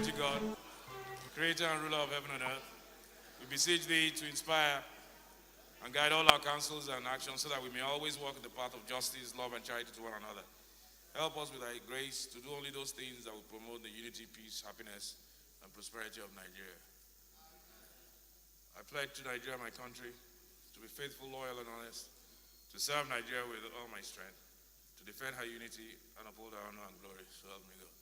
Almighty God, creator and ruler of heaven and earth, we beseech thee to inspire and guide all our counsels and actions so that we may always walk in the path of justice, love, and charity to one another. Help us with thy grace to do only those things that will promote the unity, peace, happiness, and prosperity of Nigeria. I pledge to Nigeria, my country, to be faithful, loyal, and honest, to serve Nigeria with all my strength, to defend her unity and uphold her honor and glory. So help me God.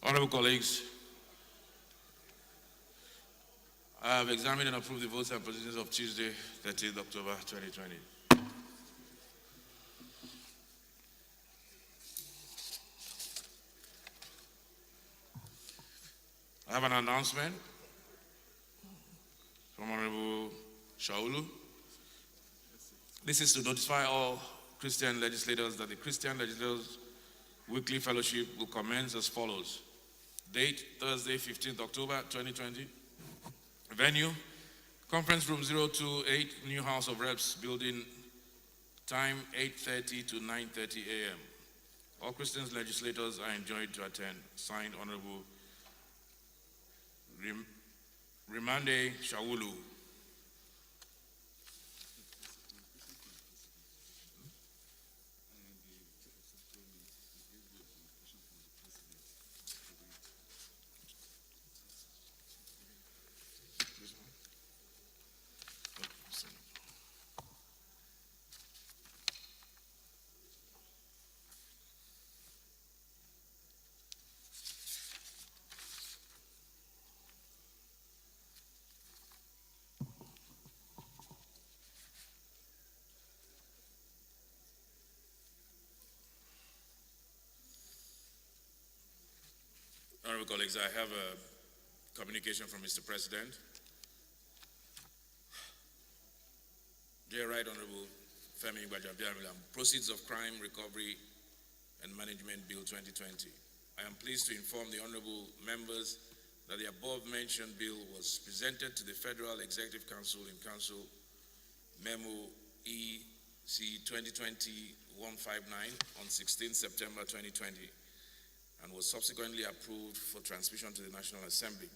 Honorable colleagues, I have examined and approved the votes and positions of Tuesday, 13th October 2020. I have an announcement from Honorable Shaulu. This is to notify all Christian legislators that the Christian Legislators Weekly Fellowship will commence as follows. Date, Thursday, 15th October 2020. Venue, Conference Room 028, New House of Reps Building. Time, 8:30 to 9:30 a.m. All Christian legislators are enjoined to attend. Signed, Honorable Rimande Shawulu. Honorable colleagues, I have a communication from Mr. President. Dear Right Honorable Femi Gbajabiamila, Proceeds of Crime Recovery and Management Bill 2020. I am pleased to inform the honorable members that the above-mentioned bill was presented to the Federal Executive Council in Council Memo EC 2020-159 on 16 September 2020 and was subsequently approved for transmission to the National Assembly.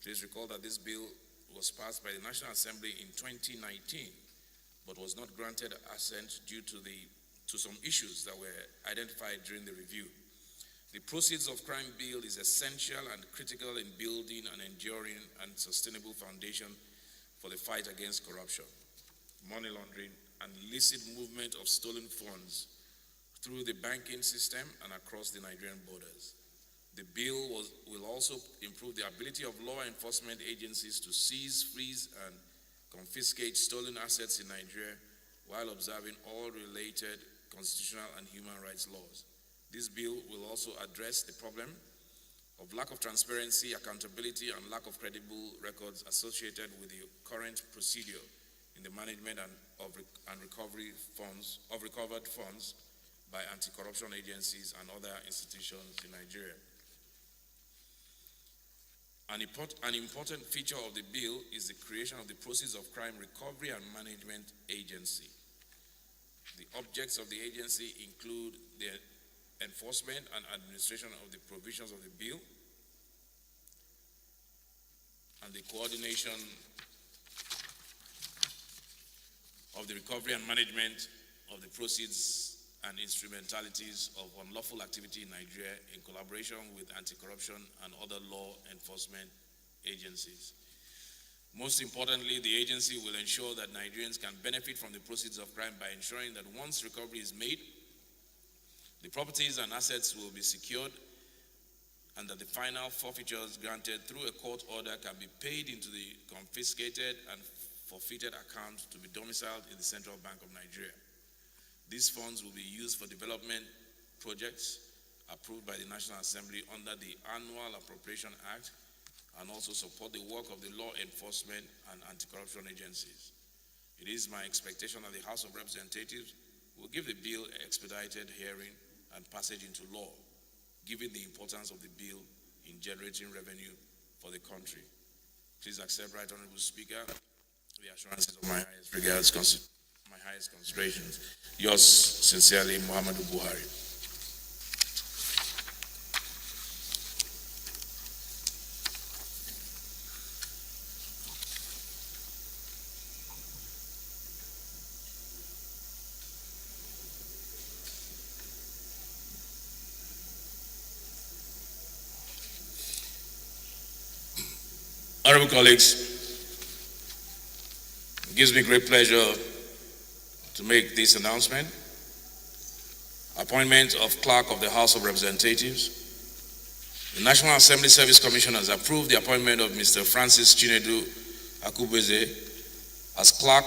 Please recall that this bill was passed by the National Assembly in 2019 but was not granted assent due to some issues that were identified during the review. The Proceeds of Crime Bill is essential and critical in building an enduring and sustainable foundation for the fight against corruption, money laundering, and illicit movement of stolen funds through the banking system and across the Nigerian borders. The bill will also improve the ability of law enforcement agencies to seize, freeze, and confiscate stolen assets in Nigeria while observing all related constitutional and human rights laws. This bill will also address the problem of lack of transparency, accountability, and lack of credible records associated with the current procedure in the management and recovery of recovered funds by anti-corruption agencies and other institutions in Nigeria. An important feature of the bill is the creation of the Proceeds of Crime Recovery and Management Agency. The objects of the agency include the enforcement and administration of the provisions of the bill and the coordination of the recovery and management of the proceeds and instrumentalities of unlawful activity in Nigeria in collaboration with anti-corruption and other law enforcement agencies. Most importantly, the agency will ensure that Nigerians can benefit from the proceeds of crime by ensuring that once recovery is made, the properties and assets will be secured and that the final forfeitures granted through a court order can be paid into the confiscated and forfeited account to be domiciled in the Central Bank of Nigeria. These funds will be used for development projects approved by the National Assembly under the Annual Appropriation Act and also support the work of the law enforcement and anti-corruption agencies. It is my expectation that the House of Representatives will give the bill expedited hearing and passage into law given the importance of the bill in generating revenue for the country. Please accept, Right Honorable Speaker, the assurances of my highest regards, my highest considerations. Yours sincerely, Muhammadu Buhari. Honorable colleagues, it gives me great pleasure to make this announcement. Appointment of Clerk of the House of Representatives. The National Assembly Service Commission has approved the appointment of Mr. Francis Chinedu Akubeze as Clerk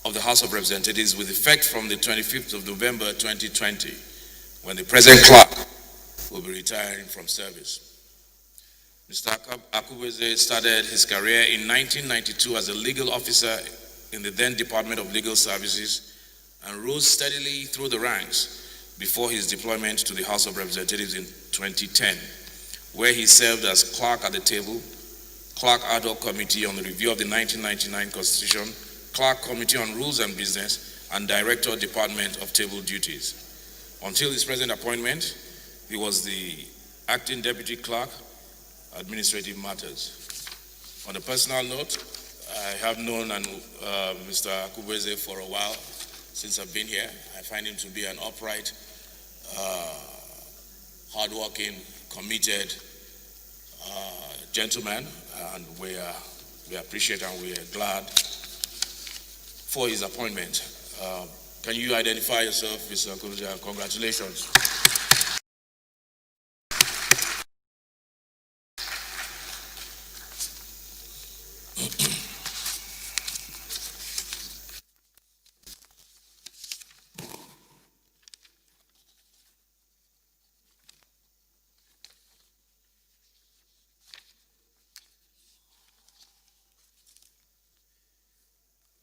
of the House of Representatives with effect from the 25th of November 2020, when the present clerk will be retiring from service. Mr. Akubeze started his career in 1992 as a legal officer in the then Department of Legal Services and rose steadily through the ranks before his deployment to the House of Representatives in 2010, where he served as clerk at the table, clerk ad hoc committee on the review of the 1999 Constitution, clerk committee on rules and business, and director department of table duties. Until his present appointment, he was the acting deputy clerk, administrative matters. On a personal note, I have known Mr. Akubeze for a while since I've been here. I find him to be an upright, hardworking, committed gentleman, and we appreciate and we are glad for his appointment. Can you identify yourself, Mr. Akubeze? Congratulations.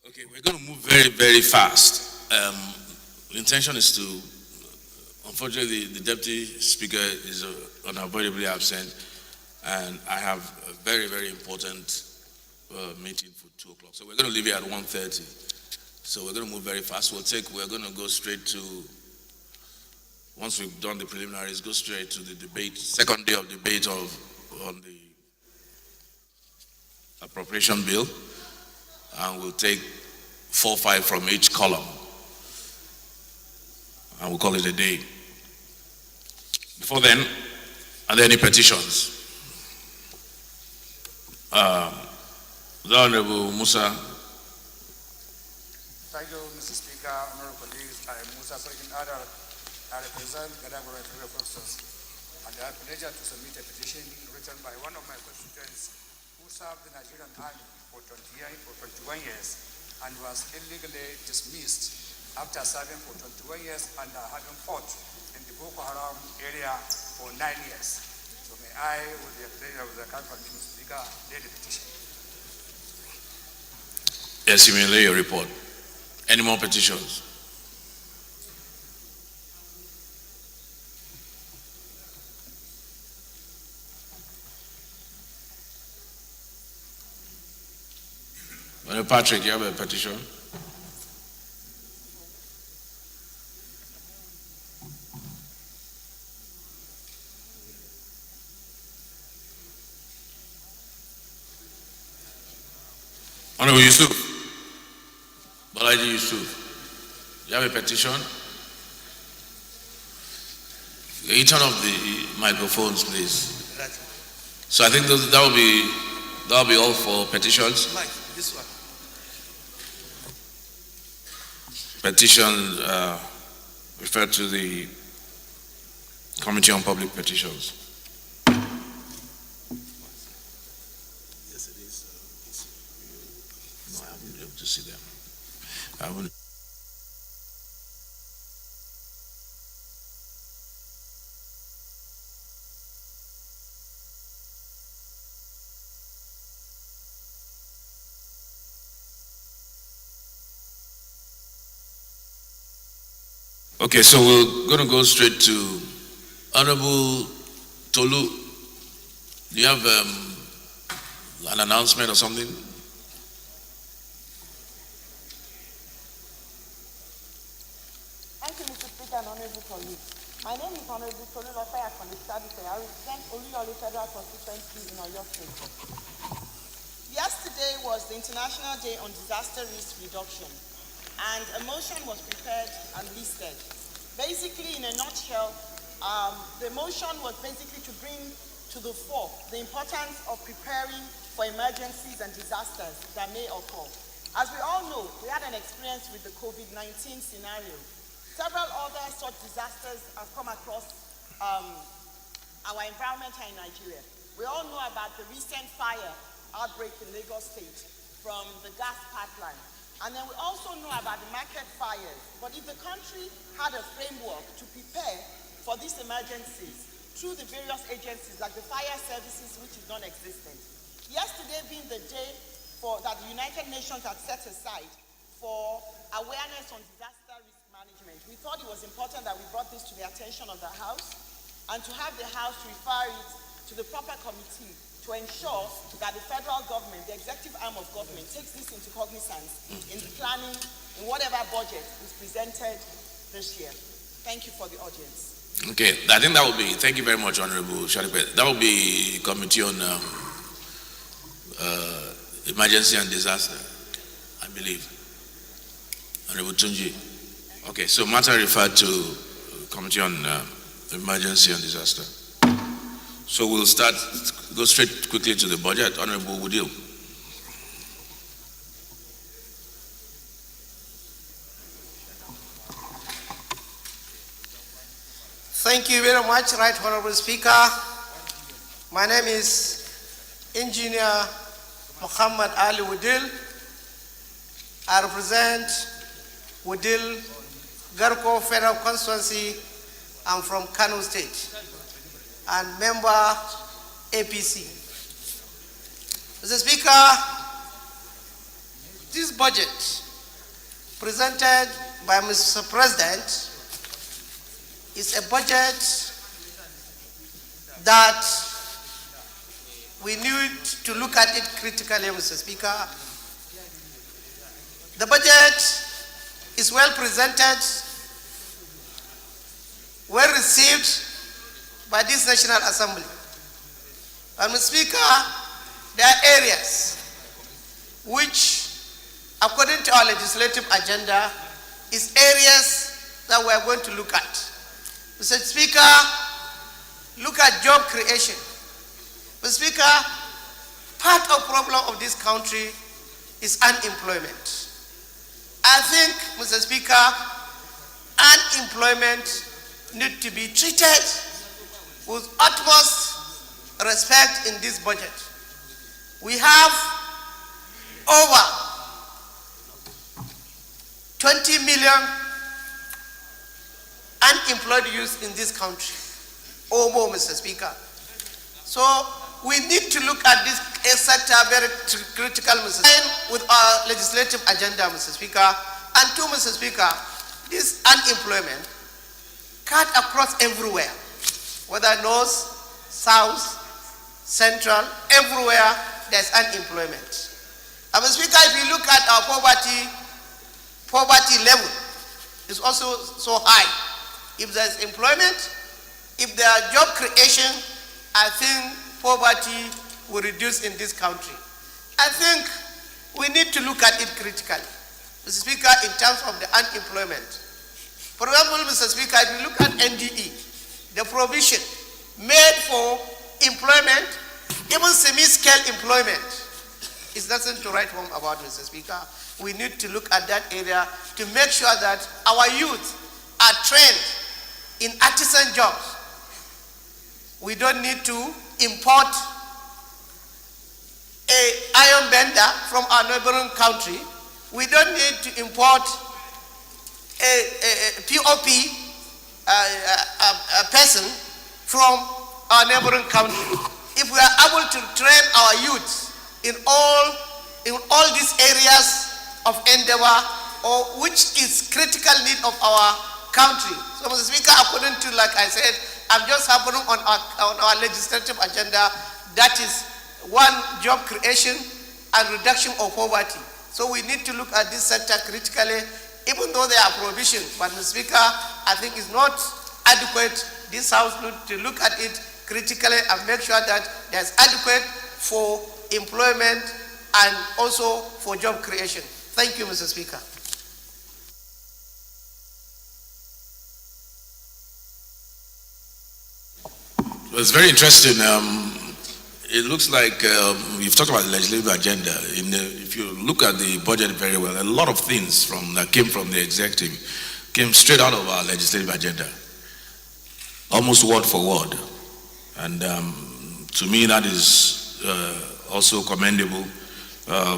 Okay, we're going to move very, very fast. The intention is to, unfortunately, the Deputy Speaker is unavoidably absent, and I have a very, very important meeting for 2 o'clock. So we're going to leave it at 1:30. So we're going to move very fast. We're going to go straight to, once we've done the preliminaries, go straight to the debate, second day of debate on the appropriation bill, and we'll take 4 or 5 from each column, and we'll call it a day. Before then, are there any petitions? The Honorable Musa. Thank you, Mr. Speaker, honorable colleagues. I am Musa Sarkin Adar. I represent Gadagora Representatives, and I have the pleasure to submit a petition written by one of my constituents who served the Nigerian Army for 21 years and was illegally dismissed after serving for 21 years and having fought in the Boko Haram area for 9 years. So may I, with the pleasure of the Council, Mr. Speaker, lay the petition. Yes, you may lay your report. Any more petitions? Patrick, you have a petition? Honorable Yusuf, Balaji Yusuf, you have a petition? Can you turn off the microphones, please? So I think that will be all for petitions. Mike, this one. Petition referred to the Committee on Public Petitions. Yes, it is. No, I haven't been able to see them. I haven't. Okay, so we're going to go straight to Honorable Tolu, do you have an announcement or something? Thank you, Mr. Speaker and Honorable colleagues. My name is Honorable Tolu Lofaya from the Stabite. I represent Oluyole Federal Constituency in Oyo State. Yesterday was the International Day on Disaster Risk Reduction, and a motion was prepared and listed. Basically, in a nutshell, the motion was basically to bring to the fore the importance of preparing for emergencies and disasters that may occur. As we all know, we had an experience with the COVID-19 scenario. Several other such disasters have come across our environment here in Nigeria. We all know about the recent fire outbreak in Lagos State from the gas pipeline. And then we also know about the market fires. But if the country had a framework to prepare for these emergencies through the various agencies like the fire services, which is non-existent. Yesterday being the day that the United Nations had set aside for awareness on disaster risk management, we thought it was important that we brought this to the attention of the House and to have the House refer it to the proper committee to ensure that the federal government, the executive arm of government, takes this into cognizance in the planning, in whatever budget is presented this year. Thank you for the audience. Okay, I think that will be, thank you very much, Honorable Sharipe. That will be Committee on Emergency and Disaster, I believe. Honorable Tunji. Okay, so matter referred to Committee on Emergency and Disaster. So we'll go straight quickly to the budget. Honorable Woodil. Thank you very much, Right Honorable Speaker. My name is Engineer Muhammad Ali Woodil. I represent Woodil Garko Federal Constituency. I'm from Kano State and member APC. Mr. Speaker, this budget presented by Mr. President is a budget that we need to look at it critically, Mr. Speaker. The budget is well presented, well received by this National Assembly. And Mr. Speaker, there are areas which, according to our legislative agenda, is areas that we are going to look at. Mr. Speaker, look at job creation. Mr. Speaker, part of the problem of this country is unemployment. I think, Mr. Speaker, unemployment needs to be treated with utmost respect in this budget. We have over 20 million unemployed youth in this country, or more, Mr. Speaker. So we need to look at this sector very critical, Mr. Speaker, with our legislative agenda, Mr. Speaker. And two, Mr. Speaker, this unemployment cut across everywhere, whether north, south, central, everywhere there's unemployment. And Mr. Speaker, if you look at our poverty level is also so high. If there's employment, if there are job creation, I think poverty will reduce in this country. I think we need to look at it critically, Mr. Speaker, in terms of the unemployment. For example, Mr. Speaker, if you look at NDE, the provision made for employment, even semi-scale employment, is nothing to write home about, Mr. Speaker. We need to look at that area to make sure that our youth are trained in artisan jobs. We don't need to import an iron bender from our neighboring country. We don't need to import a POP person from our neighboring country. If we are able to train our youth in all these areas of endeavor, or which is critical need of our country. So, Mr. Speaker, according to, like I said, I'm just happening on our legislative agenda. That is one, job creation and reduction of poverty. So we need to look at this sector critically, even though there are provisions. But Mr. Speaker, I think it's not adequate. This House needs to look at it critically and make sure that there's adequate for employment and also for job creation. Thank you, Mr. Speaker. It's very interesting. It looks like you've talked about the legislative agenda. If you look at the budget very well, a lot of things that came from the executive came straight out of our legislative agenda, almost word for word. And to me, that is also commendable.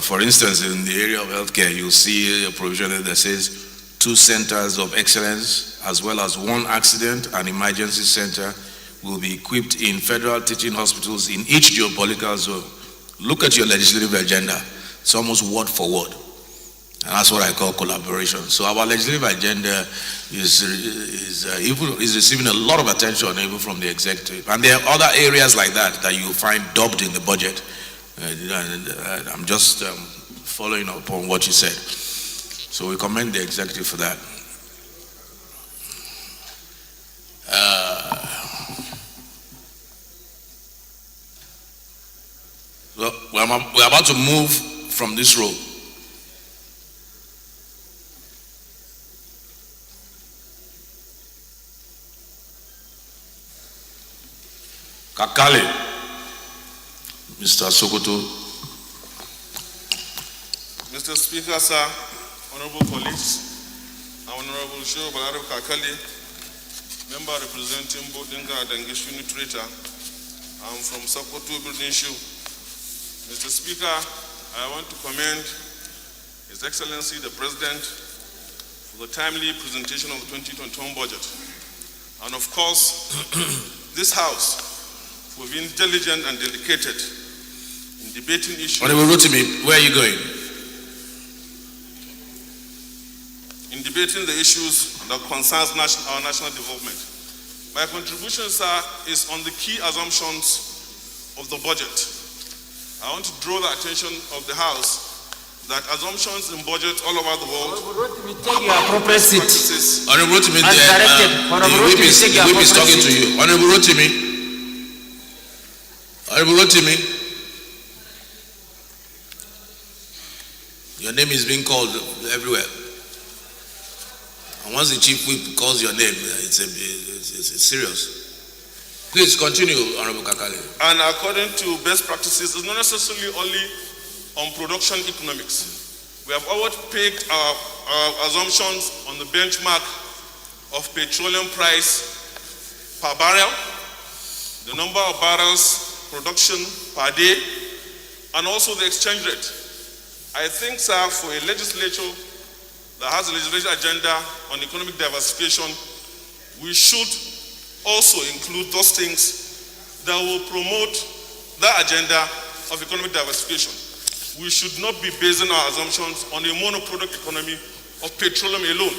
For instance, in the area of healthcare, you'll see a provision that says 2 centers of excellence, as well as 1 accident and emergency center, will be equipped in federal teaching hospitals in each geopolitical zone. Look at your legislative agenda. It's almost word for word. And that's what I call collaboration. So our legislative agenda is receiving a lot of attention even from the executive. And there are other areas like that you find dubbed in the budget. I'm just following up on what you said. So we commend the executive for that. We're about to move from this row. Kakale, Mr. Sokoto. Mr. Speaker, sir, honorable colleagues, Honorable Show Balaro Kakale, member representing Bodinga and Ngeshuni Traitor. I'm from Sokoto Building Show. Mr. Speaker, I want to commend His Excellency the President for the timely presentation of the 2021 budget. And of course, this House for being diligent and dedicated in debating issues. Honorable Rotimi, where are you going? In debating the issues that concerns our national development. My contribution, sir, is on the key assumptions of the budget. I want to draw the attention of the House that assumptions in budget all over the world. Take your appropriate seat. Honorable Rotimi, the whip is talking to you. Honorable Rotimi. Honorable Rotimi. Your name is being called everywhere. And once the chief whip calls your name, it's serious. Please continue, Honorable Kakale. And according to best practices, it's not necessarily only on production economics. We have always pegged our assumptions on the benchmark of petroleum price per barrel, the number of barrels production per day, and also the exchange rate. I think, sir, for a legislature that has a legislative agenda on economic diversification, we should also include those things that will promote the agenda of economic diversification. We should not be basing our assumptions on a monoproduct economy of petroleum alone.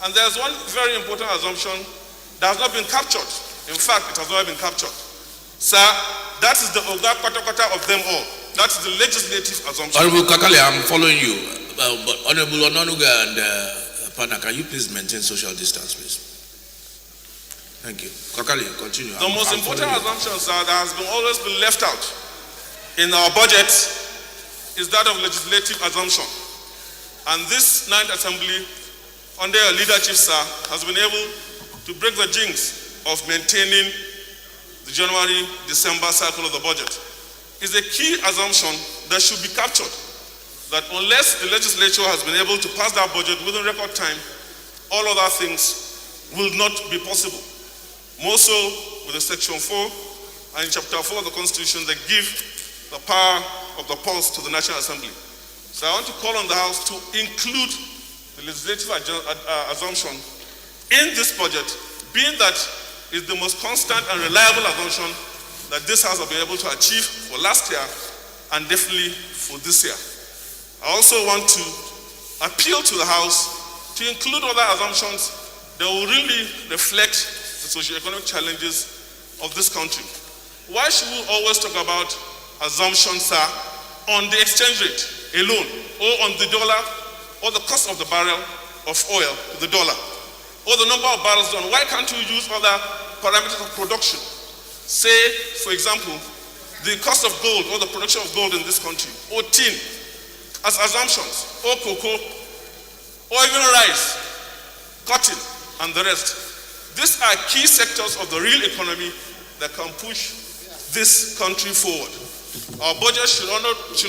And there's one very important assumption that has not been captured. In fact, it has not been captured. Sir, that is the Oga Kwata of them all. That is the legislative assumption. Honorable Kakale, I'm following you. But Honorable Ononuga and Pana, can you please maintain social distance, please? Thank you. Kakale, continue. The most important assumption, sir, that has always been left out in our budget is that of legislative assumption. And this 9th Assembly, under your leadership, sir, has been able to break the jinx of maintaining the January-December cycle of the budget. It's a key assumption that should be captured, that unless the legislature has been able to pass that budget within record time, all other things will not be possible. More so with the Section 4 and Chapter 4 of the Constitution that give the power of the pulse to the National Assembly. So I want to call on the House to include the legislative assumption in this budget, being that it's the most constant and reliable assumption that this House has been able to achieve for last year and definitely for this year. I also want to appeal to the House to include other assumptions that will really reflect the socio-economic challenges of this country. Why should we always talk about assumptions, sir, on the exchange rate alone, or on the dollar, or the cost of the barrel of oil to the dollar, or the number of barrels done? Why can't we use other parameters of production? Say, for example, the cost of gold or the production of gold in this country, or tin as assumptions, or cocoa, or even rice, cotton, and the rest. These are key sectors of the real economy that can push this country forward. Our budget should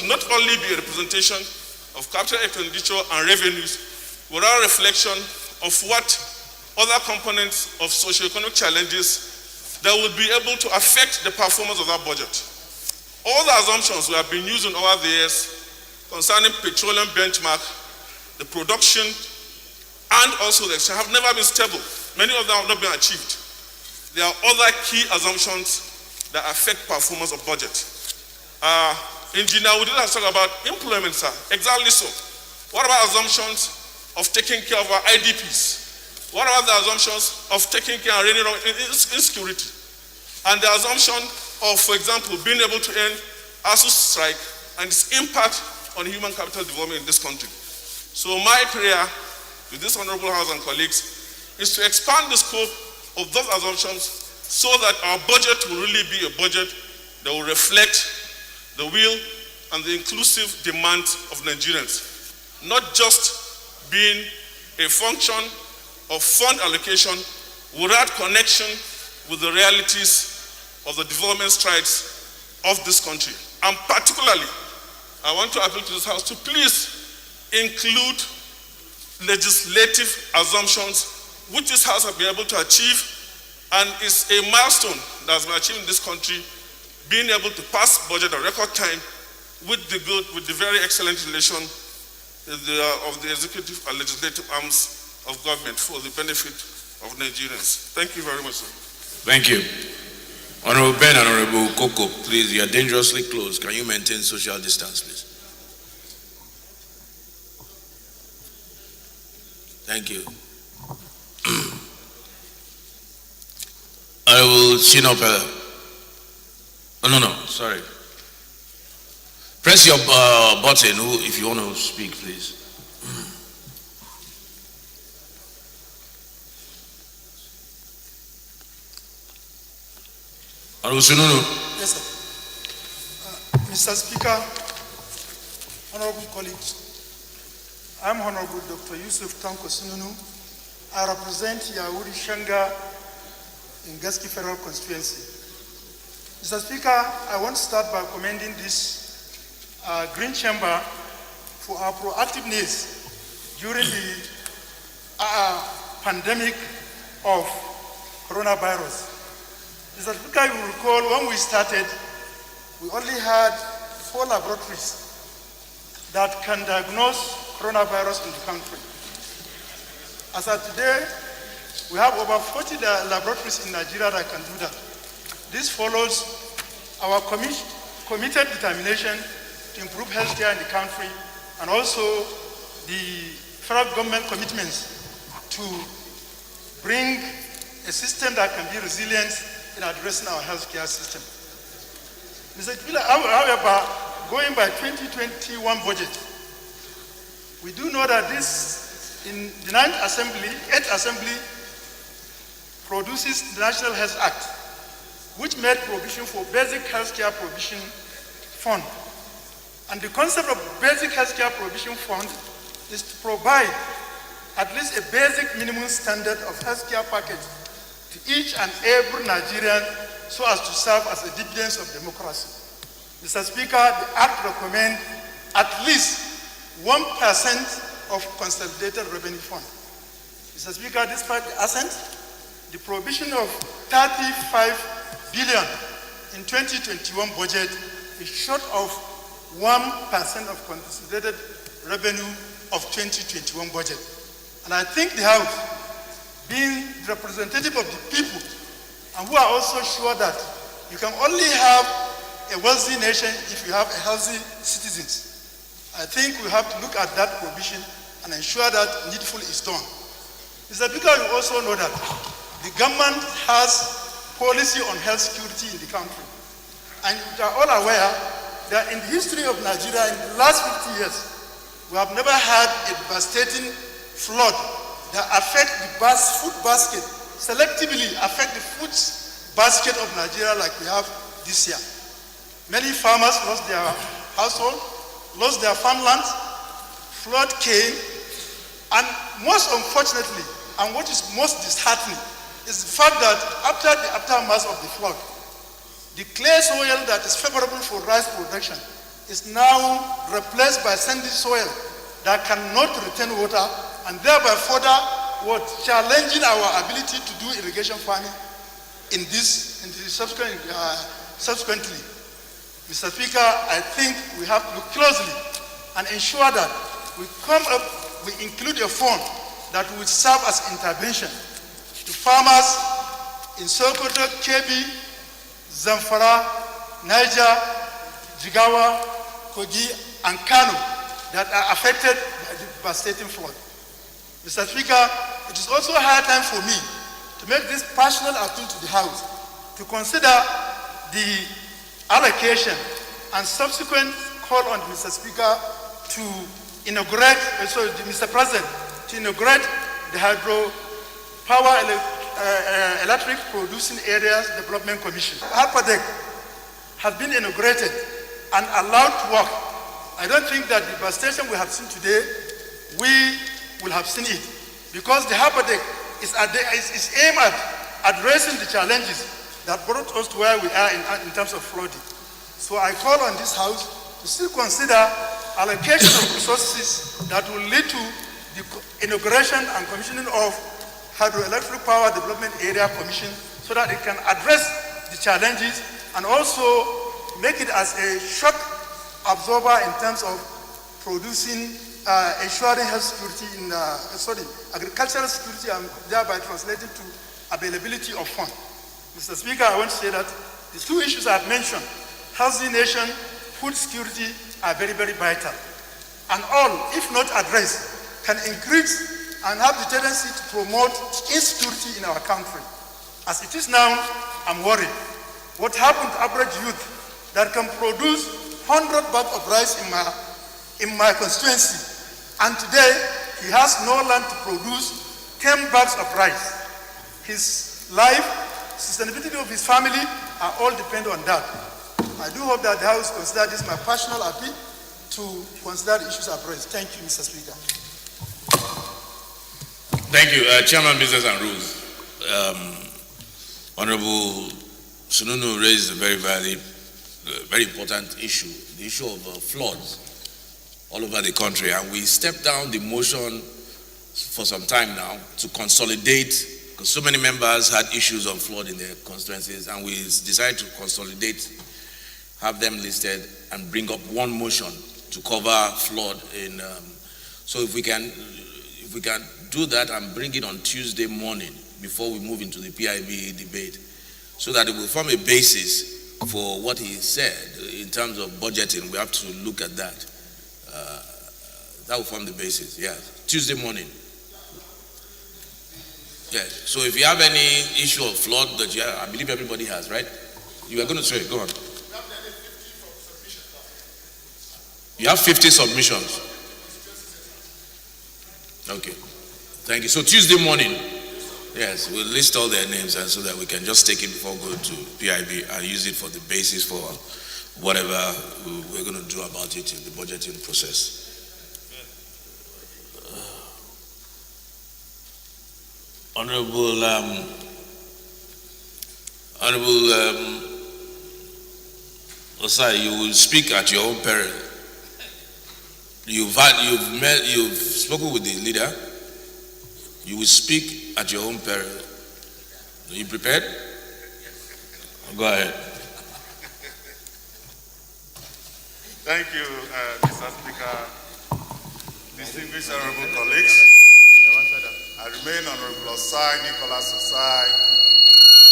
not only be a representation of capital expenditure and revenues, but a reflection of what other components of socio-economic challenges that will be able to affect the performance of that budget. All the assumptions we have been using over the years concerning petroleum benchmark, the production, and also the exchange have never been stable. Many of them have not been achieved. There are other key assumptions that affect performance of budget. Engineer, we didn't talk about employment, sir. Exactly so. What about assumptions of taking care of our IDPs? What about the assumptions of taking care and reigning on insecurity? And the assumption of, for example, being able to end ASU strike and its impact on human capital development in this country. So my prayer to this honorable House and colleagues is to expand the scope of those assumptions so that our budget will really be a budget that will reflect the will and the inclusive demands of Nigerians, not just being a function of fund allocation without connection with the realities of the development strides of this country. And particularly, I want to appeal to this House to please include legislative assumptions which this House has been able to achieve, and is a milestone that has been achieved in this country, being able to pass budget at record time with the very excellent relation of the executive and legislative arms of government for the benefit of Nigerians. Thank you very much, sir. Thank you. Honorable Ben, Honorable Koko, please, you are dangerously close. Can you maintain social distance, please? Thank you. I will chin up. No, sorry. Press your button if you want to speak, please. Yes, sir. Mr. Speaker, honorable colleagues, I'm Honorable Dr. Yusuf Tanko Sununu. I represent Yahudi Shanga in Gaski Federal Constituency. Mr. Speaker, I want to start by commending this Green Chamber for our proactiveness during the pandemic of coronavirus. Mr. Speaker, you will recall when we started, we only had 4 laboratories that can diagnose coronavirus in the country. As of today, we have over 40 laboratories in Nigeria that can do that. This follows our committed determination to improve healthcare in the country, and also the federal government commitments to bring a system that can be resilient in addressing our healthcare system. Mr. Speaker, however, going by 2021 budget, we do know that this, in the 8th Assembly produces the National Health Act, which made provision for basic healthcare provision fund. And the concept of basic healthcare provision fund is to provide at least a basic minimum standard of healthcare package to each and every Nigerian so as to serve as a dividend of democracy. Mr. Speaker, the Act recommends at least 1% of consolidated revenue fund. Mr. Speaker, despite the assent, the provision of 35 billion in 2021 budget is short of 1% of consolidated revenue of 2021 budget. And I think the House, being representative of the people, and who are also sure that you can only have a wealthy nation if you have a healthy citizens. I think we have to look at that provision and ensure that needful is done. Mr. Speaker, you also know that the government has policy on health security in the country. And we are all aware that in the history of Nigeria, in the last 50 years, we have never had a devastating flood that affect the food basket, selectively affect the food basket of Nigeria like we have this year. Many farmers lost their household, lost their farmlands, flood came, and most unfortunately, and what is most disheartening, is the fact that after the aftermath of the flood, the clay soil that is favorable for rice production is now replaced by sandy soil that cannot retain water, and thereby further challenging our ability to do irrigation farming in the subsequently. Mr. Speaker, I think we have to look closely and ensure that we include a fund that will serve as intervention to farmers in Sokoto, Kebbi, Zamfara, Niger, Jigawa, Kogi, and Kano that are affected by the devastating flood. Mr. Speaker, it is also high time for me to make this personal appeal to the House to consider the allocation and subsequent call on Mr. Speaker to inaugurate, Mr. President, to inaugurate the Hydropower Electric Producing Areas Development Commission. HAPADEC has been inaugurated and allowed to work. I don't think that the devastation we have seen today, we will have seen it, because the HAPADEC is aimed at addressing the challenges that brought us to where we are in terms of flooding. So I call on this House to still consider allocation of resources that will lead to the inauguration and commissioning of Hydroelectric Power Development Area Commission, so that it can address the challenges and also make it as a shock absorber in terms of producing, ensuring health security agricultural security, and thereby translating to availability of funds. Mr. Speaker, I want to say that the two issues I've mentioned, healthy nation, food security, are very, very vital. And all, if not addressed, can increase and have the tendency to promote insecurity in our country. As it is now, I'm worried. What happened to average youth that can produce 100 bags of rice in my constituency, and today he has no land to produce 10 bags of rice. His life, sustainability of his family are all dependent on that. I do hope that the House consider this my personal appeal to consider the issues I've raised. Thank you, Mr. Speaker. Thank you. Chairman, Business and Rules. Honorable Sununu raised a very valid, very important issue, the issue of floods all over the country. And we stepped down the motion for some time now to consolidate, because so many members had issues on flood in their constituencies, and we decided to consolidate, have them listed, and bring up one motion to cover flood in. So if we can do that and bring it on Tuesday morning before we move into the PIB debate, so that it will form a basis for what he said in terms of budgeting. We have to look at that. That will form the basis. Yeah, Tuesday morning. Yes. So if you have any issue of flood that I believe everybody has, right? You are going to say, go on. You have 50 submissions. Okay. Thank you. So Tuesday morning, yes, we'll list all their names, and so that we can just take it before going to PIB and use it for the basis for whatever we're going to do about it in the budgeting process. Honorable Osai, you will speak at your own peril. You've spoken with the leader. You will speak at your own peril. Are you prepared? Go ahead. Thank you, Mr. Speaker. Distinguished honorable colleagues, I remain Honorable Osai, Nicholas Osai.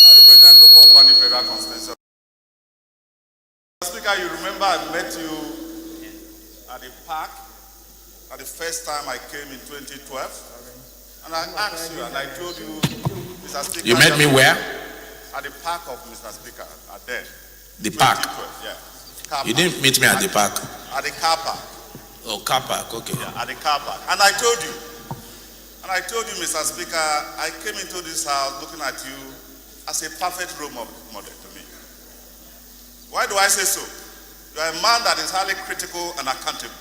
I represent local Kwani Federal Constituency. Mr. Speaker, you remember I met you at the park at the first time I came in 2012, and I asked you, and I told you the Mr. Speaker, You met me where? at the park of Mr. Speaker, at there. The park. 2012, yeah. Car You park. didn't meet me at the park. At the car park. Oh, car park, okay. Yeah, at the car park. And I told you, Mr. Speaker, I came into this house looking at you as a perfect role model to me. Why do I say so? You are a man that is highly critical and accountable.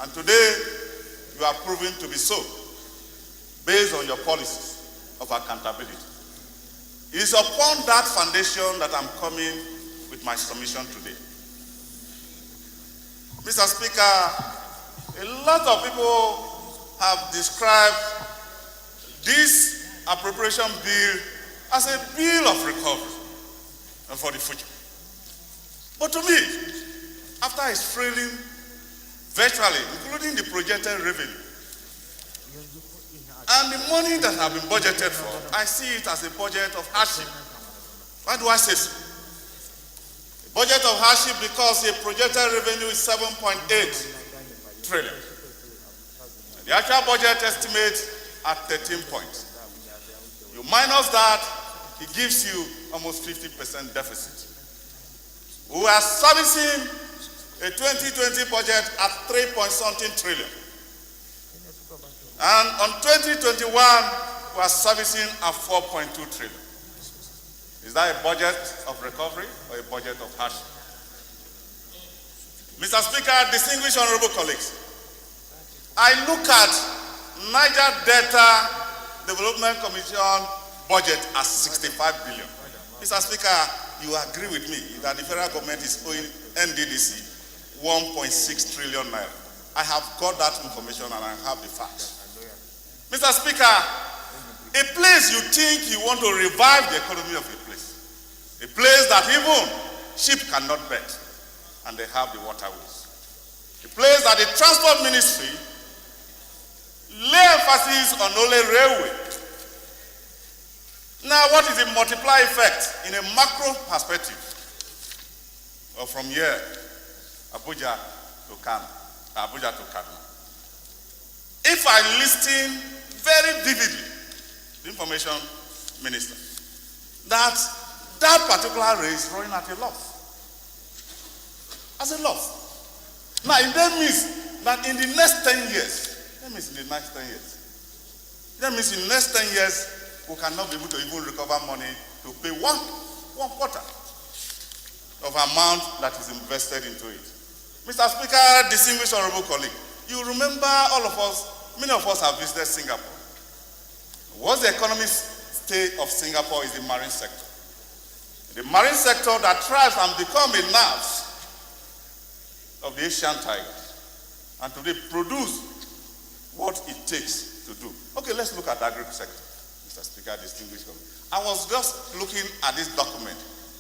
And today, you are proven to be so, based on your policies of accountability. It is upon that foundation that I'm coming with my submission today. Mr. Speaker, a lot of people have described this appropriation bill as a bill of recovery and for the future. But to me, after its failing virtually, including the projected revenue, and the money that have been budgeted for, I see it as a budget of hardship. Why do I say so? A budget of hardship because the projected revenue is 7.8 trillion. The actual budget estimate at 13 points. You minus that, it gives you almost 50% deficit. We are servicing a 2020 budget at 3.something trillion. And on 2021, we are servicing at 4.2 trillion. Is that a budget of recovery or a budget of hardship? Mr. Speaker, distinguished honorable colleagues, I look at Niger Delta Development Commission budget as 65 billion. Mr. Speaker, you agree with me that the federal government is owing NDDC 1.6 trillion naira. I have got that information and I have the facts. Mr. Speaker, a place you think you want to revive the economy of a place that even sheep cannot bet, and they have the waterways. A place that the Transport Ministry lay emphasis on only railway. Now, what is the multiply effect in a macro perspective? Or from here, Abuja to Kaduna. If I listen very vividly, the information minister, that particular race is running at a loss. As a loss. Now, if that means that in the next 10 years, that means in the next 10 years, we cannot be able to even recover money to pay one quarter of amount that is invested into it. Mr. Speaker, distinguished honorable colleague, you remember all of us, many of us have visited Singapore. What's the economic state of Singapore is the marine sector. The marine sector that thrives and becomes a nerve of the Asian tigers and today produce what it takes to do. Okay, let's look at the agri sector, Mr. Speaker, distinguished colleague. I was just looking at this document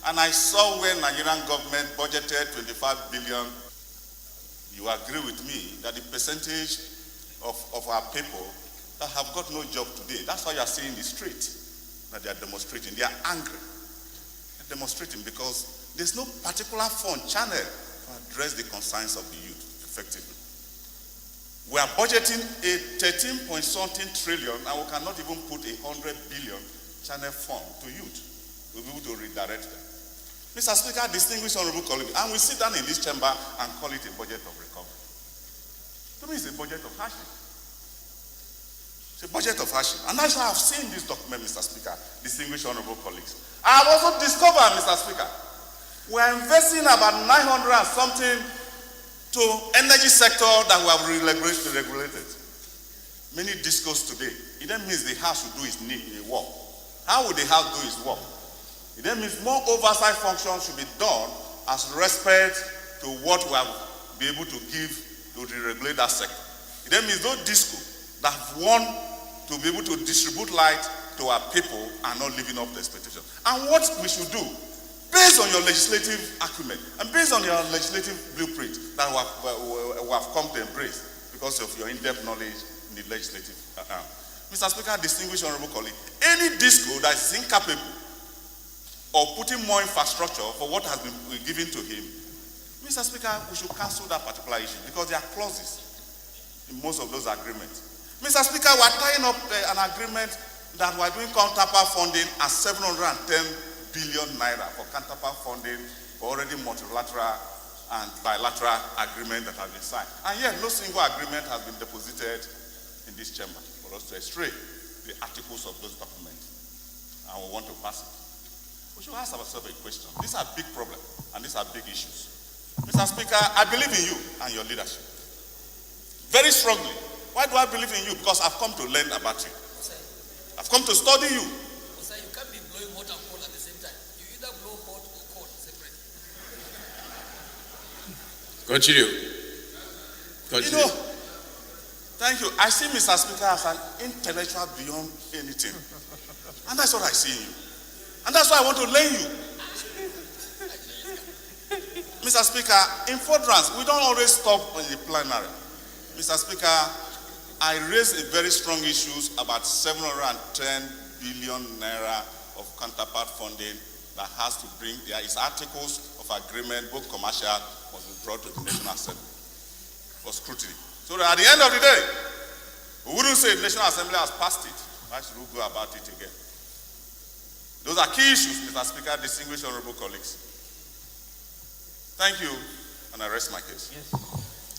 and I saw where Nigerian government budgeted 25 billion. You agree with me that the percentage of our people that have got no job today, that's why you are seeing the street, that they are demonstrating. They are angry. They're demonstrating because there's no particular fund channel to address the concerns of the youth effectively. We are budgeting a 13-point-something trillion and we cannot even put 100 billion channel fund to youth. We'll be able to redirect them. Mr. Speaker, distinguished honorable colleagues, and we sit down in this chamber and call it a budget of recovery. To me, it's a budget of hardship. It's a budget of hardship. And that's why I've seen this document, Mr. Speaker, distinguished honorable colleagues. I have also discovered, Mr. Speaker, we're investing about 900 and something to energy sector that we have regulated. Many discos today. It then means the house should do its work. How would the house do its work? It then means more oversight functions should be done as respect to what we have been able to give to regulate that sector. It then means those discos that want to be able to distribute light to our people are not living up to expectations. And what we should do, based on your legislative acumen and based on your legislative blueprint that we have come to embrace because of your in-depth knowledge in the legislative Mr. Speaker, distinguished honorable colleague, any disco that is incapable of putting more infrastructure for what has been given to him, Mr. Speaker, we should cancel that particular issue because there are clauses in most of those agreements. Mr. Speaker, we are tying up an agreement that we're doing counterpart funding at 710 billion naira for counterpart funding for already multilateral and bilateral agreement that has been signed. And yet no single agreement has been deposited in this chamber for us to extray the articles of those documents. And we want to pass it. We should ask ourselves a question. These are big problems and these are big issues. Mr. Speaker, I believe in you and your leadership. Very strongly. Why do I believe in you? Because I've come to learn about you. I've come to study you. Sir, you can't be blowing hot and cold at the same time. You either blow hot or cold separately. Continue. You know, thank you. I see Mr. Speaker as an intellectual beyond anything. And that's what I see in you. And that's why I want to learn you. Mr. Speaker, in furtherance, we don't always stop on the plenary. Mr. Speaker, I raised a very strong issues about 710 billion naira of counterpart funding that has to bring, there is articles of agreement, both commercial, must be brought to the National Assembly for scrutiny. So that at the end of the day, we wouldn't say the National Assembly has passed it. Why should we go about it again? Those are key issues, Mr. Speaker, distinguished honorable colleagues. Thank you, and I rest my case. Yes.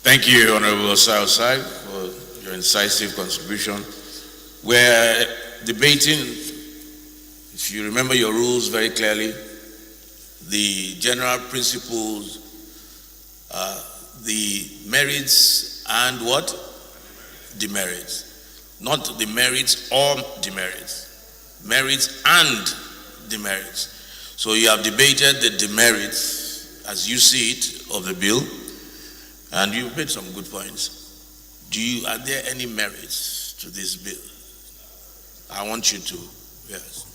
Thank you, Honorable Osai Osai, for your incisive contribution. We're debating, if you remember your rules very clearly, the general principles, the merits and what? Demerits. Not the merits or demerits. Merits and demerits. So you have debated the demerits as you see it of the bill, and you've made some good points. Are there any merits to this bill? I want you to, yes.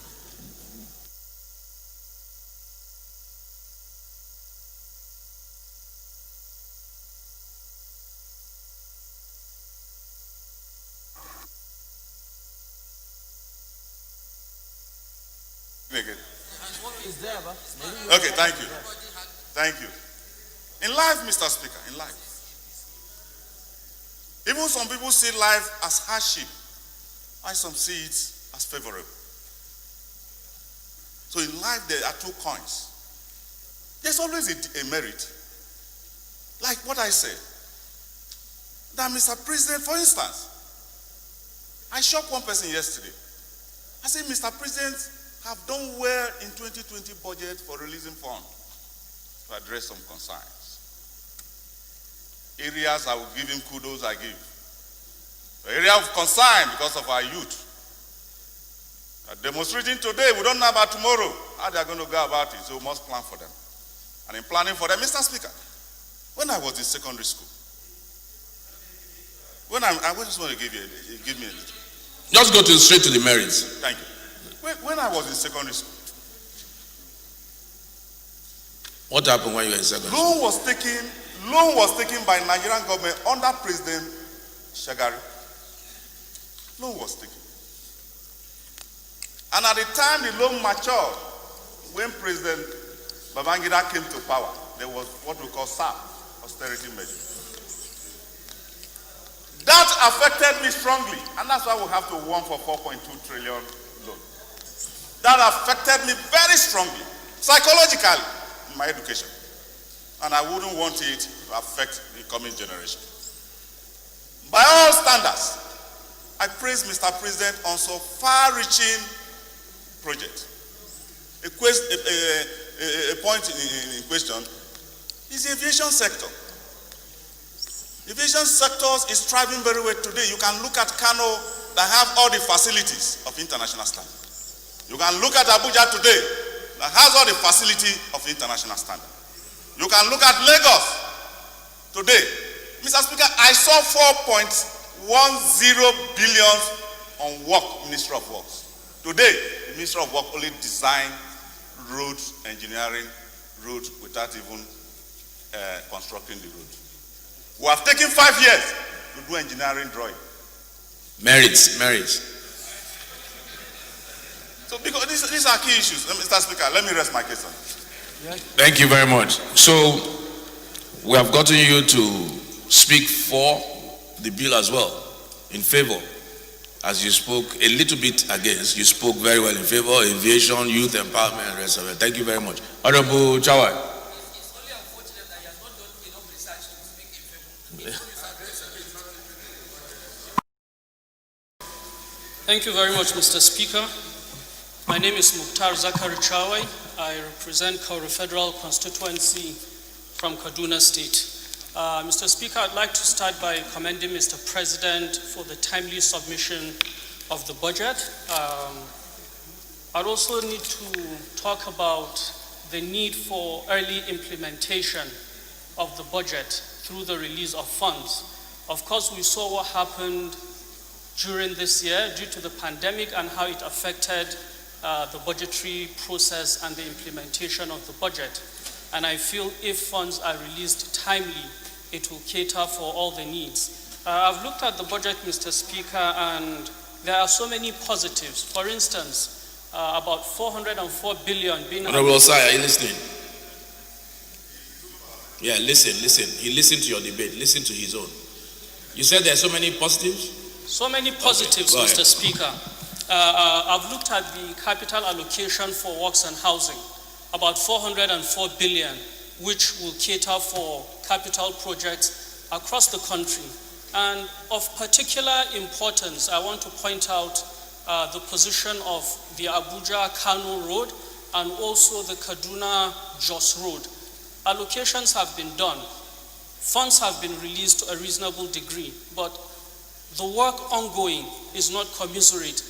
Okay, thank you. Thank you. In life, Mr. Speaker, in life, even some people see life as hardship, while some see it as favorable. So in life, there are two coins. There's always a merit. Like what I said, that Mr. President, for instance, I shocked one person yesterday. I said, Mr. President, have done well in 2020 budget for releasing funds to address some concerns. Areas I will give him kudos, I give. The area of concern because of our youth. Demonstrating today, we don't know about tomorrow, how they are going to go about it, so we must plan for them. And in planning for them, Mr. Speaker, when I was in secondary school, I just want to give me a little. Just go straight to the merits. Thank you. When I was in secondary school, what happened when you were in secondary school? Loan was taken by Nigerian government under President Shagari. Loan was taken. And at the time the loan matured, when President Babangida came to power, there was what we call SAP, austerity measure. That affected me strongly, and that's why we have to warn for 4.2 trillion loan. That affected me very strongly, psychologically, in my education. And I wouldn't want it to affect the coming generation. By all standards, I praise Mr. President on so far-reaching project. A point in question is the aviation sector. The aviation sector is thriving very well today. You can look at Kano that have all the facilities of international standard. You can look at Abuja today that has all the facility of international standard. You can look at Lagos today. Mr. Speaker, I saw 4.10 billion on work, Ministry of Works. Today, the Ministry of Work only design roads, engineering roads without even constructing the road. We have taken 5 years to do engineering drawing. Merits. So because these are key issues. Mr. Speaker, let me rest my case on it. Yes. Thank you very much. So we have gotten you to speak for the bill as well, in favor. as you spoke a little bit against, you spoke very well in favor of aviation, youth empowerment, and the rest of it. Thank you very much. Honorable Chawai. It's only unfortunate that he has not done enough research to speak in favor. Thank you very much, Mr. Speaker. My name is Mukhtar Zakari Chawai. I represent Kauru Federal Constituency from Kaduna State. Mr. Speaker, I'd like to start by commending Mr. President for the timely submission of the budget. I'd also need to talk about the need for early implementation of the budget through the release of funds. Of course, we saw what happened during this year due to the pandemic and how it affected the budgetary process and the implementation of the budget. And I feel if funds are released timely, it will cater for all the needs. I've looked at the budget, Mr. Speaker, and there are so many positives. For instance, about 404 billion being... Honorable Sai, are you listening? Yeah, listen. He listened to your debate. Listen to his own. You said there are so many positives? So many positives, okay, Mr. Speaker. I've looked at the capital allocation for works and housing, about 404 billion, which will cater for capital projects across the country. And of particular importance, I want to point out the position of the Abuja-Kano Road and also the Kaduna-Jos Road. Allocations have been done. Funds have been released to a reasonable degree, but the work ongoing is not commensurate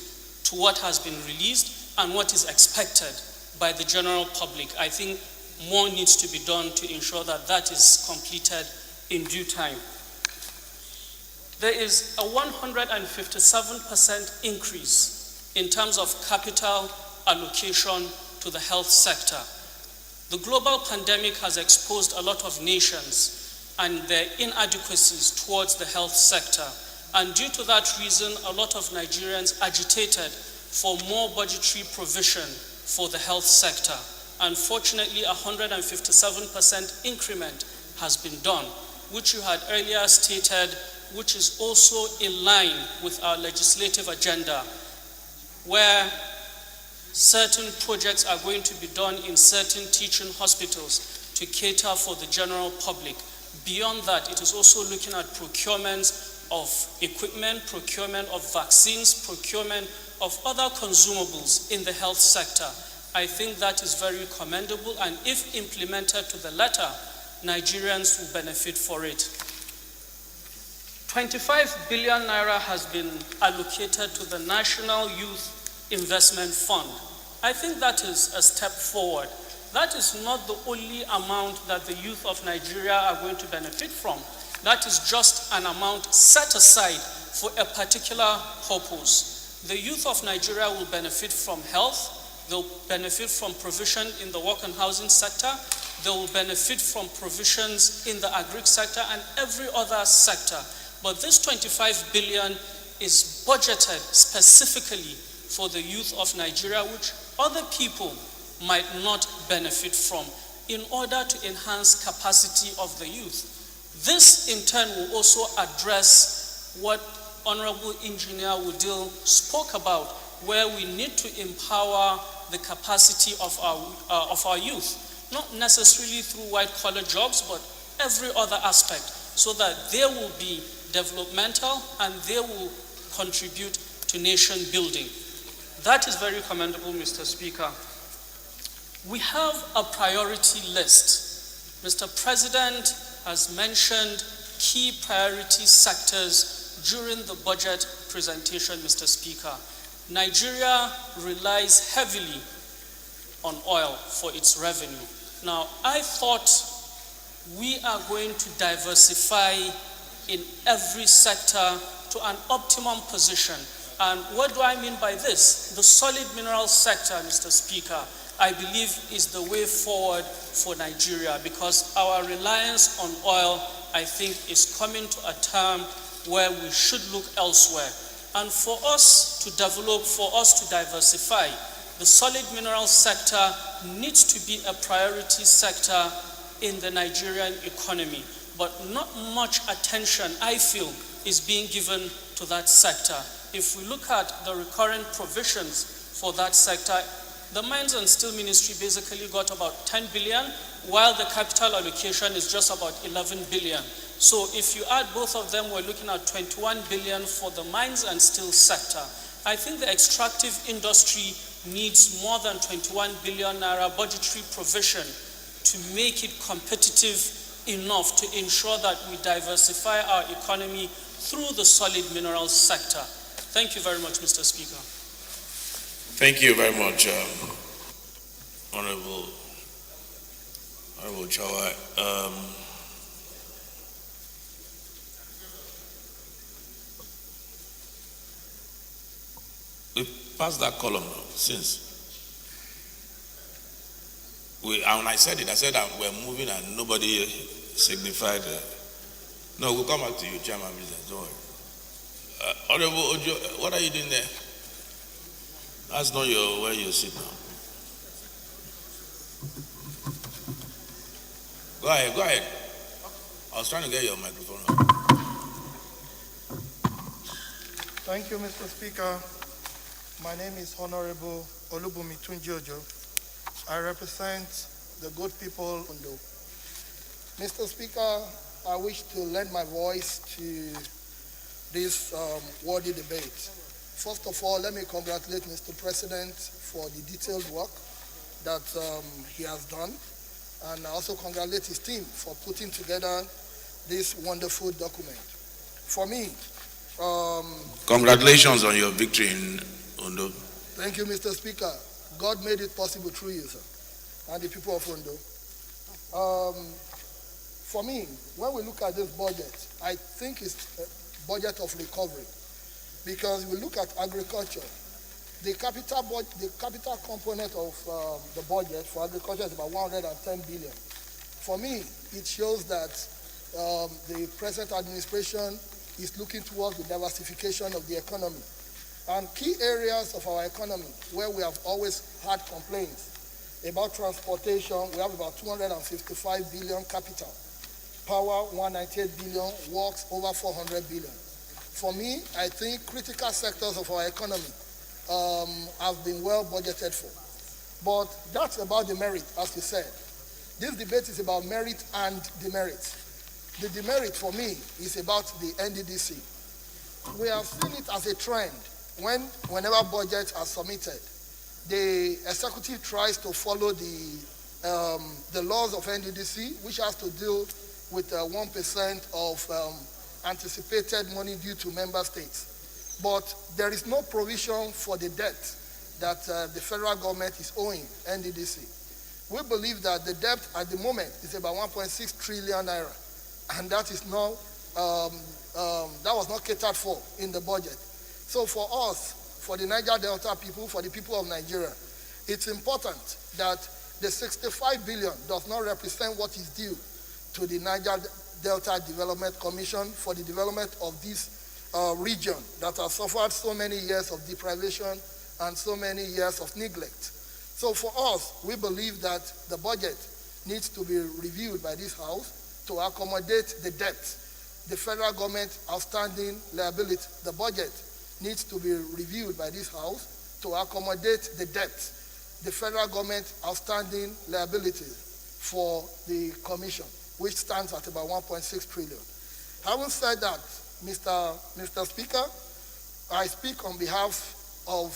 to what has been released and what is expected by the general public. I think more needs to be done to ensure that that is completed in due time. There is a 157% increase in terms of capital allocation to the health sector. The global pandemic has exposed a lot of nations and their inadequacies towards the health sector. And due to that reason, a lot of Nigerians agitated for more budgetary provision for the health sector. Unfortunately, a 157% increment has been done, which you had earlier stated, which is also in line with our legislative agenda, where certain projects are going to be done in certain teaching hospitals to cater for the general public. Beyond that, it is also looking at procurements of equipment, procurement of vaccines, procurement of other consumables in the health sector. I think that is very commendable, and if implemented to the letter, Nigerians will benefit for it. 25 billion naira has been allocated to the National Youth Investment Fund. I think that is a step forward. That is not the only amount that the youth of Nigeria are going to benefit from. That is just an amount set aside for a particular purpose. The youth of Nigeria will benefit from health. They'll benefit from provision in the work and housing sector. They will benefit from provisions in the agri sector and every other sector. But this 25 billion is budgeted specifically for the youth of Nigeria, which other people might not benefit from, in order to enhance capacity of the youth. This in turn will also address what Honorable Engineer Woodil spoke about, where we need to empower the capacity of our youth, not necessarily through white-collar jobs, but every other aspect, so that they will be developmental and they will contribute to nation building. That is very commendable, Mr. Speaker. We have a priority list. Mr. President has mentioned key priority sectors during the budget presentation, Mr. Speaker. Nigeria relies heavily on oil for its revenue. Now, I thought we are going to diversify in every sector to an optimum position. And what do I mean by this? The solid mineral sector, Mr. Speaker, I believe is the way forward for Nigeria, because our reliance on oil, I think, is coming to a term where we should look elsewhere. And for us to develop, for us to diversify, the solid mineral sector needs to be a priority sector in the Nigerian economy. But not much attention, I feel, is being given to that sector. If we look at the recurrent provisions for that sector, the Mines and Steel Ministry basically got about 10 billion, while the capital allocation is just about 11 billion. So if you add both of them, we're looking at 21 billion for the mines and steel sector. I think the extractive industry needs more than 21 billion naira budgetary provision to make it competitive enough to ensure that we diversify our economy through the solid minerals sector. Thank you very much, Mr. Speaker. Thank you very much, Honorable Chawai. We passed that column now, since. When I said it, I said that we're moving and nobody signified. No, we'll come back to you, Chairman Business, don't worry. Honorable Ojo, what are you doing there? That's not where you sit now. Go ahead. I was trying to get your microphone on. Thank you, Mr. Speaker. My name is Honorable Olubumi Tunjojo. I represent the good people of Ondo. Mr. Speaker, I wish to lend my voice to this worthy debate. First of all, let me congratulate Mr. President for the detailed work that he has done, and I also congratulate his team for putting together this wonderful document. For me, congratulations on your victory in Ondo. Thank you, Mr. Speaker. God made it possible through you, sir, and the people of Ondo. For me, when we look at this budget, I think it's a budget of recovery, because we look at agriculture. The capital component of the budget for agriculture is about 110 billion. For me, it shows that the present administration is looking towards the diversification of the economy. And key areas of our economy where we have always had complaints about transportation, we have about 255 billion capital, power 198 billion, works over 400 billion. For me, I think critical sectors of our economy have been well budgeted for. But that's about the merit, as you said. This debate is about merit and demerit. The demerit for me is about the NDDC. We have seen it as a trend. Whenever budgets are submitted, the executive tries to follow the laws of NDDC, which has to deal with 1% of anticipated money due to member states. But there is no provision for the debt that the federal government is owing NDDC. We believe that the debt at the moment is about 1.6 trillion naira, and that is not that was not catered for in the budget. So for us, for the Niger Delta people, for the people of Nigeria, it's important that the 65 billion does not represent what is due to the Niger Delta Development Commission for the development of this region that has suffered so many years of deprivation and so many years of neglect. So for us, we believe that the budget needs to be reviewed by this House to accommodate the debt, the federal government outstanding liability. The budget needs to be reviewed by this House to accommodate the debt, the federal government outstanding liabilities for the Commission, which stands at about 1.6 trillion. Having said that, Mr. Speaker, I speak on behalf of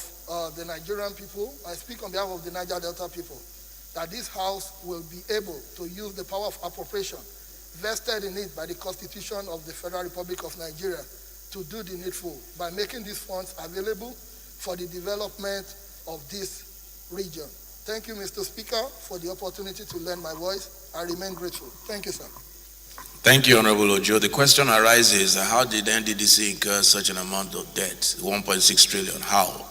the Nigerian people, I speak on behalf of the Niger Delta people, that this House will be able to use the power of appropriation vested in it by the Constitution of the Federal Republic of Nigeria to do the needful by making these funds available for the development of this region. Thank you, Mr. Speaker, for the opportunity to lend my voice. I remain grateful. Thank you, sir. Thank you, Honorable Ojo. The question arises, how did NDDC incur such an amount of debt, 1.6 trillion? How?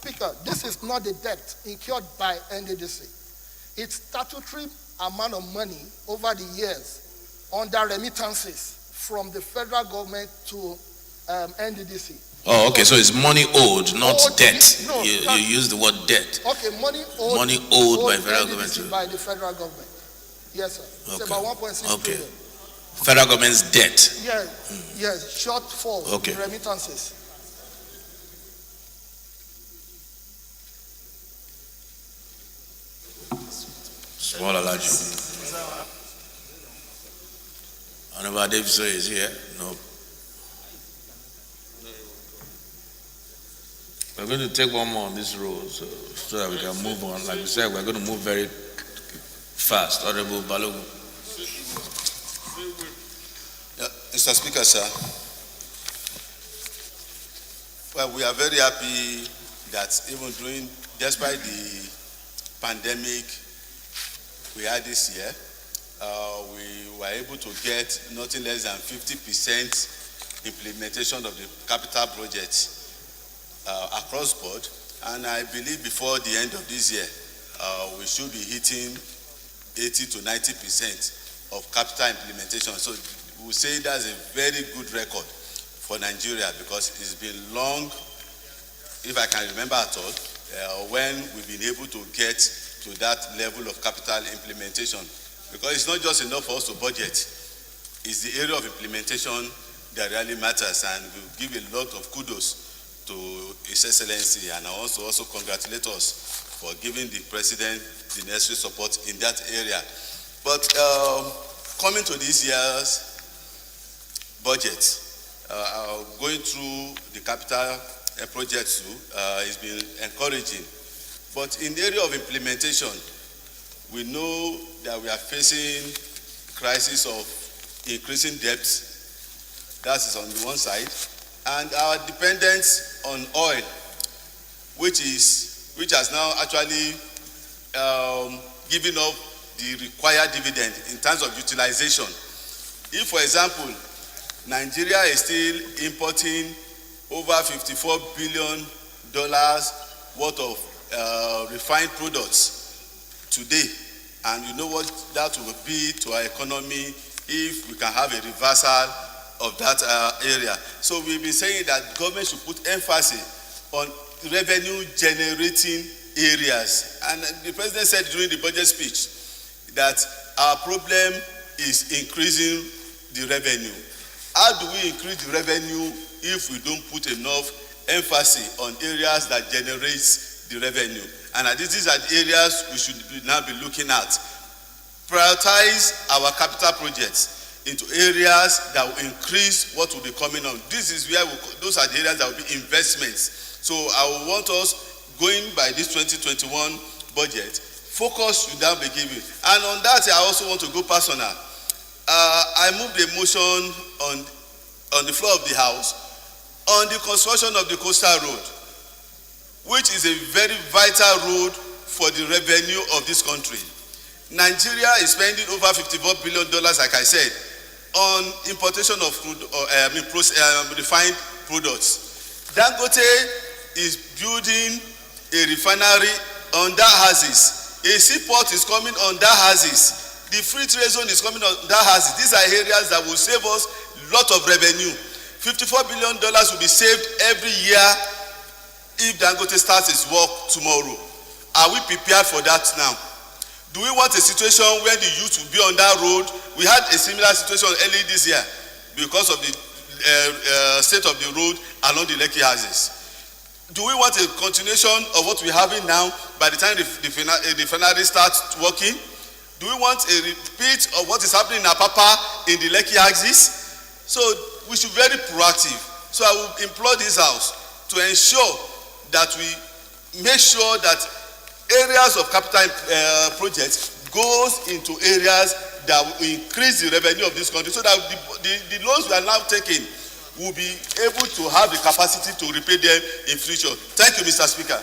Speaker, this is not the debt incurred by NDDC. It's statutory amount of money over the years under remittances from the federal government to NDDC. Oh, okay, so it's money owed, not debt. No, you use the word debt. Okay, money owed by federal government. by the federal government. Yes, sir. It's Okay. about 1.6 Okay. trillion. Federal government's debt. Yes, shortfall Okay. in remittances. Small large. Honorable Davidson is here? No. We're going to take one more on this road so that we can move on. Like we said, we're going to move very fast. Honorable Balogun. Mr. Speaker, sir. Well, we are very happy that even despite the pandemic we had this year, we were able to get nothing less than 50% implementation of the capital project across board. And I believe before the end of this year, we should be hitting 80 to 90% of capital implementation. So we say that's a very good record for Nigeria, because it's been long, if I can remember at all, when we've been able to get to that level of capital implementation. Because it's not just enough for us to budget, it's the area of implementation that really matters, and we give a lot of kudos to His Excellency, and I also congratulate us for giving the President the necessary support in that area. But coming to this year's budget, going through the capital projects too, has been encouraging. But in the area of implementation, we know that we are facing crisis of increasing debt. That is on the one side, and our dependence on oil, which has now actually given up the required dividend in terms of utilization. If, for example, Nigeria is still importing over $54 billion worth of refined products today, and you know what that will be to our economy if we can have a reversal of that area. So we've been saying that government should put emphasis on revenue generating areas, and the President said during the budget speech that our problem is increasing the revenue. How do we increase the revenue if we don't put enough emphasis on areas that generates the revenue? And these are the areas we should now be looking at. Prioritize our capital projects into areas that will increase what will be coming on. This is where those are the areas that will be investments. So I will want us, going by this 2021 budget, focus should now be given. And on that, I also want to go personal. I moved a motion on the floor of the House on the construction of the coastal road, which is a very vital road for the revenue of this country. Nigeria is spending over $54 billion, like I said, on importation of crude, refined products. Dangote is building a refinery on that hazes. A seaport is coming on that hazes. The free trade zone is coming on that hazes. These are areas that will save us a lot of revenue. $54 billion will be saved every year if Dangote starts his work tomorrow. Are we prepared for that now? Do we want a situation where the youth will be on that road? We had a similar situation early this year because of the state of the road along the Lekki hazes. Do we want a continuation of what we're having now by the time the refinery starts working? Do we want a repeat of what is happening in Apapa in the Lekki axis? So we should be very proactive. So I will implore this House to ensure that we make sure that areas of capital projects goes into areas that will increase the revenue of this country, so that the loans we are now taking will be able to have the capacity to repay them in future. Thank you, Mr. Speaker.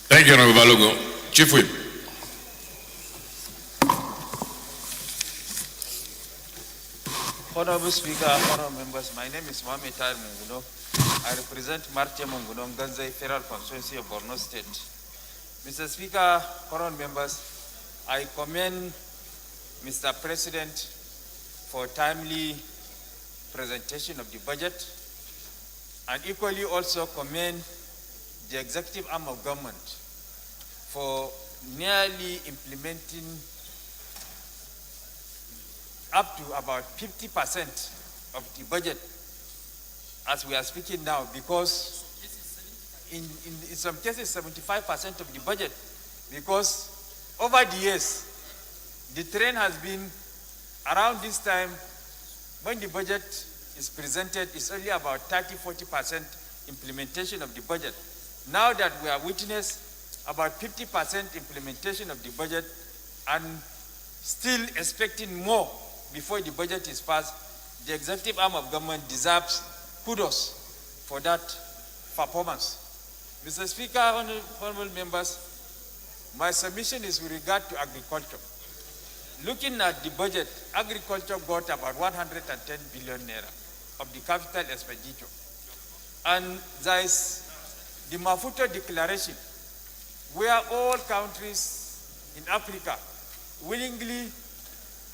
Thank you, Honorable Balogun. Chief Whip. Honorable Speaker, honorable members, my name is Mohamed Tahir Munguno. I represent Marche Munguno Ganzai Federal Constituency of Borno State. Mr. Speaker, honorable members, I commend Mr. President for timely presentation of the budget, and equally also commend the executive arm of government for nearly implementing up to about 50% of the budget as we are speaking now, because in some cases 75% of the budget, because over the years, the trend has been around this time when the budget is presented, it's only about 30-40% implementation of the budget. Now that we are witness about 50% implementation of the budget and still expecting more before the budget is passed, the executive arm of government deserves kudos for that performance. Mr. Speaker, honorable members, my submission is with regard to agriculture. Looking at the budget, agriculture got about 110 billion naira of the capital expenditure. And there is the Maputo Declaration, where all countries in Africa willingly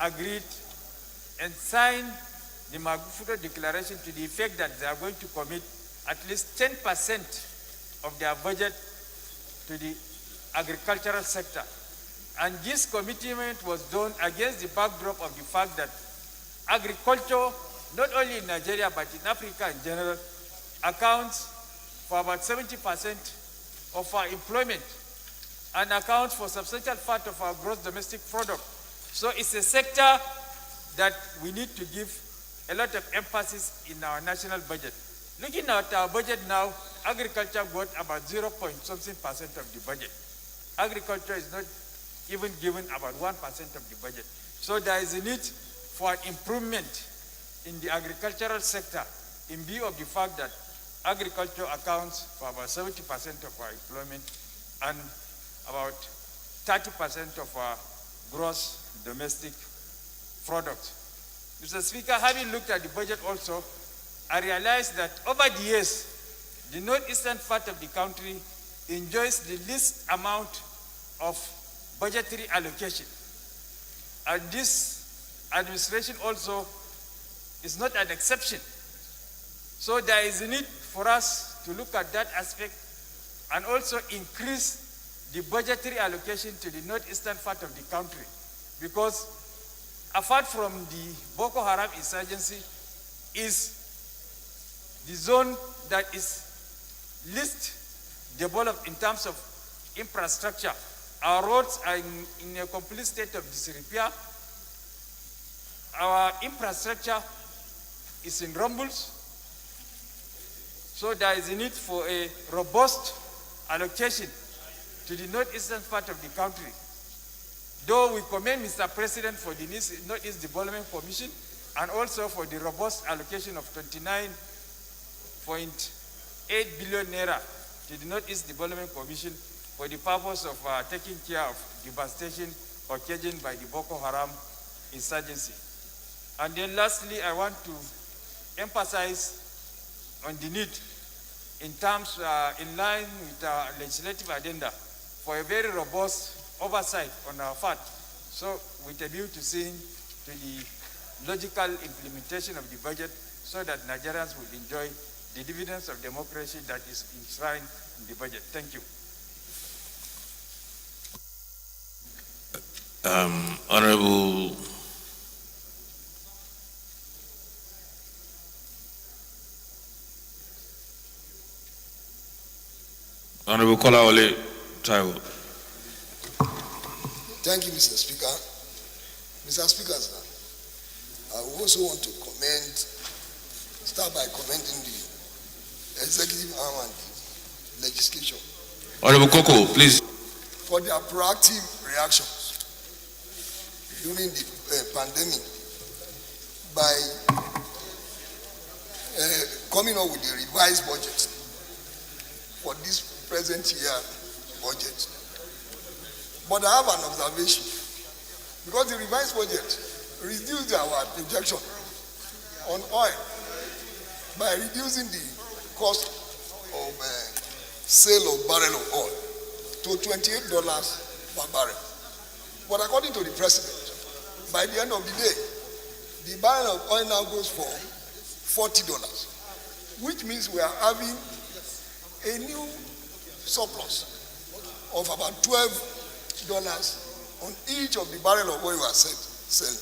agreed and signed the Maputo Declaration to the effect that they are going to commit at least 10% of their budget to the agricultural sector. And this commitment was done against the backdrop of the fact that agriculture, not only in Nigeria but in Africa in general, accounts for about 70% of our employment and accounts for a substantial part of our gross domestic product. So it's a sector that we need to give a lot of emphasis in our national budget. Looking at our budget now, agriculture got about 0.something% of the budget. Agriculture is not even given about 1% of the budget. So there is a need for an improvement in the agricultural sector in view of the fact that agriculture accounts for about 70% of our employment and about 30% of our gross domestic product. Mr. Speaker, having looked at the budget also, I realized that over the years, the northeastern part of the country enjoys the least amount of budgetary allocation. And this administration also is not an exception. So there is a need for us to look at that aspect and also increase the budgetary allocation to the northeastern part of the country. Because apart from the Boko Haram insurgency, is the zone that is least developed in terms of infrastructure. Our roads are in a complete state of disrepair. Our infrastructure is in rumbles. So there is a need for a robust allocation to the northeastern part of the country. Though we commend Mr. President for the Northeast Development Commission and also for the robust allocation of 29.8 billion naira to the Northeast Development Commission for the purpose of taking care of devastation occasioned by the Boko Haram insurgency. And then lastly, I want to emphasize on the need in terms, in line with our legislative agenda, for a very robust oversight on our part. So with a view to seeing to the logical implementation of the budget so that Nigerians will enjoy the dividends of democracy that is enshrined in the budget. Thank you. Honorable Kolaole Taiwo. Thank you, Mr. Speaker. Mr. Speaker, sir, I also want to start by commending the executive arm and the legislation. Honorable Koko, please. For their proactive reactions during the pandemic by coming up with the revised budget for this present year budget. But I have an observation, because the revised budget reduced our projection on oil by reducing the cost of sale of barrel of oil to $28 per barrel. But according to the president, by the end of the day, the barrel of oil now goes for $40, which means we are having a new surplus of about $12 on each of the barrel of oil we are selling.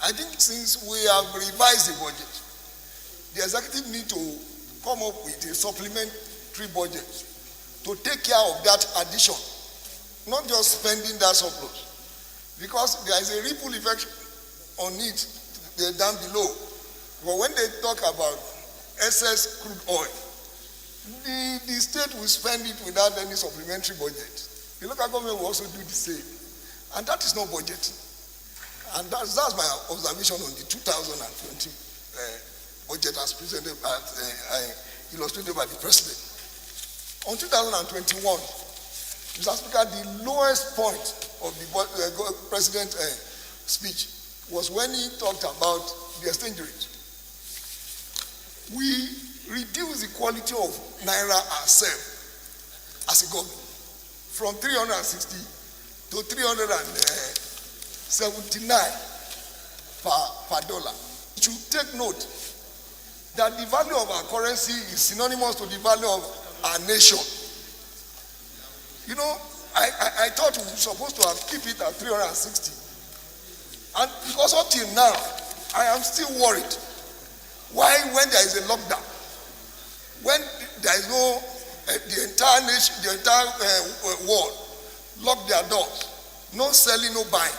I think since we have revised the budget, the executive need to come up with a supplementary budget to take care of that addition, not just spending that surplus, because there is a ripple effect on it down below. But when they talk about excess crude oil, the state will spend it without any supplementary budget. The local government will also do the same, and that is not budgeting. And that's my observation on the 2020 budget as presented, illustrated by the president. On 2021, Mr. Speaker, the lowest point of the president's speech was when he talked about the exchange rate. We reduced the quality of Naira ourselves as a government from 360 to 379 per dollar. You should take note that the value of our currency is synonymous to the value of our nation. You know, I thought we were supposed to have keep it at 360. And because up till now, I am still worried. Why, when there is a lockdown, when there is no, the entire nation, the entire world lock their doors, no selling, no buying,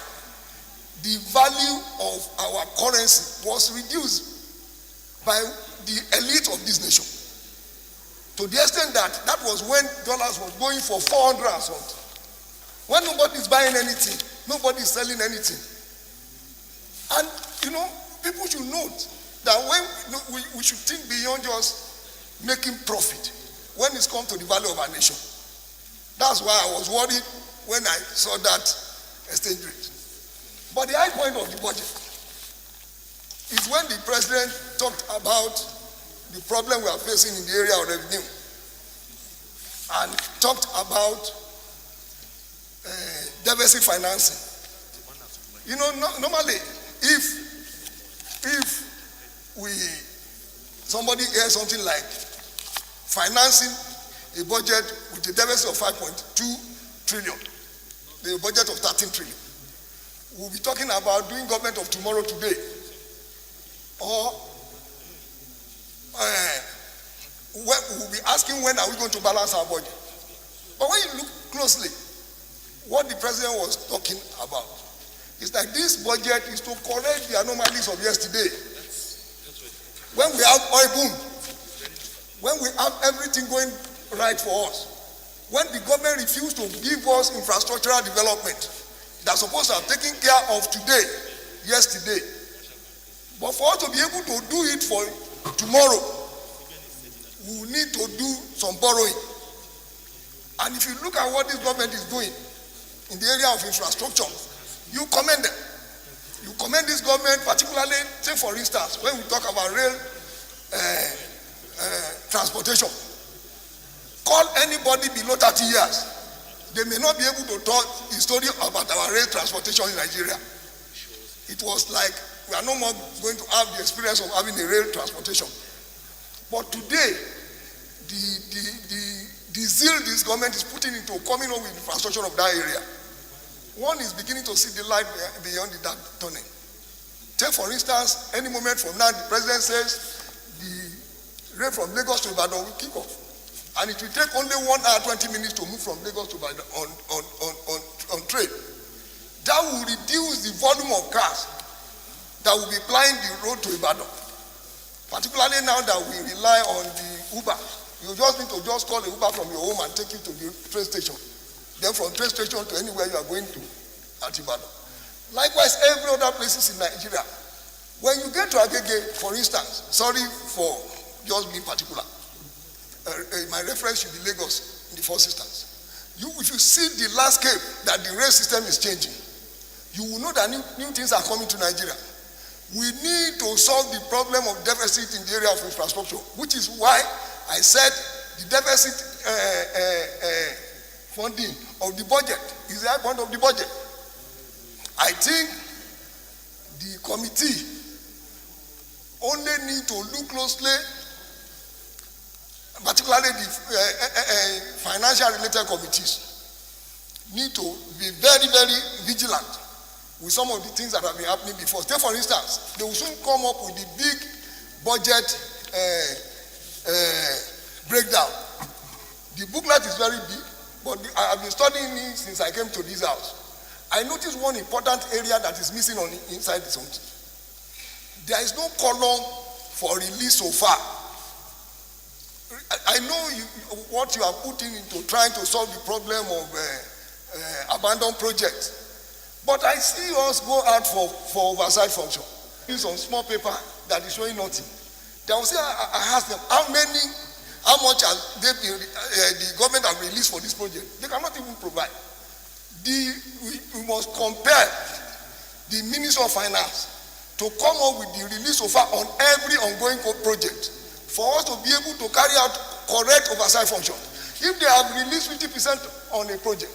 the value of our currency was reduced by the elite of this nation. To the extent that that was when dollars was going for 400 and something. When nobody is buying anything, nobody is selling anything. And, you know, people should note that when we should think beyond just making profit when it comes to the value of our nation. That's why I was worried when I saw that exchange rate. But the high point of the budget is when the president talked about the problem we are facing in the area of revenue and talked about deficit financing. You know, normally, if somebody hears something like financing a budget with a deficit of 5.2 trillion, the budget of 13 trillion, we'll be talking about doing government of tomorrow today, or we'll be asking when are we going to balance our budget. But when you look closely, what the president was talking about is that this budget is to correct the anomalies of yesterday. When we have oil boom, when we have everything going right for us, when the government refused to give us infrastructural development that's supposed to have taken care of today, yesterday. But for us to be able to do it for tomorrow, we will need to do some borrowing. And if you look at what this government is doing in the area of infrastructure, you commend them. You commend this government, particularly, say for instance, when we talk about rail transportation. Call anybody below 30 years. They may not be able to tell the story about our rail transportation in Nigeria. It was like we are no more going to have the experience of having a rail transportation. But today, the zeal this government is putting into coming up with infrastructure of that area, one is beginning to see the light beyond the dark tunnel. Take for instance, any moment from now, the president says the rail from Lagos to Ibadan will kick off. And it will take only 1 hour, 20 minutes to move from Lagos to Ibadan on train. That will reduce the volume of cars that will be plying the road to Ibadan. Particularly now that we rely on the Uber. You just need to just call a Uber from your home and take you to the train station. Then from train station to anywhere you are going to at Ibadan. Likewise, every other places in Nigeria. When you get to Agege, for instance, sorry for just being particular, my reference should be Lagos in the first instance. If you see the landscape that the rail system is changing, you will know that new things are coming to Nigeria. We need to solve the problem of deficit in the area of infrastructure, which is why I said the deficit funding of the budget is the high point of the budget. I think the committee only need to look closely, particularly the financial related committees, need to be very, very vigilant with some of the things that have been happening before. Take for instance, they will soon come up with the big budget breakdown. The booklet is very big, but I have been studying it since I came to this house. I noticed one important area that is missing on inside this one. There is no column for release so far. I know what you are putting into trying to solve the problem of abandoned projects, but I see us go out for oversight function. It's on small paper that is showing nothing. They will say, I ask them, how much has the government have released for this project? They cannot even provide. We must compare the Ministry of Finance to come up with the release so far on every ongoing project for us to be able to carry out correct oversight function. If they have released 50% on a project,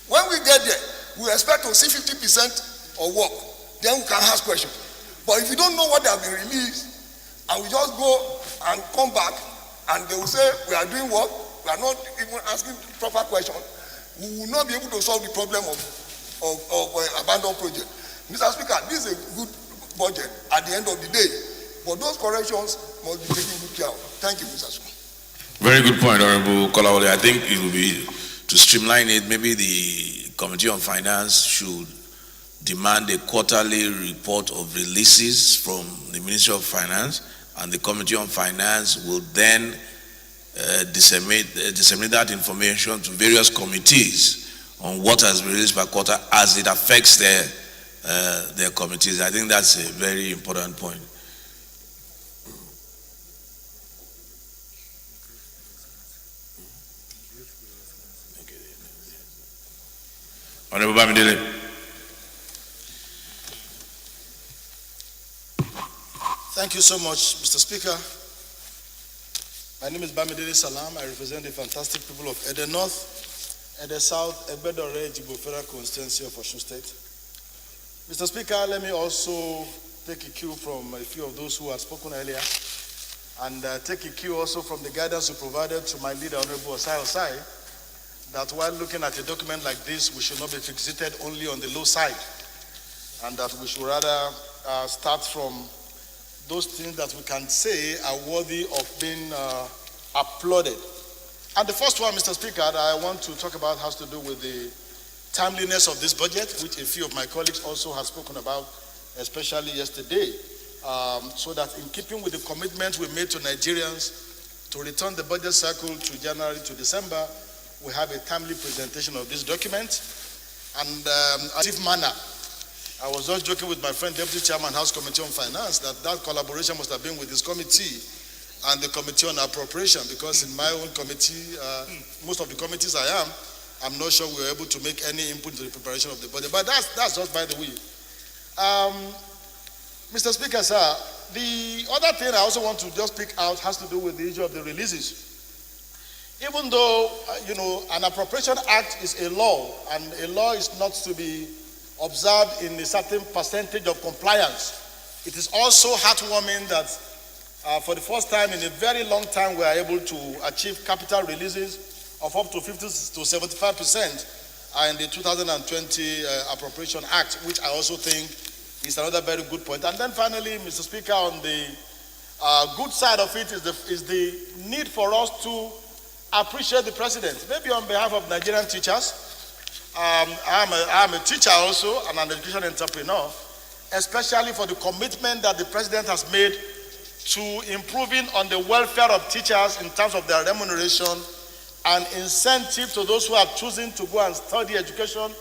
when we get there, we expect to see 50% of work. Then we can ask questions. But if you don't know what they have been released, and we just go and come back, and they will say, we are doing work, we are not even asking proper questions, we will not be able to solve the problem of abandoned project. Mr. Speaker, this is a good budget at the end of the day, but those corrections must be taken good care of. Thank you, Mr. Speaker. Very good point, Honorable Kolawole. I think it will be, to streamline it, maybe the Committee on Finance should demand a quarterly report of releases from the Ministry of Finance, and the Committee on Finance will then disseminate that information to various committees on what has been released per quarter as it affects their committees. I think that's a very important point. Honorable Bamidele. Thank you so much, Mr. Speaker. My name is Bamidele Salam. I represent the fantastic people of Ede North, Ede South, Egbedore, Jigbo Federal Constituency of Osun State. Mr. Speaker, let me also take a cue from a few of those who have spoken earlier, and take a cue also from the guidance you provided to my leader, Honorable Osai Osai, that while looking at a document like this, we should not be fixated only on the low side, and that we should rather start from those things that we can say are worthy of being applauded. And the first one, Mr. Speaker, that I want to talk about has to do with the timeliness of this budget, which a few of my colleagues also have spoken about, especially yesterday, so that in keeping with the commitment we made to Nigerians to return the budget cycle to January to December, we have a timely presentation of this document. And as if manner, I was just joking with my friend, Deputy Chairman, House Committee on Finance, that collaboration must have been with this committee and the Committee on Appropriation, because in my own committee, most of the committees I'm not sure we were able to make any input to the preparation of the budget. But that's just by the way. Mr. Speaker, sir, the other thing I also want to just pick out has to do with the issue of the releases. Even though, an Appropriation Act is a law, and a law is not to be observed in a certain percentage of compliance, it is also heartwarming that for the first time in a very long time we are able to achieve capital releases of up to 50 to 75% in the 2020 Appropriation Act, which I also think is another very good point. And then finally, Mr. Speaker, on the good side of it is the need for us to appreciate the President. Maybe on behalf of Nigerian teachers, I'm a teacher also and an education entrepreneur, especially for the commitment that the President has made to improving on the welfare of teachers in terms of their remuneration and incentive to those who are choosing to go and study education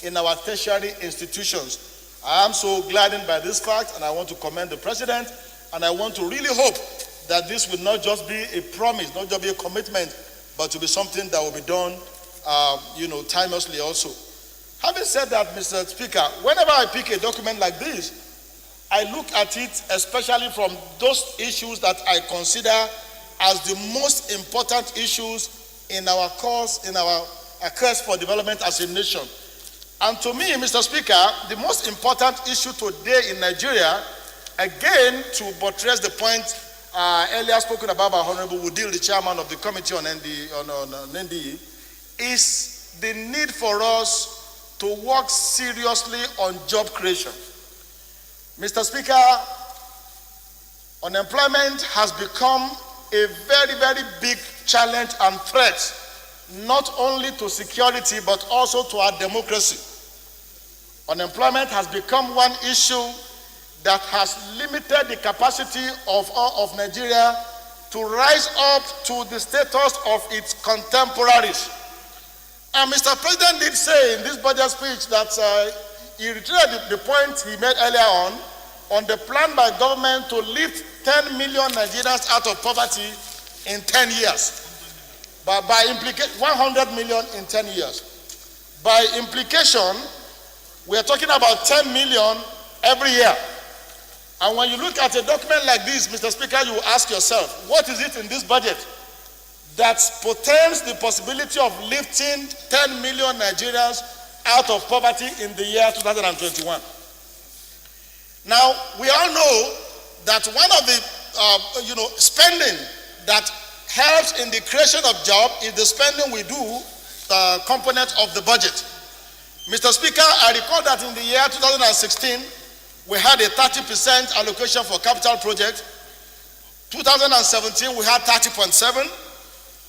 in our tertiary institutions. I am so gladdened by this fact, and I want to commend the President, and I want to really hope that this will not just be a promise, not just be a commitment, but to be something that will be done timelessly also. Having said that, Mr. Speaker, whenever I pick a document like this, I look at it especially from those issues that I consider as the most important issues in our cause, in our quest for development as a nation. And to me, Mr. Speaker, the most important issue today in Nigeria, again, to buttress the point earlier spoken about by Honorable Woodil, the chairman of the Committee on NDE, is the need for us to work seriously on job creation. Mr. Speaker, unemployment has become a very, very big challenge and threat, not only to security, but also to our democracy. Unemployment has become one issue that has limited the capacity of Nigeria to rise up to the status of its contemporaries. And Mr. President did say in this budget speech that he reiterated the point he made earlier on the plan by government to lift 10 million Nigerians out of poverty in 10 years. But by implication, 100 million in 10 years. By implication, we are talking about 10 million every year. And when you look at a document like this, Mr. Speaker, you will ask yourself, what is it in this budget that portends the possibility of lifting 10 million Nigerians out of poverty in the year 2021? Now, we all know that one of the spending that helps in the creation of jobs is the spending we do component of the budget. Mr. Speaker, I recall that in the year 2016, we had a 30% allocation for capital projects. 2017, we had 30.7.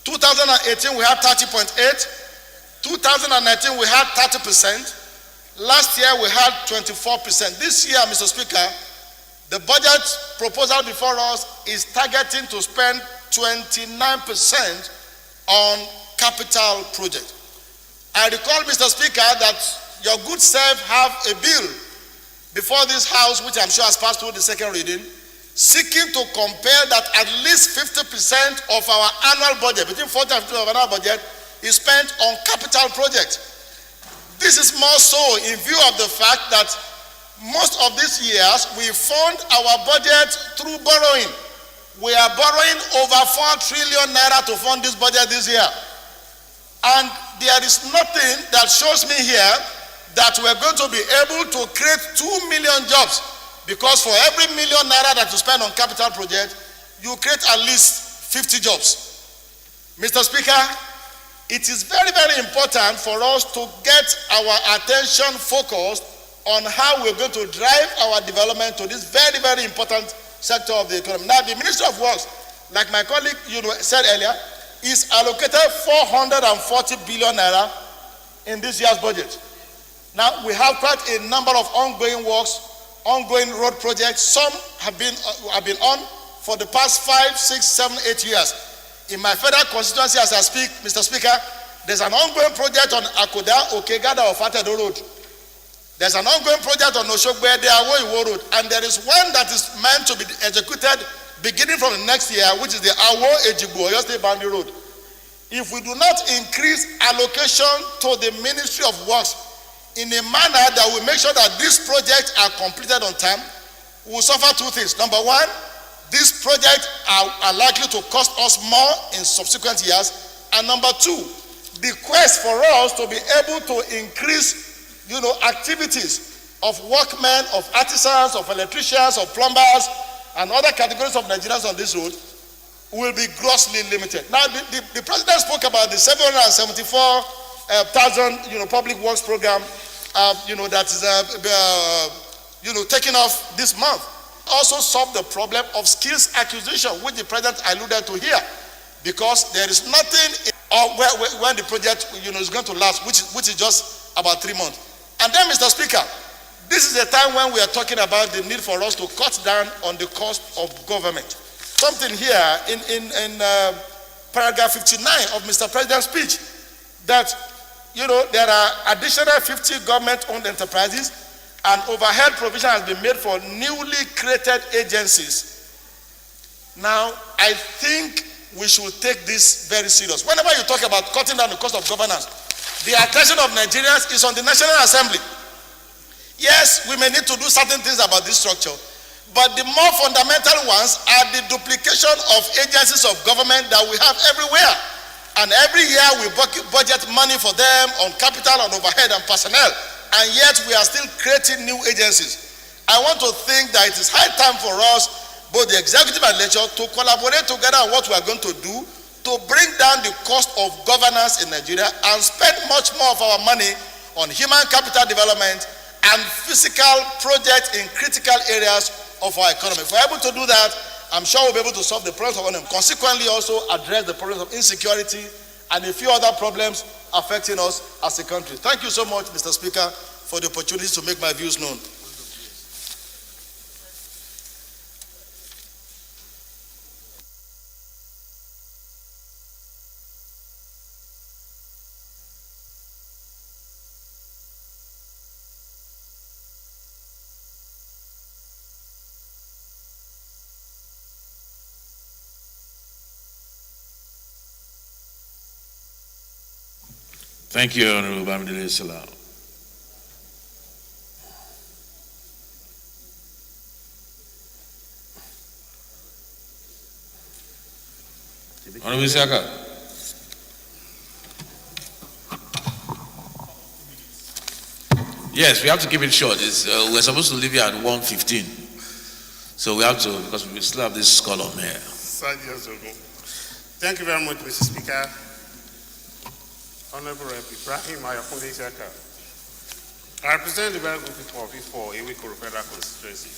2018, we had 30.8. 2019, we had 30%. Last year, we had 24%. This year, Mr. Speaker, the budget proposal before us is targeting to spend 29% on capital projects. I recall, Mr. Speaker, that your good self have a bill before this House, which I'm sure has passed through the second reading, seeking to compare that at least 50% of our annual budget, between 40 and 50% of our annual budget, is spent on capital projects. This is more so in view of the fact that most of these years we fund our budget through borrowing. We are borrowing over 4 trillion naira to fund this budget this year. And there is nothing that shows me here that we're going to be able to create 2 million jobs, because for every million naira that you spend on capital project, you create at least 50 jobs. Mr. Speaker, it is very, very important for us to get our attention focused on how we're going to drive our development to this very, very important sector of the economy. Now, the Ministry of Works, like my colleague said earlier, is allocated 440 billion naira in this year's budget. Now, we have quite a number of ongoing works, ongoing road projects. Some have been on for the past 5, 6, 7, 8 years. In my federal constituency, as I speak, Mr. Speaker, there's an ongoing project on Akoda, Okegada, or Fatedo Road. There's an ongoing project on Oshogbe, Awo Road, and there is one that is meant to be executed beginning from the next year, which is the Awo Ejigbo, Oyo State Boundary Road. If we do not increase allocation to the Ministry of Works in a manner that will make sure that these projects are completed on time, we will suffer two things. Number one, these projects are likely to cost us more in subsequent years. And number two, the quest for us to be able to increase activities of workmen, of artisans, of electricians, of plumbers, and other categories of Nigerians on this road will be grossly limited. Now, the president spoke about the 774,000 public works program that is taking off this month. Also solve the problem of skills acquisition, which the president alluded to here, because there is nothing when the project is going to last, which is just about 3 months. And then, Mr. Speaker, this is a time when we are talking about the need for us to cut down on the cost of government. Something here in paragraph 59 of Mr. President's speech, that there are additional 50 government-owned enterprises, and overhead provision has been made for newly created agencies. Now, I think we should take this very serious. Whenever you talk about cutting down the cost of governance, the attention of Nigerians is on the National Assembly. Yes, we may need to do certain things about this structure, but the more fundamental ones are the duplication of agencies of government that we have everywhere. And every year we budget money for them on capital, on overhead, and personnel. And yet we are still creating new agencies. I want to think that it is high time for us, both the executive and legislature, to collaborate together on what we are going to do to bring down the cost of governance in Nigeria and spend much more of our money on human capital development and physical projects in critical areas of our economy. If we're able to do that, I'm sure we'll be able to solve the problems of unemployment. Consequently, also address the problems of insecurity and a few other problems affecting us as a country. Thank you so much, Mr. Speaker, for the opportunity to make my views known. Thank you, Honorable Bamidele Salau. Honorable Isaka. Yes, we have to keep it short. We're supposed to leave here at 1:15. So we have to, because we still have this column here. Thank you very much, Mr. Speaker. Honorable Rep. Ibrahim Ayakunle Isaka. I represent the very good people of Ifo, Ewikoro Federal Constituency.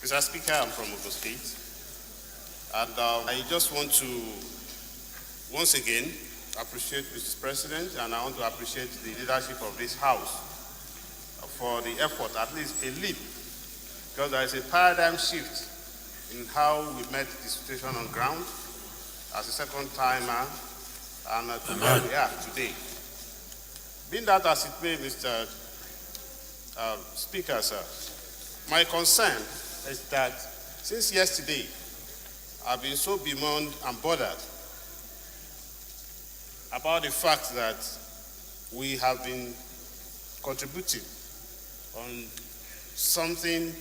Mr. Speaker, I'm from Ogun State. And I just want to, once again, appreciate Mr. President, and I want to appreciate the leadership of this House for the effort, at least a leap, because there is a paradigm shift in how we met the situation on ground as a second timer and to where we are today. Being that as it may, Mr. Speaker, sir, my concern is that since yesterday, I've been so bemoaned and bothered about the fact that we have been contributing on something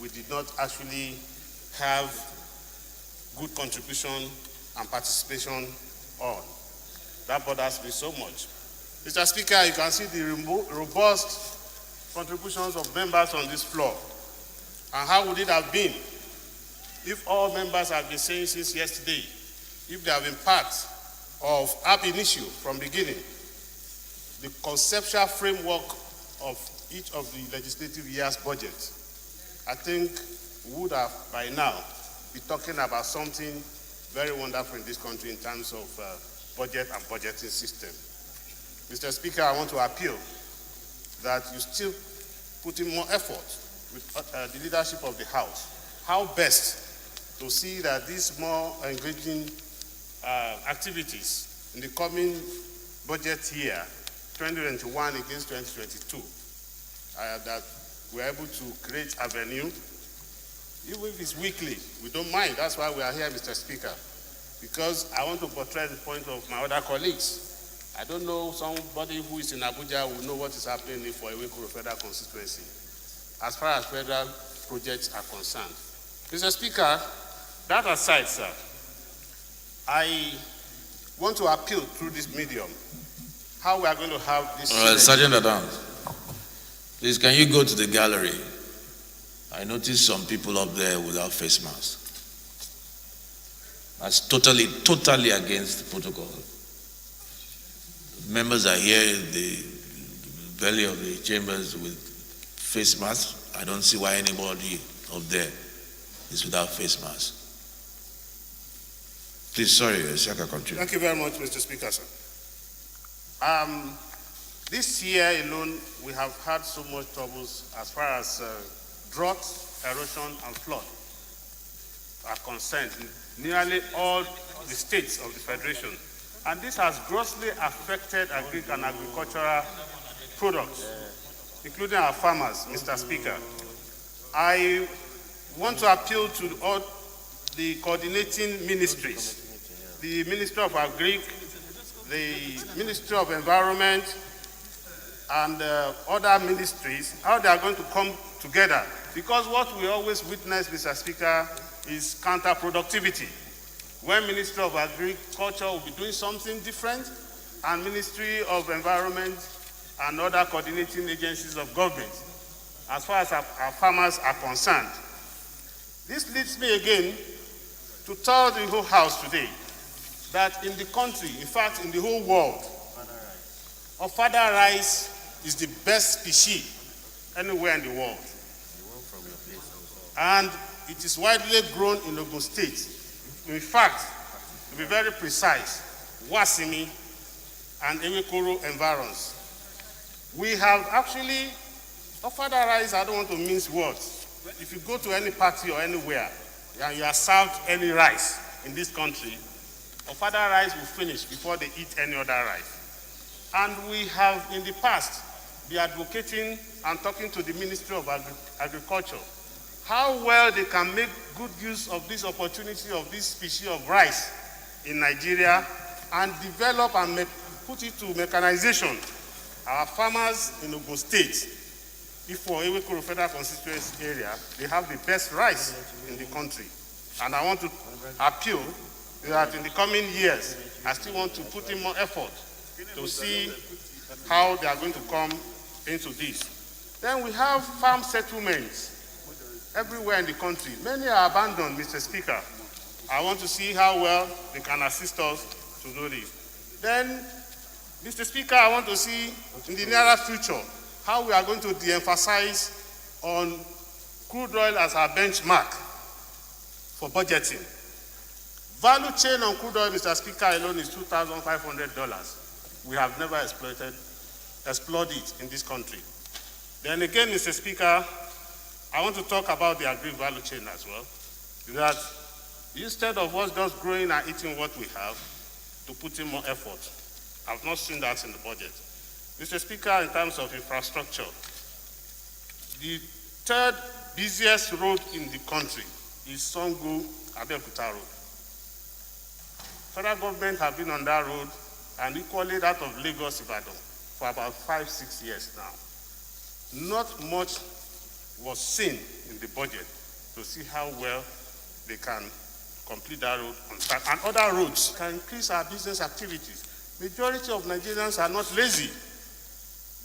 we did not actually have good contribution and participation on. That bothers me so much. Mr. Speaker, you can see the robust contributions of members on this floor. And how would it have been if all members have been saying since yesterday, if they have been part of ab initio from beginning, the conceptual framework of each of the legislative year's budget, I think we would have by now be talking about something very wonderful in this country in terms of budget and budgeting system. Mr. Speaker, I want to appeal that you still put in more effort with the leadership of the House. How best to see that these more engaging activities in the coming budget year, 2021 against 2022, that we're able to create avenue. Even if it's weekly, we don't mind. That's why we are here, Mr. Speaker, because I want to portray the point of my other colleagues. I don't know somebody who is in Abuja will know what is happening for Ewikoro Federal Constituency as far as federal projects are concerned. Mr. Speaker, that aside, sir, I want to appeal through this medium how we are going to have this. Sergeant Adams, please, can you go to the gallery? I noticed some people up there without face masks. That's totally against the protocol. Members are here in the belly of the chambers with face masks. I don't see why anybody up there is without face mask. Please, sorry, Shaka, continue. Thank you very much, Mr. Speaker, sir. This year alone, we have had so much troubles as far as drought, erosion, and flood are concerned in nearly all the states of the Federation. And this has grossly affected and agricultural products, including our farmers, Mr. Speaker. I want to appeal to all the coordinating ministries, the Ministry of Agri, the Ministry of Environment, and other ministries, how they are going to come together. Because what we always witness, Mr. Speaker, is counterproductivity. When Ministry of Agriculture will be doing something different, and Ministry of Environment and other coordinating agencies of government, as far as our farmers are concerned. This leads me again to tell the whole House today that in the country, in fact in the whole world, of father rice is the best species anywhere in the world. And it is widely grown in Ogun State. In fact, to be very precise, Wasimi and Ewekoro environs. We have actually offered our rice. I don't want to mince words. If you go to any party or anywhere and you are served any rice in this country, offered rice will finish before they eat any other rice. And we have in the past been advocating and talking to the Ministry of Agriculture how well they can make good use of this opportunity of this species of rice in Nigeria and develop and put it to mechanization. Our farmers in Ogun State, if for Ewekoro Federal Constituency area, they have the best rice in the country. And I want to appeal that in the coming years, I still want to put in more effort to see how they are going to come into this. Then we have farm settlements everywhere in the country. Many are abandoned, Mr. Speaker. I want to see how well they can assist us to do this. Then, Mr. Speaker, I want to see in the nearer future how we are going to de-emphasize on crude oil as our benchmark for budgeting. Value chain on crude oil, Mr. Speaker, alone is $2,500. We have never explored it in this country. Then again, Mr. Speaker, I want to talk about the agri-value chain as well. That instead of us just growing and eating what we have, to put in more effort. I've not seen that in the budget. Mr. Speaker, in terms of infrastructure, the third busiest road in the country is Songo-Abeokuta Road. Federal government have been on that road and equally that of Lagos-Ibadan for about 5-6 years now. Not much was seen in the budget to see how well they can complete that road on time. And other roads can increase our business activities. Majority of Nigerians are not lazy.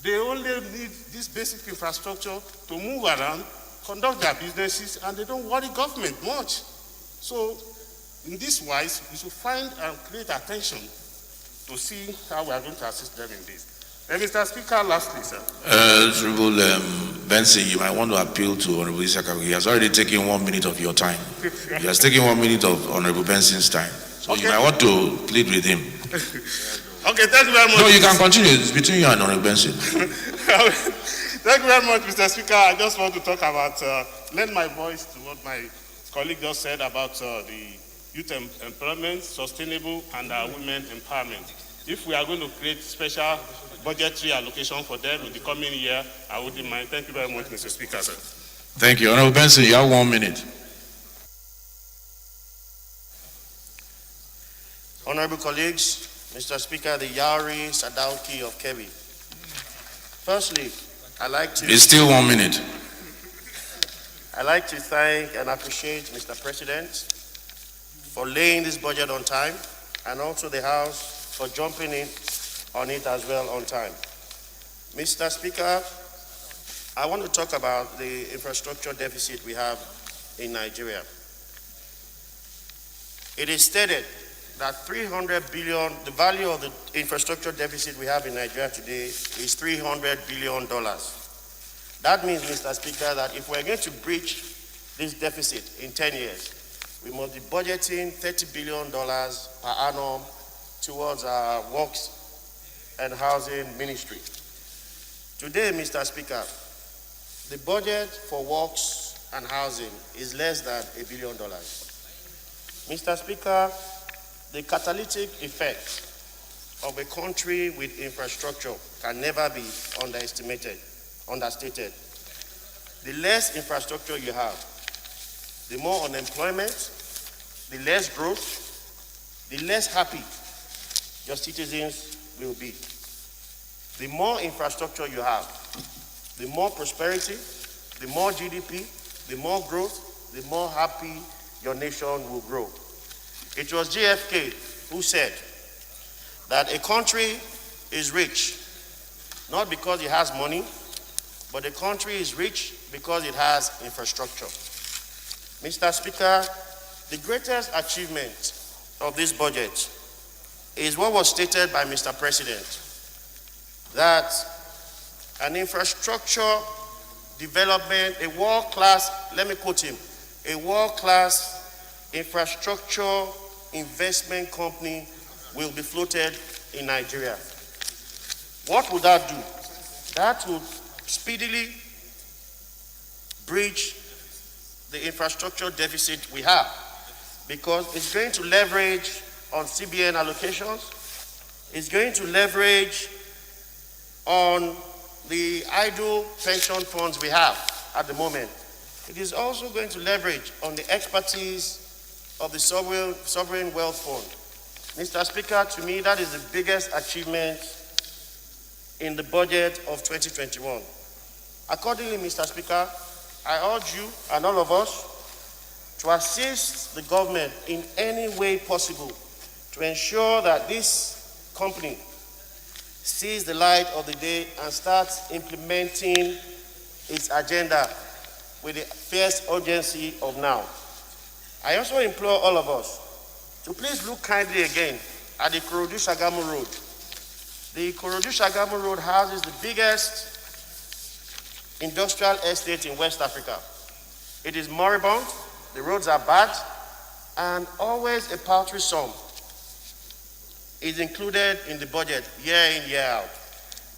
They only need this basic infrastructure to move around, conduct their businesses, and they don't worry government much. So, in this wise, we should find and create attention to see how we are going to assist them in this. And Mr. Speaker, lastly, sir. Honorable Benson, you might want to appeal to Honorable Isaka. He has already taken 1 minute of your time. He has taken 1 minute of Honorable Benson's time. So okay. You might want to plead with him. Okay, thank you very much. No, you can continue. It's between you and Honorable Benson. Thank you very much, Mr. Speaker. I just want to talk about, lend my voice to what my colleague just said about the youth employment, sustainable, and women empowerment. If we are going to create special budgetary allocation for them in the coming year, I wouldn't mind. Thank you very much, Mr. Speaker, sir. Thank you. Honorable Benson, you have 1 minute. Honorable colleagues, Mr. Speaker, the Yari Sadauki of Kebbi. Firstly, I'd like to... It's still 1 minute. I'd like to thank and appreciate Mr. President for laying this budget on time, and also the House for jumping in on it as well on time. Mr. Speaker, I want to talk about the infrastructure deficit we have in Nigeria. It is stated that 300 billion, the value of the infrastructure deficit we have in Nigeria today is $300 billion. That means, Mr. Speaker, that if we're going to breach this deficit in 10 years, we must be budgeting $30 billion per annum towards our works and housing ministry. Today, Mr. Speaker, the budget for works and housing is less than $1 billion. Mr. Speaker, the catalytic effect of a country with infrastructure can never be understated. The less infrastructure you have, the more unemployment, the less growth, the less happy your citizens will be. The more infrastructure you have, the more prosperity, the more GDP, the more growth, the more happy your nation will grow. It was JFK who said that a country is rich not because it has money, but a country is rich because it has infrastructure. Mr. Speaker, the greatest achievement of this budget is what was stated by Mr. President, that an infrastructure development, a world-class, let me quote him, a world-class infrastructure investment company will be floated in Nigeria. What would that do? That would speedily bridge the infrastructure deficit we have, because it's going to leverage on CBN allocations, it's going to leverage on the idle pension funds we have at the moment. It is also going to leverage on the expertise of the Sovereign Wealth Fund. Mr. Speaker, to me, that is the biggest achievement in the budget of 2021. Accordingly, Mr. Speaker, I urge you and all of us to assist the government in any way possible to ensure that this company sees the light of the day and starts implementing its agenda with the fierce urgency of now. I also implore all of us to please look kindly again at the Ikorodu-Shagamu Road. The Ikorodu-Shagamu Road houses the biggest industrial estate in West Africa. It is moribund, the roads are bad, and always a paltry sum is included in the budget year in, year out.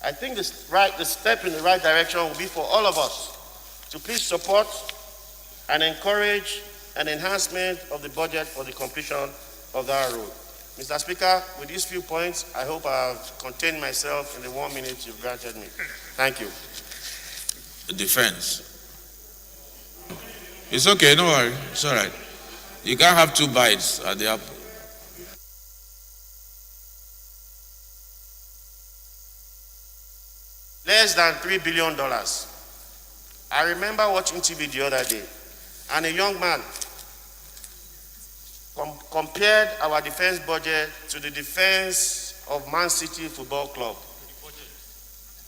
I think the step in the right direction will be for all of us to please support and encourage an enhancement of the budget for the completion of that road. Mr. Speaker, with these few points, I hope I've contained myself in the 1 minute you've granted me. Thank you. Defense. It's okay, no worry. It's all right. You can't have two bites at the apple. Less than $3 billion. I remember watching TV the other day, and a young man compared our defense budget to the defense of Man City Football Club,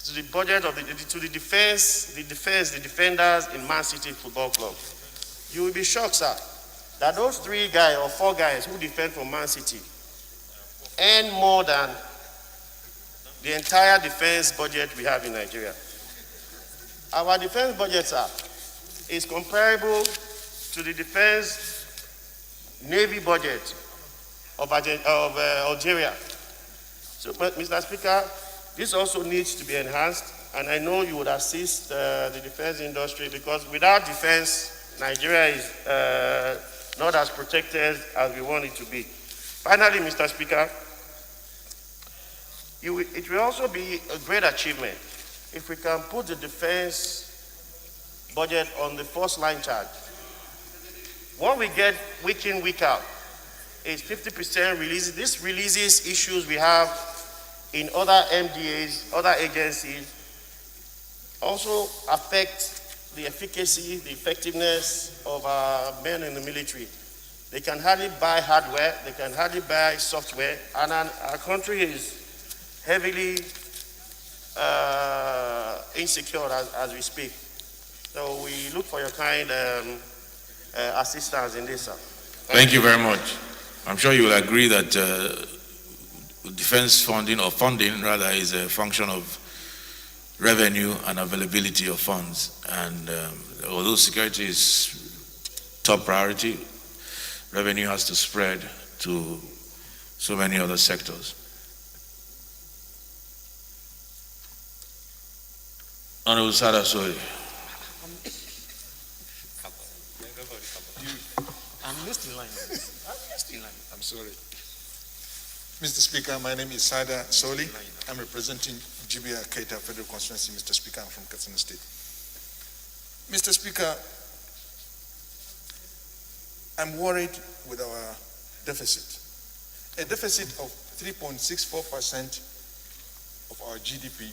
to the budget of the defenders in Man City Football Club. You will be shocked, sir, that those 3 guys or 4 guys who defend for Man City earn more than the entire defense budget we have in Nigeria. Our defense budget, sir, is comparable to the defense Navy budget of Algeria. So, but Mr. Speaker, this also needs to be enhanced, and I know you would assist the defense industry, because without defense, Nigeria is not as protected as we want it to be. Finally, Mr. Speaker, it will also be a great achievement if we can put the defense budget on the first line charge. What we get week in, week out is 50% release. This releases issues we have in other MDAs, other agencies, also affect the efficacy, the effectiveness of our men in the military. They can hardly buy hardware, they can hardly buy software, and our country is heavily insecure as we speak. So we look for your kind assistance in this, sir. Thank you very much. I'm sure you will agree that defense funding, or funding rather, is a function of revenue and availability of funds. And although security is top priority, revenue has to spread to so many other sectors. Honorable Sada Soy. I'm missed in line. I'm sorry. Mr. Speaker, my name is Sada Soli. I'm representing Jibia Keita Federal Constituency, Mr. Speaker. I'm from Katsina State. Mr. Speaker, I'm worried with our deficit. A deficit of 3.64% of our GDP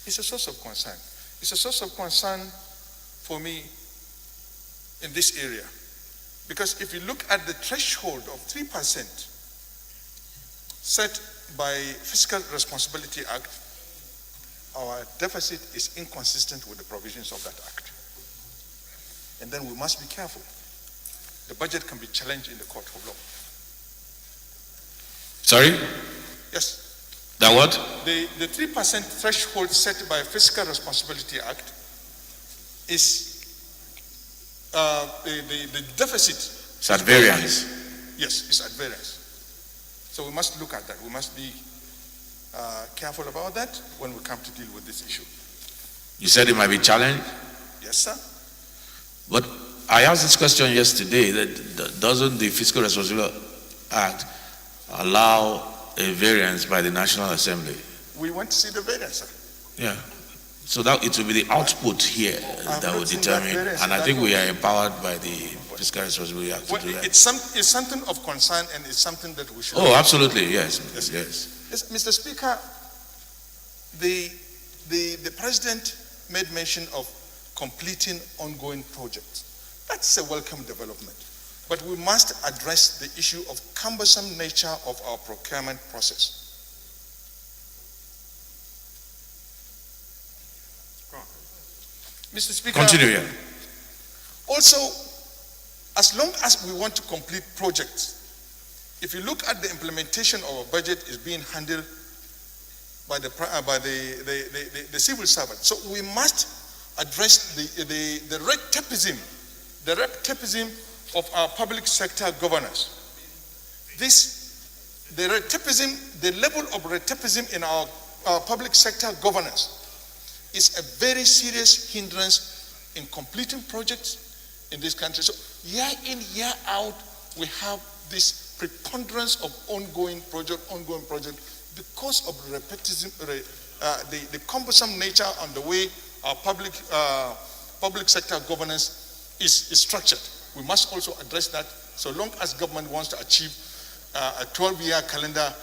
is a source of concern. It's a source of concern for me in this area. Because if you look at the threshold of 3% set by Fiscal Responsibility Act, our deficit is inconsistent with the provisions of that act. And then we must be careful. The budget can be challenged in the court of law. Sorry? Yes. The what? The 3% threshold set by Fiscal Responsibility Act is the deficit. It's at variance. Yes, it's at variance. So we must look at that. We must be careful about that when we come to deal with this issue. You said it might be challenged? Yes, sir. But I asked this question yesterday, that doesn't the Fiscal Responsibility Act allow a variance by the National Assembly? We want to see the variance, sir. Yeah. So that it will be the output here that will determine, and I think we are empowered by the Fiscal Responsibility Act to do that. It's something of concern, and it's something that we should. Oh, absolutely, yes. Yes. Mr. Speaker, the President made mention of completing ongoing projects. That's a welcome development. But we must address the issue of cumbersome nature of our procurement process. Mr. Speaker, continue. Also, as long as we want to complete projects, if you look at the implementation of our budget is being handled by the civil servant. So we must address the recidivism of our public sector governance. The level of recidivism in our public sector governance is a very serious hindrance in completing projects in this country. So year in, year out, we have this preponderance of ongoing project because of the cumbersome nature on the way our public sector governance is structured. We must also address that so long as government wants to achieve a 12-year calendar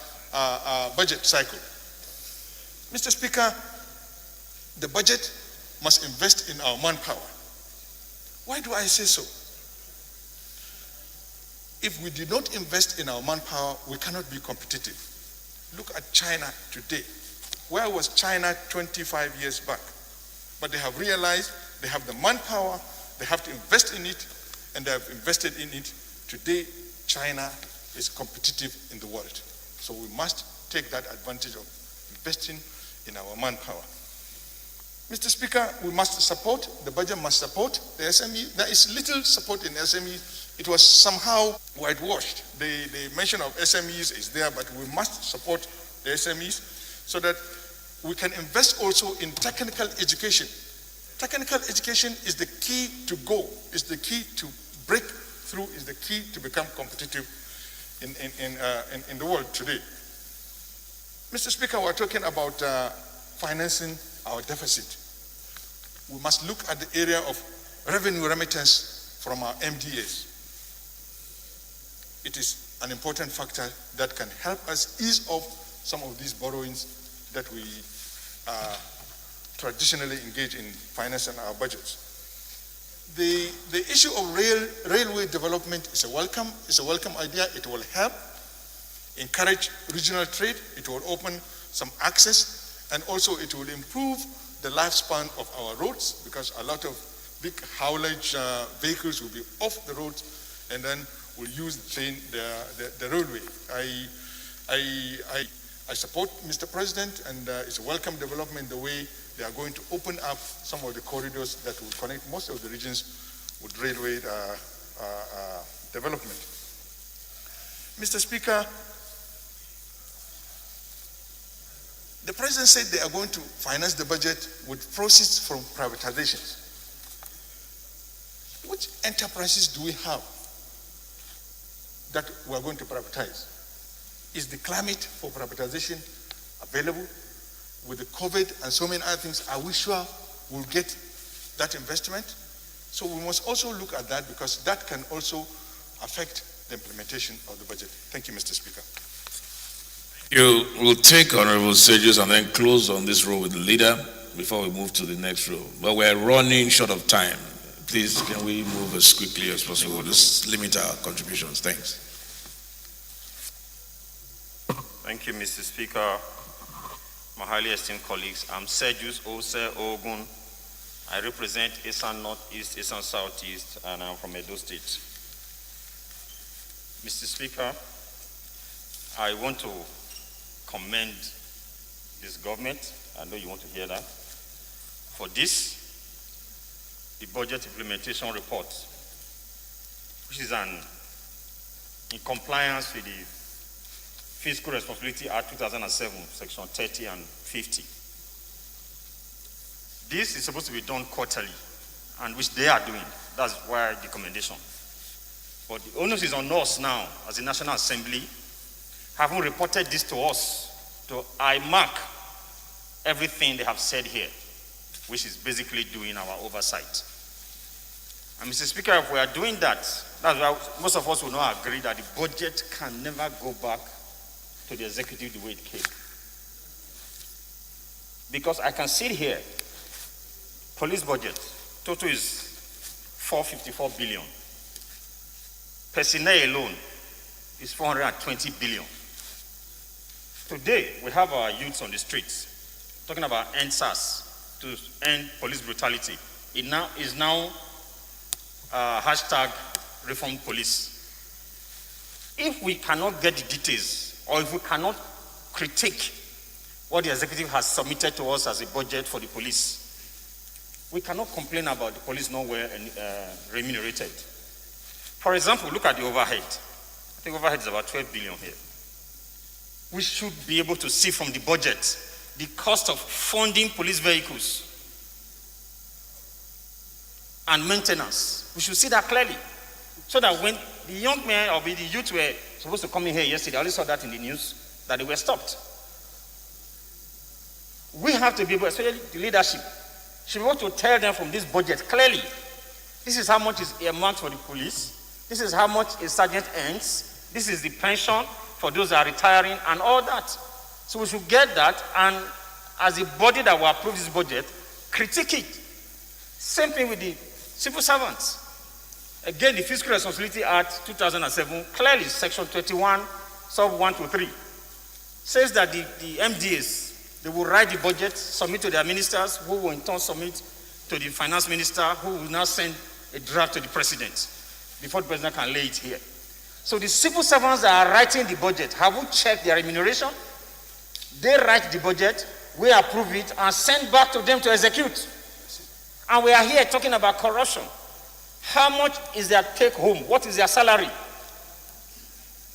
budget cycle. Mr. Speaker, the budget must invest in our manpower. Why do I say so? If we do not invest in our manpower, we cannot be competitive. Look at China today. Where was China 25 years back? But they have realized they have the manpower, they have to invest in it, and they have invested in it. Today, China is competitive in the world. So we must take that advantage of investing in our manpower. Mr. Speaker, we must support, the budget must support the SME. There is little support in SME. It was somehow whitewashed. The mention of SMEs is there, but we must support the SMEs so that we can invest also in technical education. Technical education is the key to go, is the key to break through, is the key to become competitive in the world today. Mr. Speaker, we're talking about financing our deficit. We must look at the area of revenue remittance from our MDAs. It is an important factor that can help us ease off some of these borrowings that we traditionally engage in financing our budgets. The issue of railway development is a welcome idea. It will help encourage regional trade. It will open some access, and also it will improve the lifespan of our roads, because a lot of big haulage vehicles will be off the roads and then will use the railway. I support Mr. President, and it's a welcome development the way they are going to open up some of the corridors that will connect most of the regions with railway development. Mr. Speaker, the President said they are going to finance the budget with proceeds from privatizations. Which enterprises do we have that we are going to privatize? Is the climate for privatization available? With the COVID and so many other things, are we sure we'll get that investment? So we must also look at that, because that can also affect the implementation of the budget. Thank you, Mr. Speaker. You will take Honorable Sejus and then close on this row with the leader before we move to the next row. But we're running short of time. Please, can we move as quickly as possible? Just limit our contributions. Thanks. Thank you, Mr. Speaker. My highly esteemed colleagues, I'm Sejus Ose Ogun. I represent Eastern Northeast, Eastern Southeast, and I'm from Edo State. Mr. Speaker, I want to commend this government. I know you want to hear that. For this, the budget implementation report, which is in compliance with the Fiscal Responsibility Act 2007, Section 30 and 50. This is supposed to be done quarterly, and which they are doing. That's why the commendation. But the onus is on us now, as the National Assembly, having reported this to us, to mark everything they have said here, which is basically doing our oversight. And Mr. Speaker, if we are doing that, that's why most of us will not agree that the budget can never go back to the executive the way it came. Because I can see here, police budget, total is 454 billion. Personnel alone is 420 billion. Today, we have our youths on the streets talking about end SARS, to end police brutality. It now is hashtag reform police. If we cannot get the details, or if we cannot critique what the executive has submitted to us as a budget for the police, we cannot complain about the police not well remunerated. For example, look at the overhead. I think overhead is about 12 billion here. We should be able to see from the budget the cost of funding police vehicles and maintenance. We should see that clearly, so that when the young men or the youth were supposed to come in here yesterday, I only saw that in the news, that they were stopped. We have to be able, especially the leadership, should be able to tell them from this budget clearly, this is how much is earmarked for the police, this is how much a sergeant earns, this is the pension for those that are retiring, and all that. So we should get that, and as a body that will approve this budget, critique it. Same thing with the civil servants. Again, the Fiscal Responsibility Act 2007, clearly Section 21, sub 1 to 3, says that the MDAs, they will write the budget, submit to their ministers, who will in turn submit to the finance minister, who will now send a draft to the president before the president can lay it here. So the civil servants that are writing the budget, have we checked their remuneration? They write the budget, we approve it, and send back to them to execute. And we are here talking about corruption. How much is their take home? What is their salary?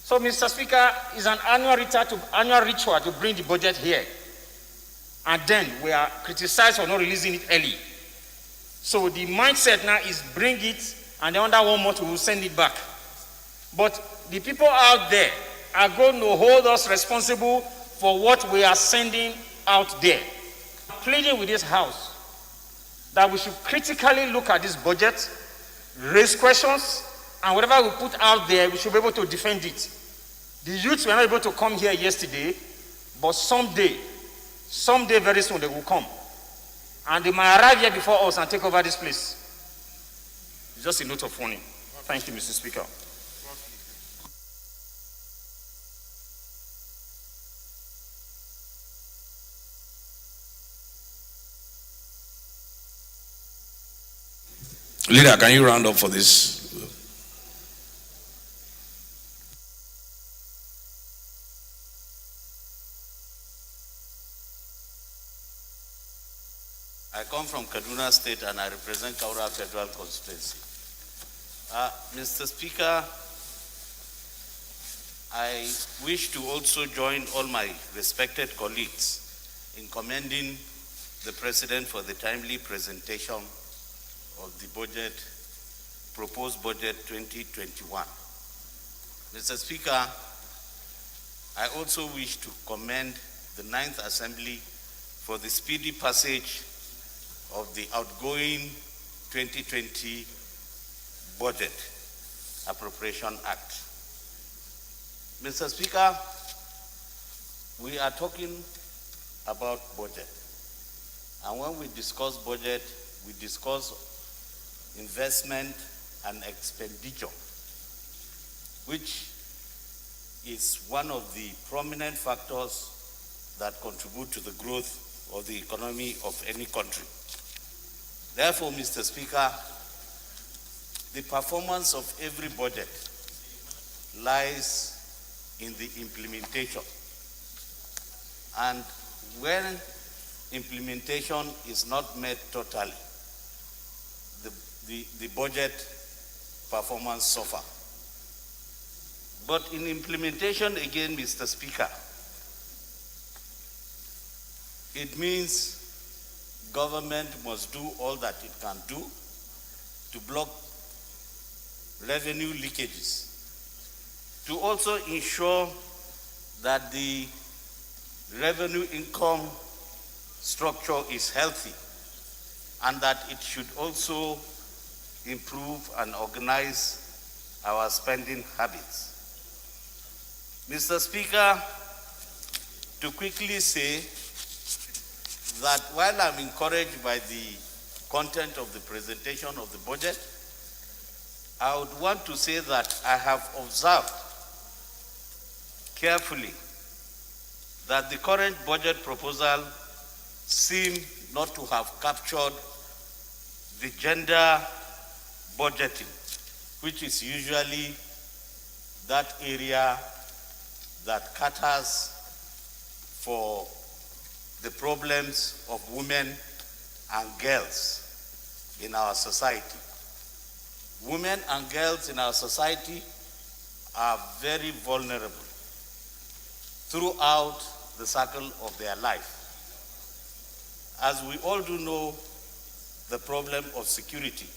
So, Mr. Speaker, it's an annual ritual to bring the budget here. And then we are criticized for not releasing it early. So the mindset now is bring it, and then under 1 month we will send it back. But the people out there are going to hold us responsible for what we are sending out there. I'm pleading with this House that we should critically look at this budget, raise questions, and whatever we put out there, we should be able to defend it. The youths were not able to come here yesterday, but someday very soon they will come. And they might arrive here before us and take over this place. It's just a note of warning. Thank you, Mr. Speaker. Leader, can you round up for this? I come from Kaduna State and I represent Kaura Federal Constituency. Mr. Speaker, I wish to also join all my respected colleagues in commending the President for the timely presentation of the budget, proposed budget 2021. Mr. Speaker, I also wish to commend the 9th Assembly for the speedy passage of the outgoing 2020 Budget Appropriation Act. Mr. Speaker, we are talking about budget. And when we discuss budget, we discuss investment and expenditure, which is one of the prominent factors that contribute to the growth of the economy of any country. Therefore, Mr. Speaker, the performance of every budget lies in the implementation. And when implementation is not met totally, the budget performance suffer. But in implementation, again, Mr. Speaker, it means government must do all that it can do to block revenue leakages, to also ensure that the revenue income structure is healthy, and that it should also improve and organize our spending habits. Mr. Speaker, to quickly say that while I'm encouraged by the content of the presentation of the budget, I would want to say that I have observed carefully that the current budget proposal seems not to have captured the gender budgeting, which is usually that area that caters for the problems of women and girls in our society. Women and girls in our society are very vulnerable throughout the cycle of their life. As we all do know, the problem of security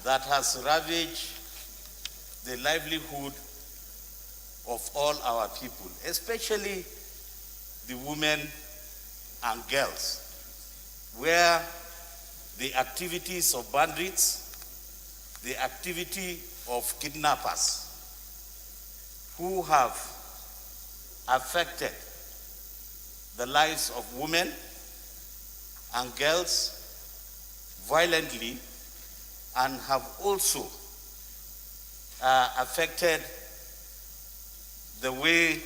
that has ravaged the livelihood of all our people, especially the women and girls, where the activities of bandits, the activity of kidnappers who have affected the lives of women and girls violently, and have also affected the way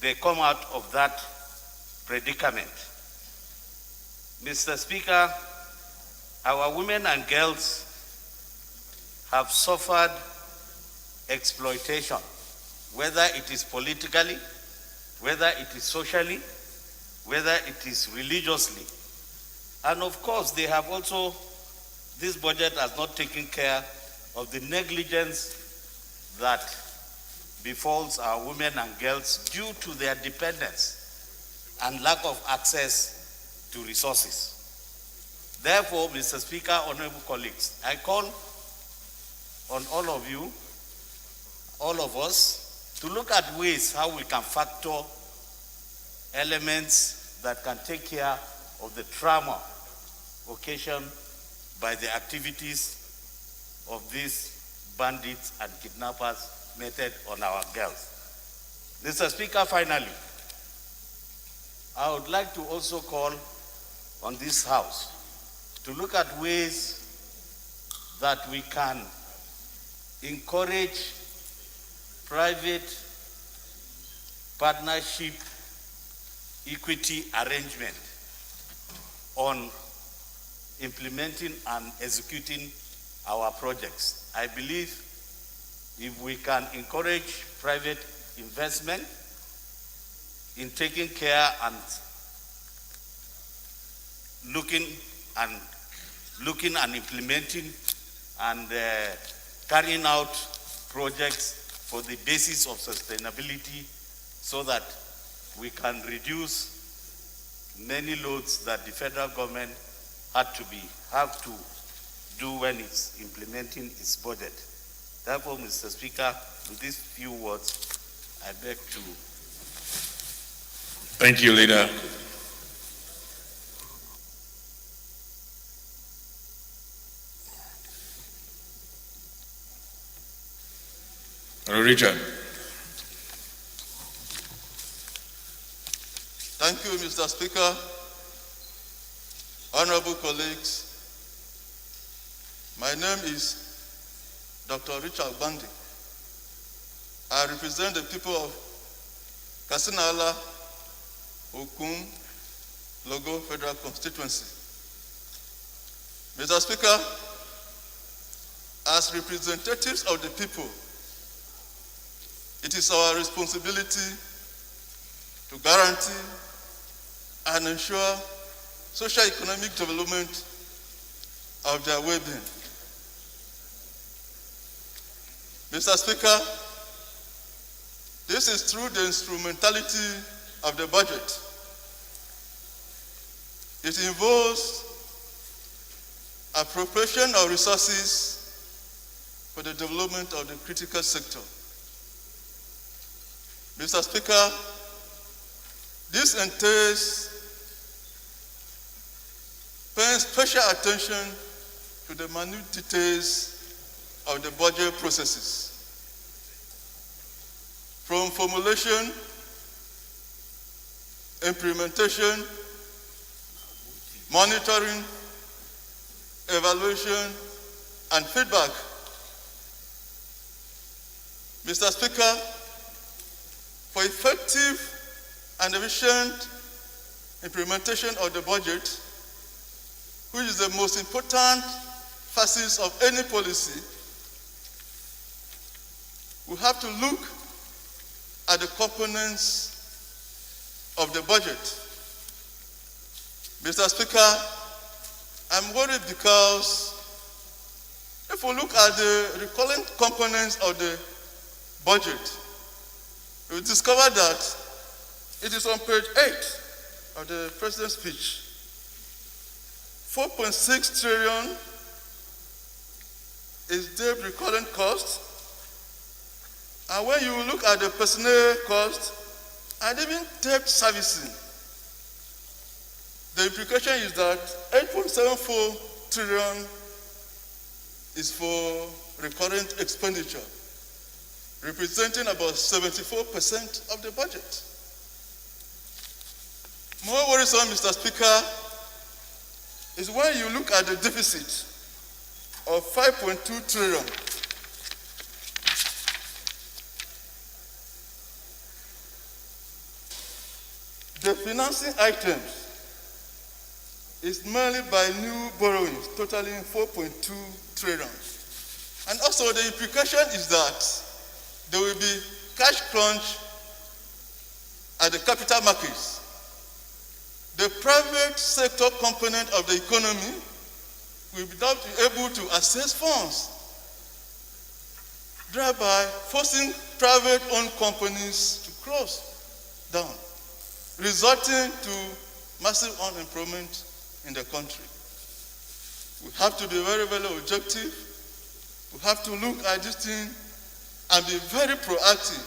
they come out of that predicament. Mr. Speaker, our women and girls have suffered exploitation, whether it is politically, whether it is socially, whether it is religiously. And of course, they have also, this budget has not taken care of the negligence that befalls our women and girls due to their dependence and lack of access to resources. Therefore, Mr. Speaker, honorable colleagues, I call on all of you, all of us, to look at ways how we can factor elements that can take care of the trauma occasioned by the activities of these bandits and kidnappers meted on our girls. Mr. Speaker, finally, I would like to also call on this House to look at ways that we can encourage private partnership equity arrangement on implementing and executing our projects. I believe if we can encourage private investment in taking care and looking and implementing and carrying out projects for the basis of sustainability, so that we can reduce many loads that the federal government have to do when it's implementing its budget. Therefore, Mr. Speaker, with these few words, I beg to. Thank you, Leader. Richard. Thank you, Mr. Speaker. Honorable colleagues, my name is Dr. Richard Bandi. I represent the people of Kasinala, Okum, Logo Federal Constituency. Mr. Speaker, as representatives of the people, it is our responsibility to guarantee and ensure socio-economic development of their well-being. Mr. Speaker, this is through the instrumentality of the budget. It involves appropriation of resources for the development of the critical sector. Mr. Speaker, this entails paying special attention to the minute details of the budget processes, from formulation, implementation, monitoring, evaluation, and feedback. Mr. Speaker, for effective and efficient implementation of the budget, which is the most important facet of any policy, we have to look at the components of the budget. Mr. Speaker, I'm worried because if we look at the recurrent components of the budget, we discover that it is on page 8 of the President's speech. 4.6 trillion is debt recurrent cost. And when you look at the personnel cost and even debt servicing, the implication is that 8.74 trillion is for recurrent expenditure, representing about 74% of the budget. More worrisome, Mr. Speaker, is when you look at the deficit of 5.2 trillion. The financing items is mainly by new borrowings, totaling 4.2 trillion. And also the implication is that there will be cash crunch at the capital markets. The private sector component of the economy will not be able to access funds, thereby forcing private-owned companies to close down, resulting to massive unemployment in the country. We have to be very, very objective. We have to look at this thing and be very proactive,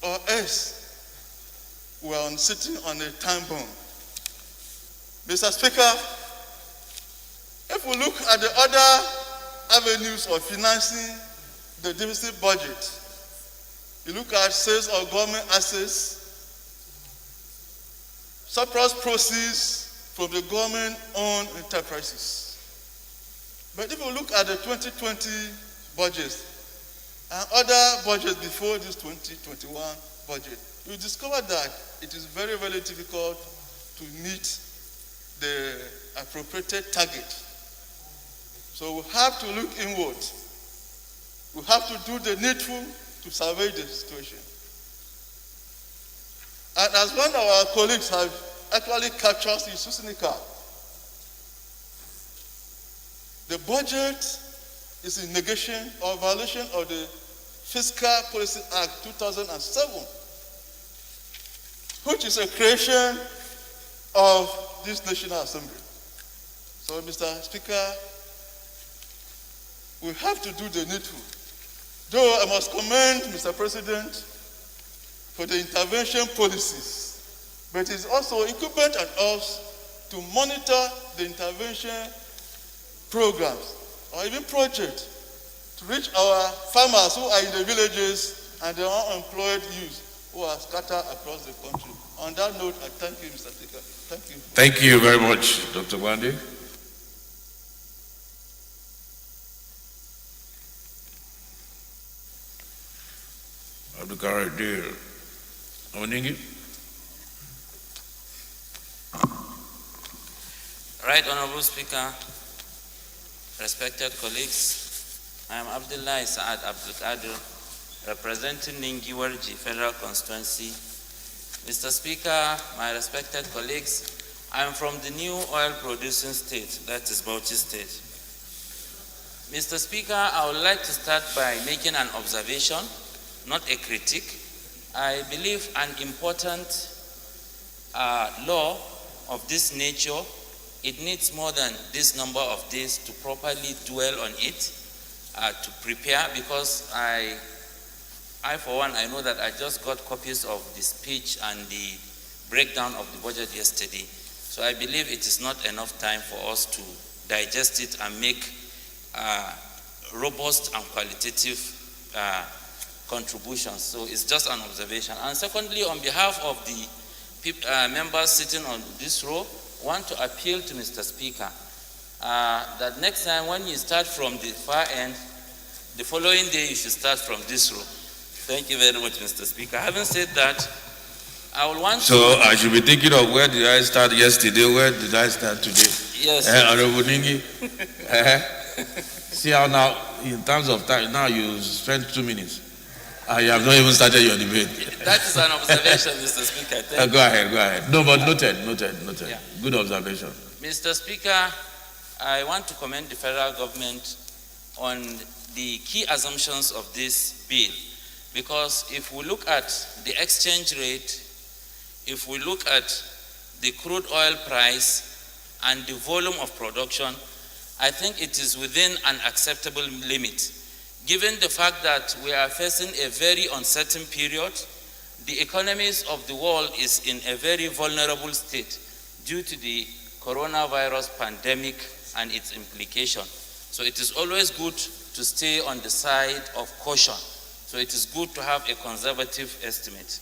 or else we are sitting on a time bomb. Mr. Speaker, if we look at the other avenues of financing the deficit budget, you look at sales of government assets, surplus proceeds from the government-owned enterprises. But if we look at the 2020 budget and other budgets before this 2021 budget, you discover that it is very, very difficult to meet the appropriated target. So we have to look inward. We have to do the needful to survey the situation. And as one of our colleagues have actually captured in Susinica, the budget is in negation or violation of the Fiscal Policy Act 2007, which is a creation of this National Assembly. So, Mr. Speaker, we have to do the needful. Though I must commend Mr. President for the intervention policies, but it is also incumbent on us to monitor the intervention programs or even projects to reach our farmers who are in the villages and the unemployed youth who are scattered across the country. On that note, I thank you, Mr. Speaker. Thank you. Thank you very much, Dr. Wande. Abdulkadir Oningi. Right Honorable Speaker, respected colleagues, I am Abdullah Saad Abdulkadir, representing Ningiwarji Federal Constituency Mr. Speaker, my respected colleagues, I am from the new oil producing state, that is Bauchi State. Mr. Speaker, I would like to start by making an observation, not a critique. I believe an important law of this nature, it needs more than this number of days to properly dwell on it, to prepare, because I for one, I know that I just got copies of the speech and the breakdown of the budget yesterday. So I believe it is not enough time for us to digest it and make robust and qualitative contributions. So it's just an observation. And secondly, on behalf of the members sitting on this row, I want to appeal to Mr. Speaker that next time when you start from the far end, the following day you should start from this row. Thank you very much, Mr. Speaker. Having said that, I will want So I should be thinking of where did I start yesterday, where did I start today? Yes. Honorable Ningi. See how now, in terms of time, now you spent 2 minutes. You have not even started your debate. That is an observation, Mr. Speaker. Thank Go ahead. No, but noted. Yeah. Good observation. Mr. Speaker, I want to commend the federal government on the key assumptions of this bill. Because if we look at the exchange rate, if we look at the crude oil price and the volume of production, I think it is within an acceptable limit. Given the fact that we are facing a very uncertain period, the economies of the world is in a very vulnerable state due to the coronavirus pandemic and its implication. So it is always good to stay on the side of caution. So it is good to have a conservative estimate.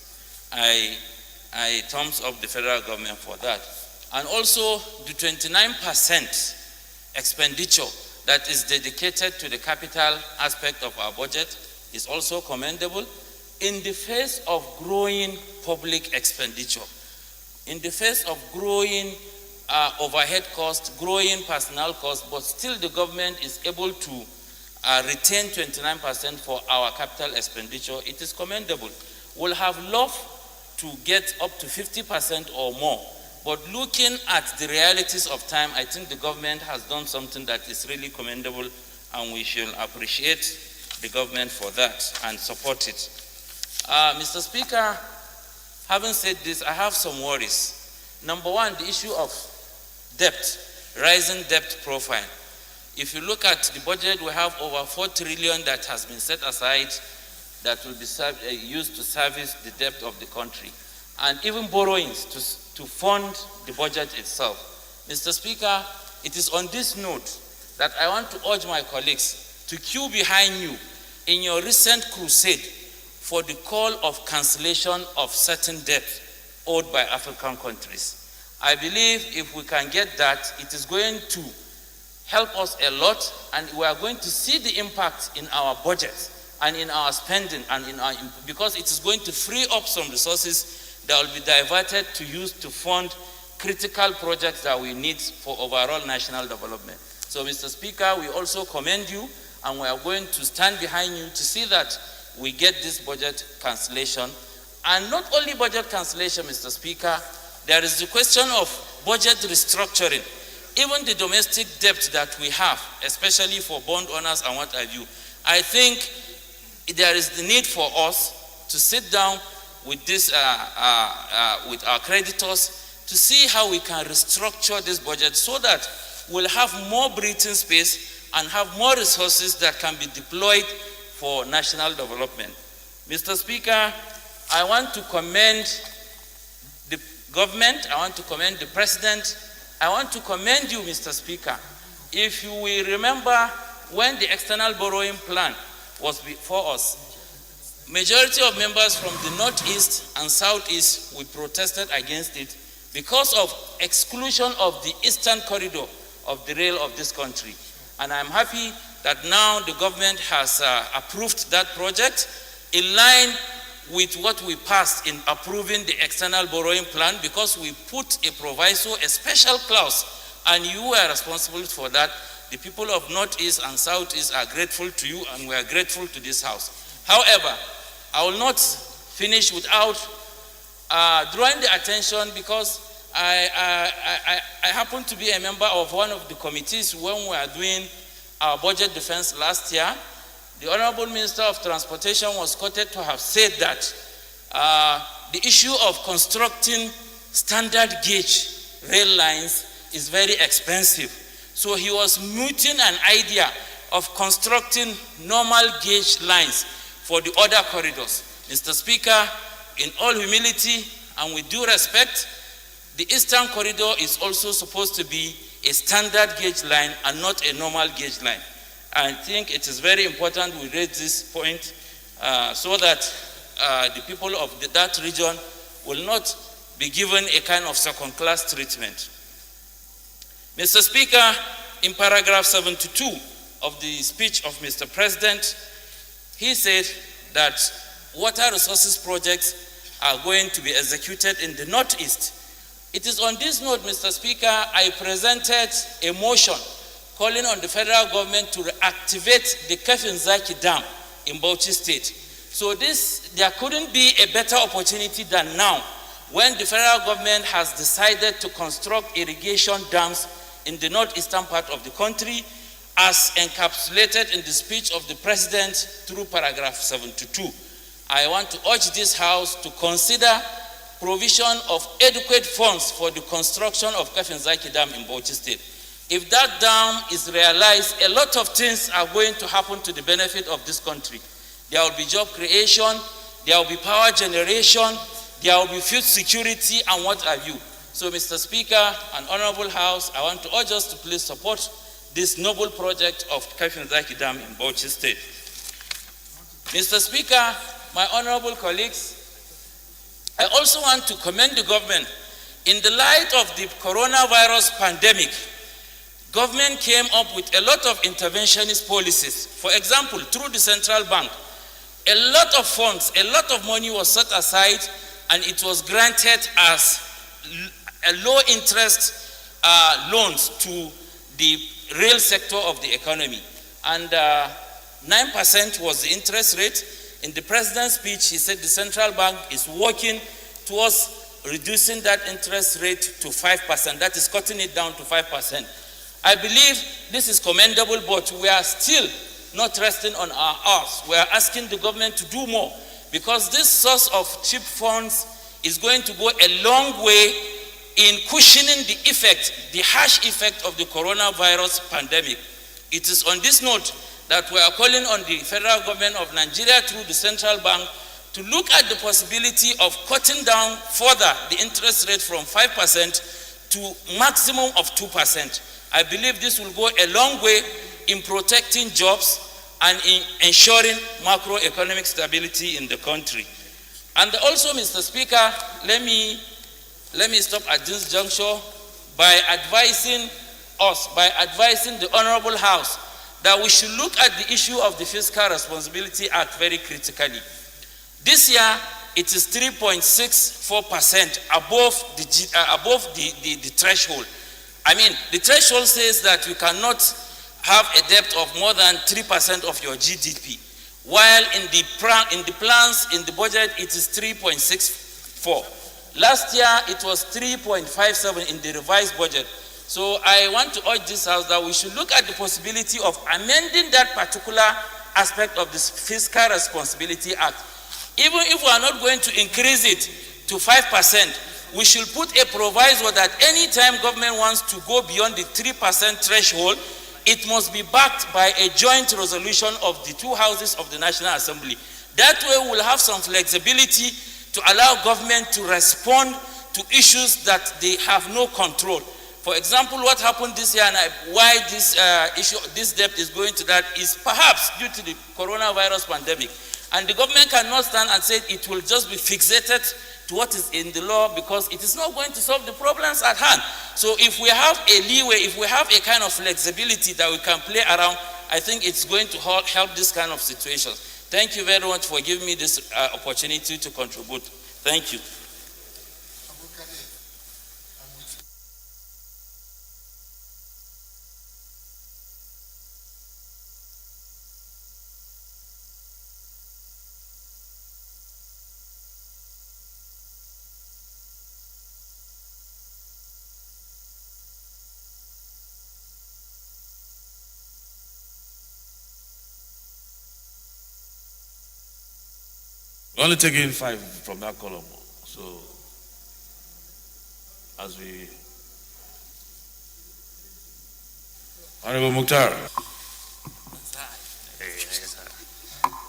I thumbs up the federal government for that. And also the 29% expenditure that is dedicated to the capital aspect of our budget is also commendable in the face of growing public expenditure, in the face of growing overhead costs, growing personnel costs, but still the government is able to retain 29% for our capital expenditure. It is commendable. We'll have loved to get up to 50% or more. But looking at the realities of time, I think the government has done something that is really commendable, and we should appreciate the government for that and support it. Mr. Speaker, having said this, I have some worries. Number one, the issue of debt, rising debt profile. If you look at the budget, we have over 4 trillion that has been set aside that will be used to service the debt of the country, and even borrowings to fund the budget itself. Mr. Speaker, it is on this note that I want to urge my colleagues to queue behind you in your recent crusade for the call of cancellation of certain debt owed by African countries. I believe if we can get that, it is going to help us a lot, and we are going to see the impact in our budget and in our spending, and because it is going to free up some resources that will be diverted to use to fund critical projects that we need for overall national development. So, Mr. Speaker, we also commend you, and we are going to stand behind you to see that we get this budget cancellation. And not only budget cancellation, Mr. Speaker, there is the question of budget restructuring. Even the domestic debt that we have, especially for bond owners and what have you, I think there is the need for us to sit down with this, with our creditors to see how we can restructure this budget so that we'll have more breathing space and have more resources that can be deployed for national development. Mr. Speaker, I want to commend the government, I want to commend the President, I want to commend you, Mr. Speaker. If you will remember when the external borrowing plan was before us, majority of members from the Northeast and Southeast, we protested against it because of exclusion of the eastern corridor of the rail of this country. And I'm happy that now the government has approved that project in line with what we passed in approving the external borrowing plan, because we put a proviso, a special clause, and you were responsible for that. The people of Northeast and Southeast are grateful to you, and we are grateful to this House. However, I will not finish without drawing the attention because I happen to be a member of one of the committees when we were doing our budget defense last year. The Honorable Minister of Transportation was quoted to have said that the issue of constructing standard gauge rail lines is very expensive. So he was mooting an idea of constructing normal gauge lines for the other corridors. Mr. Speaker, in all humility and with due respect, the Eastern Corridor is also supposed to be a standard gauge line and not a normal gauge line. I think it is very important we raise this point so that the people of that region will not be given a kind of second-class treatment. Mr. Speaker, in paragraph 72 of the speech of Mr. President, he said that water resources projects are going to be executed in the Northeast. It is on this note, Mr. Speaker, I presented a motion calling on the federal government to reactivate the Kefinzaki Dam in Bauchi State. So there couldn't be a better opportunity than now when the federal government has decided to construct irrigation dams in the northeastern part of the country as encapsulated in the speech of the President through paragraph 72. I want to urge this House to consider provision of adequate funds for the construction of Kefinzaki Dam in Bauchi State. If that dam is realized, a lot of things are going to happen to the benefit of this country. There will be job creation, there will be power generation, there will be food security and what have you. So, Mr. Speaker and Honorable House, I want to urge us to please support this noble project of Kefinzaki Dam in Bauchi State. Mr. Speaker, my honorable colleagues, I also want to commend the government. In the light of the coronavirus pandemic, government came up with a lot of interventionist policies. For example, through the central bank, a lot of funds, a lot of money was set aside and it was granted as a low interest loans to the real sector of the economy. And 9% was the interest rate. In the president's speech, he said the central bank is working towards reducing that interest rate to 5%. That is cutting it down to 5%. I believe this is commendable, but we are still not resting on our arse. We are asking the government to do more because this source of cheap funds is going to go a long way in cushioning the effect, the harsh effect of the coronavirus pandemic. It is on this note that we are calling on the federal government of Nigeria through the central bank to look at the possibility of cutting down further the interest rate from 5% to maximum of 2%. I believe this will go a long way in protecting jobs and in ensuring macroeconomic stability in the country. And also, Mr. Speaker, let me stop at this juncture by advising the Honorable House that we should look at the issue of the Fiscal Responsibility Act very critically. This year, it is 3.64% above the threshold. I mean, the threshold says that you cannot have a debt of more than 3% of your GDP, while in the plans, in the budget, it is 3.64. Last year, it was 3.57 in the revised budget. So I want to urge this House that we should look at the possibility of amending that particular aspect of this Fiscal Responsibility Act. Even if we are not going to increase it to 5%, we should put a proviso that any time government wants to go beyond the 3% threshold, it must be backed by a joint resolution of the two houses of the National Assembly. That way we'll have some flexibility to allow government to respond to issues that they have no control. For example, what happened this year and why this debt is going to that is perhaps due to the coronavirus pandemic. And the government cannot stand and say it will just be fixated to what is in the law because it is not going to solve the problems at hand. So if we have a leeway, if we have a kind of flexibility that we can play around, I think it's going to help this kind of situations. Thank you very much for giving me this opportunity to contribute. Thank you. Only taking 5 from that column. So, as we... Honorable Mukhtar.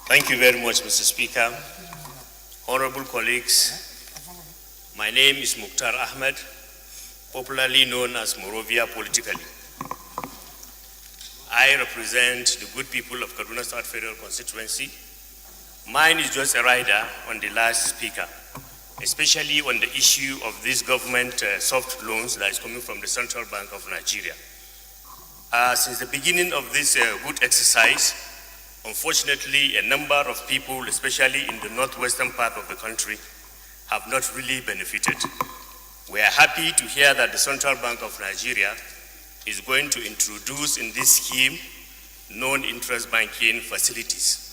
Thank you very much, Mr. Speaker. Honorable colleagues, my name is Mukhtar Ahmed, popularly known as Morovia politically. I represent the good people of Kaduna South Federal Constituency. Mine is just a rider on the last speaker, especially on the issue of this government soft loans that is coming from the Central Bank of Nigeria. Since the beginning of this good exercise, unfortunately, a number of people, especially in the northwestern part of the country, have not really benefited. We are happy to hear that the Central Bank of Nigeria is going to introduce in this scheme non-interest banking facilities.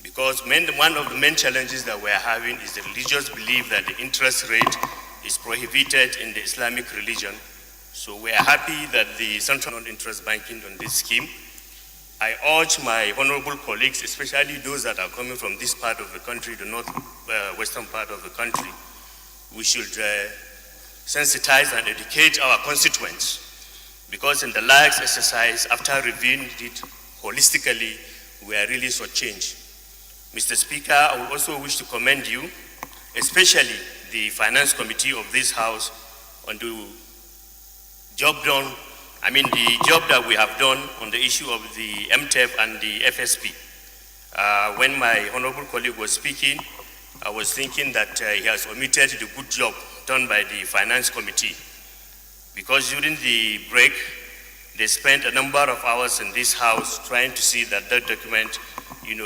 Because one of the main challenges that we are having is the religious belief that the interest rate is prohibited in the Islamic religion. So we are happy that the Central Non-Interest Banking on this scheme. I urge my honorable colleagues, especially those that are coming from this part of the country, the northwestern part of the country, we should sensitize and educate our constituents. Because in the last exercise, after reviewing it holistically, we are really shortchanged. Mr. Speaker, I would also wish to commend you, especially the Finance Committee of this House, on the job that we have done on the issue of the MTEF and the FSP. When my honorable colleague was speaking, I was thinking that he has omitted the good job done by the Finance Committee, because during the break, they spent a number of hours in this House trying to see that that document,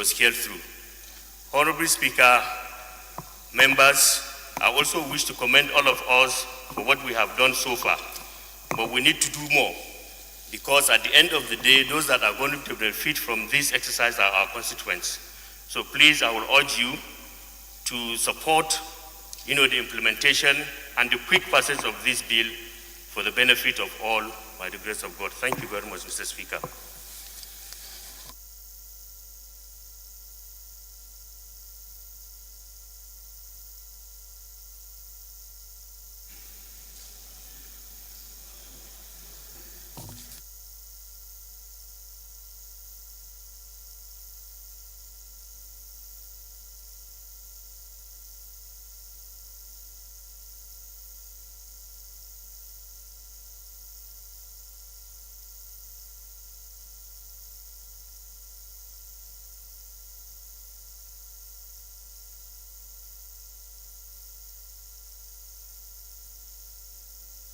scaled through. Honorable Speaker, members, I also wish to commend all of us for what we have done so far. But we need to do more, because at the end of the day, those that are going to benefit from this exercise are our constituents. So please, I will urge you to support, the implementation and the quick passage of this bill for the benefit of all, by the grace of God. Thank you very much, Mr. Speaker.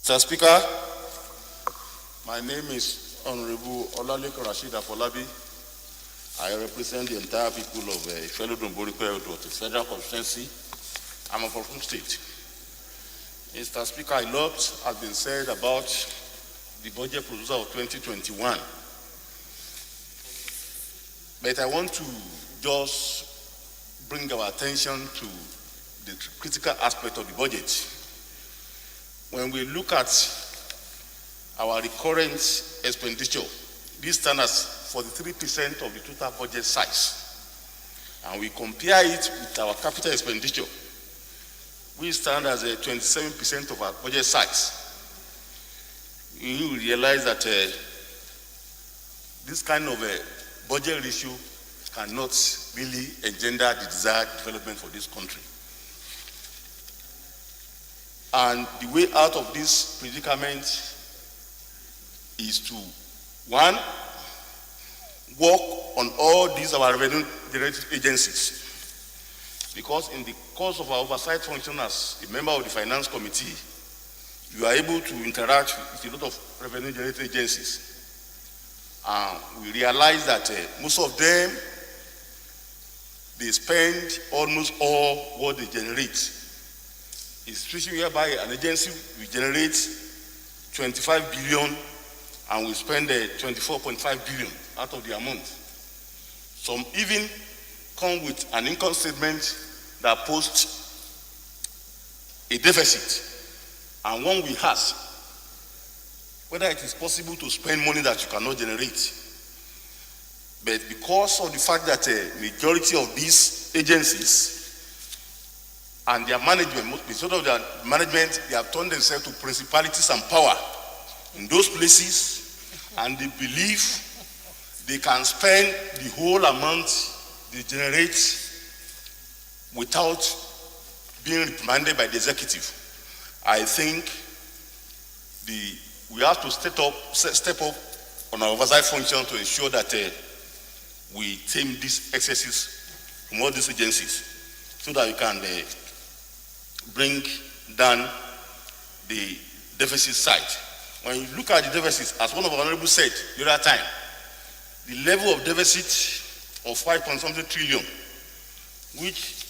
Mr. Speaker, my name is Honorable Olaleko Rashid Afolabi. I represent the entire people of the Federal Constituency. I'm from State. Mr. Speaker, a lot has been said about the budget proposal of 2021. But I want to just bring our attention to the critical aspect of the budget. When we look at our recurrent expenditure, this stands as 43% of the total budget size. And we compare it with our capital expenditure, we stand as 27% of our budget size. You will realize that this kind of a budget ratio cannot really engender the desired development for this country. And the way out of this predicament is to, one, work on all these our revenue generating agencies. Because in the course of our oversight function as a member of the Finance Committee, you are able to interact with a lot of revenue generating agencies. We realize that most of them, they spend almost all what they generate. It's situation whereby an agency will generate 25 billion and we spend 24.5 billion out of the amount. Some even come with an income statement that posts a deficit. And one will ask whether it is possible to spend money that you cannot generate. But because of the fact that a majority of these agencies and their management, instead of their management, they have turned themselves to principalities and power in those places, and they believe they can spend the whole amount they generate without being reprimanded by the executive. I think we have to step up on our oversight function to ensure that we tame these excesses from all these agencies so that we can bring down the deficit side. When you look at the deficit, as one of our honorables said the other time, the level of deficit of 5.something trillion, which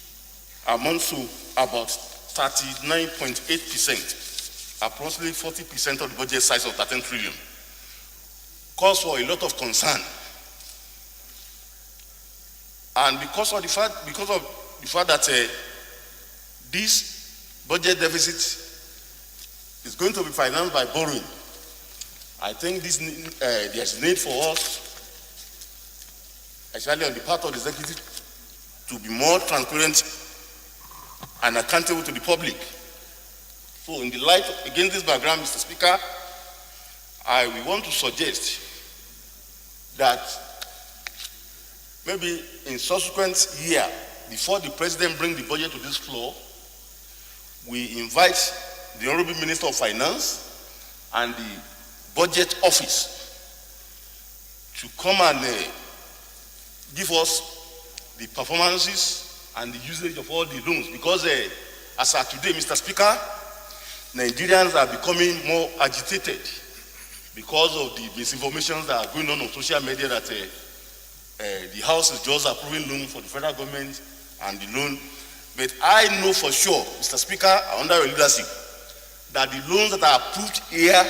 amounts to about 39.8%, approximately 40% of the budget size of 13 trillion, calls for a lot of concern. And because of the fact that this budget deficit is going to be financed by borrowing, I think there's need for us, especially on the part of the executive, to be more transparent and accountable to the public. So in the light, against this background, Mr. Speaker, we want to suggest that maybe in subsequent year, before the president brings the budget to this floor, we invite the Honorable Minister of Finance and the Budget Office to come and give us the performances and the usage of all the loans, because as of today, Mr. Speaker, Nigerians are becoming more agitated because of the misinformations that are going on social media that the House is just approving loan for the federal government and the loan. But I know for sure, Mr. Speaker, under your leadership, that the loans that are approved here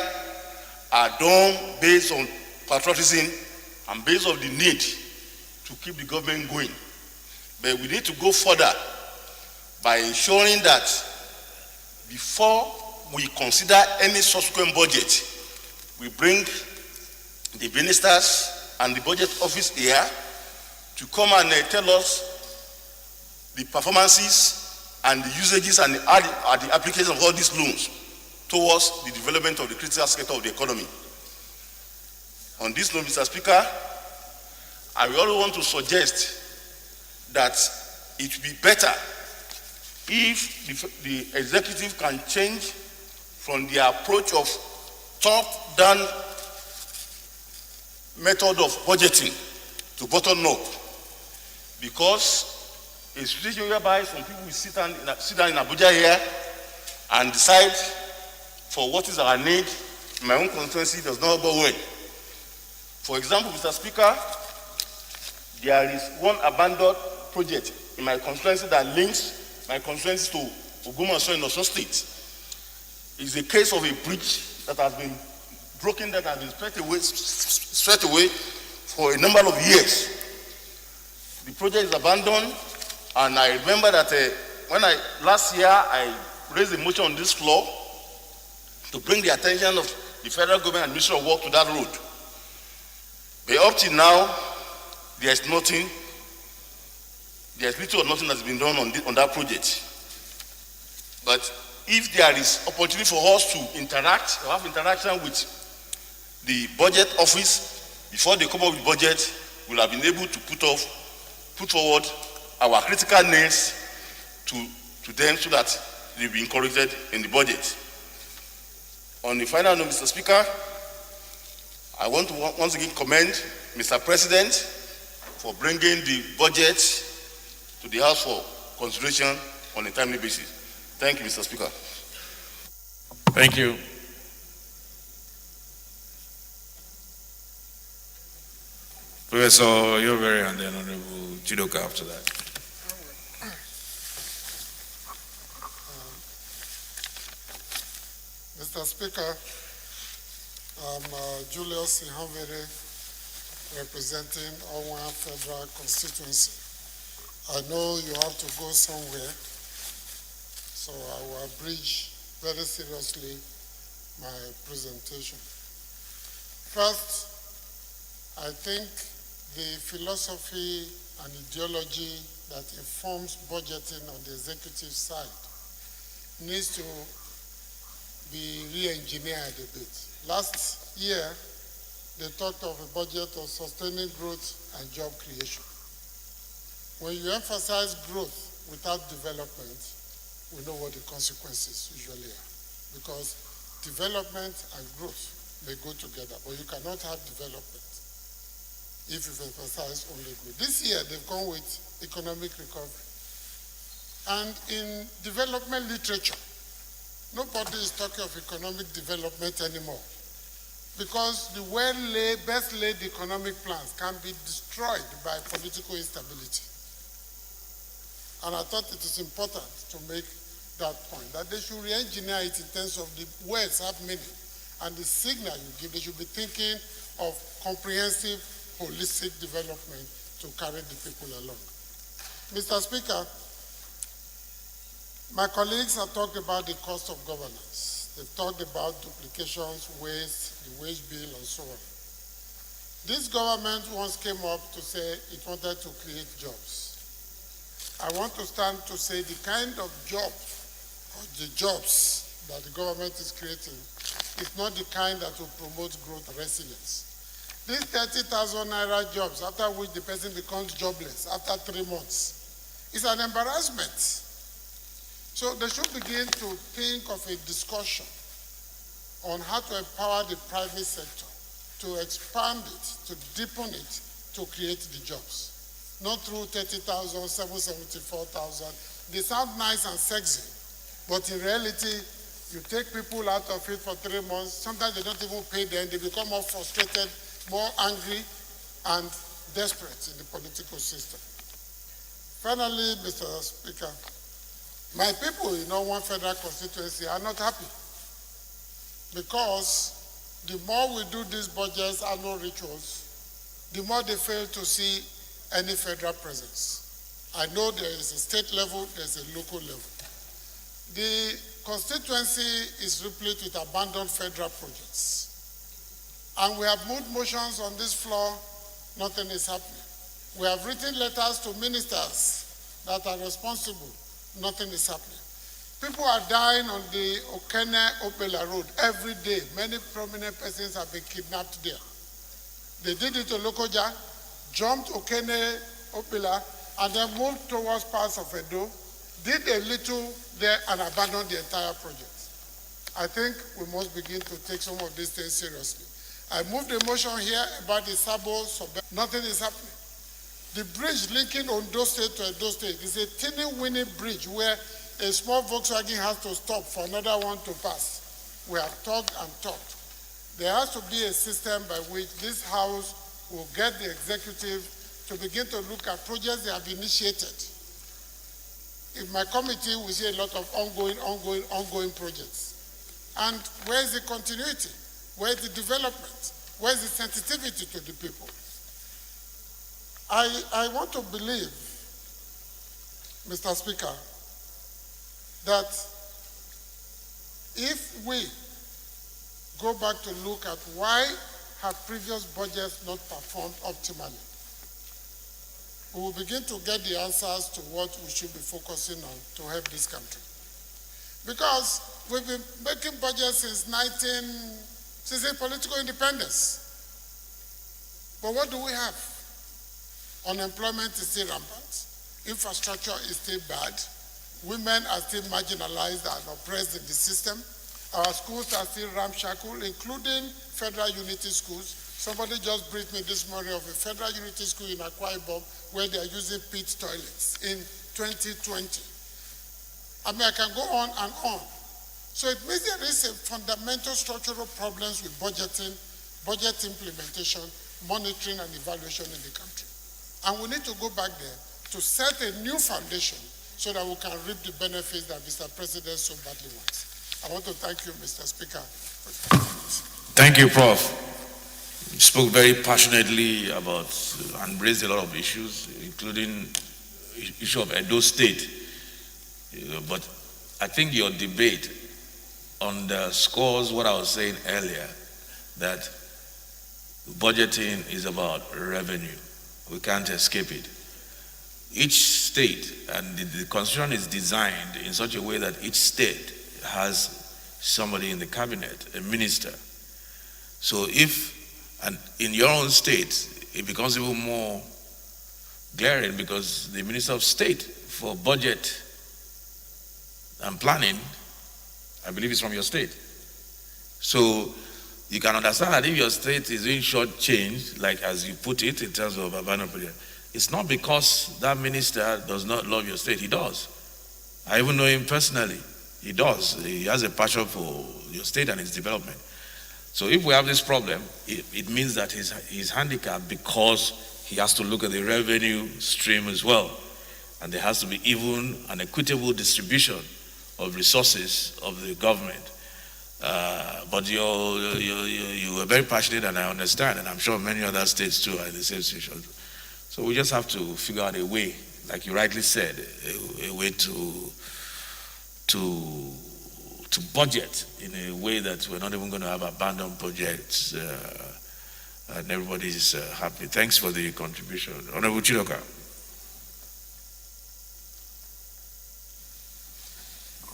are done based on patriotism and based on the need to keep the government going. But we need to go further by ensuring that before we consider any subsequent budget, we bring the ministers and the budget office here to come and tell us the performances and the usages and the application of all these loans towards the development of the critical sector of the economy. On this note, Mr. Speaker, I will also want to suggest that it would be better if the executive can change from the approach of top-down method of budgeting to bottom-up, because a situation whereby some people will sit down in Abuja here and decide for what is our need in my own constituency does not go well. For example, Mr. Speaker, there is one abandoned project in my constituency that links my constituency to Ogbomoso in Osun State. It's a case of a bridge that has been broken, that has been swept away for a number of years. The project is abandoned, and I remember that last year I raised a motion on this floor to bring the attention of the federal government and Ministry of Work to that road. But up till now, there's little or nothing that's been done on that project. But if there is opportunity for us to interact or have interaction with the budget office before they come up with budget, we'll have been able to put forward our critical needs to them so that they'll be incorporated in the budget. On the final note, Mr. Speaker, I want to once again commend Mr. President for bringing the budget to the House for consideration on a timely basis. Thank you, Mr. Speaker. Thank you. Professor Yoveri and then Honorable Chidoka after that. Mr. Speaker, I'm Julius Ihanvere, representing Owan Federal Constituency. I know you have to go somewhere, so I will abridge very seriously my presentation. First, I think the philosophy and ideology that informs budgeting on the executive side needs to be re-engineered a bit. Last year, they talked of a budget of sustaining growth and job creation. When you emphasize growth without development, we know what the consequences usually are. Because development and growth may go together, but you cannot have development if you emphasize only growth. This year, they've gone with economic recovery. And in development literature, nobody is talking of economic development anymore, because the best laid economic plans can be destroyed by political instability. And I thought it is important to make that point, that they should re-engineer it in terms of the words have meaning and the signal you give. They should be thinking of comprehensive, holistic development to carry the people along. Mr. Speaker, my colleagues have talked about the cost of governance. They've talked about duplications, waste, the wage bill, and so on. This government once came up to say it wanted to create jobs. I want to stand to say the kind of jobs, or the jobs that the government is creating, is not the kind that will promote growth and resilience. These 30,000 naira jobs, after which the person becomes jobless after 3 months, is an embarrassment. So they should begin to think of a discussion on how to empower the private sector, to expand it, to deepen it, to create the jobs. Not through 30,000, 774,000. They sound nice and sexy, but in reality, you take people out of it for 3 months, sometimes they don't even pay them, they become more frustrated, more angry, and desperate in the political system. Finally, Mr. Speaker, my people in one federal constituency are not happy, because the more we do these budgets, annual rituals, the more they fail to see any federal presence. I know there is a state level, there's a local level. The constituency is replete with abandoned federal projects. And we have moved motions on this floor, nothing is happening. We have written letters to ministers that are responsible, nothing is happening. People are dying on the Okene-Opela Road every day. Many prominent persons have been kidnapped there. They did it to Lokoja, jumped Okene-Opela, and then moved towards parts of Edo, did a little there and abandoned the entire project. I think we must begin to take some of these things seriously. I moved a motion here about the Sabo, nothing is happening. The bridge linking Ondo State to Edo State is a teeny-weeny bridge where a small Volkswagen has to stop for another one to pass. We have talked and talked. There has to be a system by which this House will get the executive to begin to look at projects they have initiated. In my committee, we see a lot of ongoing projects. And where is the continuity? Where is the development? Where is the sensitivity to the people? I want to believe, Mr. Speaker, that if we go back to look at why have previous budgets not performed optimally, we will begin to get the answers to what we should be focusing on to help this country. Because we've been making budgets since the political independence. But what do we have? Unemployment is still rampant. Infrastructure is still bad. Women are still marginalized and oppressed in the system. Our schools are still ramshackle, including federal unity schools. Somebody just briefed me this morning of a federal unity school in Akwa Ibom where they are using pit toilets in 2020. I mean, I can go on and on. So it means there is a fundamental structural problems with budgeting, budget implementation, monitoring and evaluation in the country. And we need to go back there to set a new foundation so that we can reap the benefits that Mr. President so badly wants. I want to thank you, Mr. Speaker. Thank you, Prof. You spoke very passionately about and raised a lot of issues, including the issue of Edo State. But I think your debate underscores what I was saying earlier, that budgeting is about revenue. We can't escape it. Each state, and the constitution is designed in such a way that each state has somebody in the cabinet, a minister. So if, and in your own state, it becomes even more glaring because the Minister of State for Budget and Planning, I believe is from your state. So you can understand that if your state is being shortchanged, like as you put it in terms of urban project, it's not because that minister does not love your state. He does. I even know him personally. He does. He has a passion for your state and its development. So if we have this problem, it means that he's handicapped because he has to look at the revenue stream as well. And there has to be even an equitable distribution of resources of the government. But you are very passionate, and I understand, and I'm sure many other states too are in the same situation. So we just have to figure out a way, like you rightly said, a way to budget in a way that we're not even going to have abandoned projects, and everybody's happy. Thanks for the contribution. Honorable Chidoka.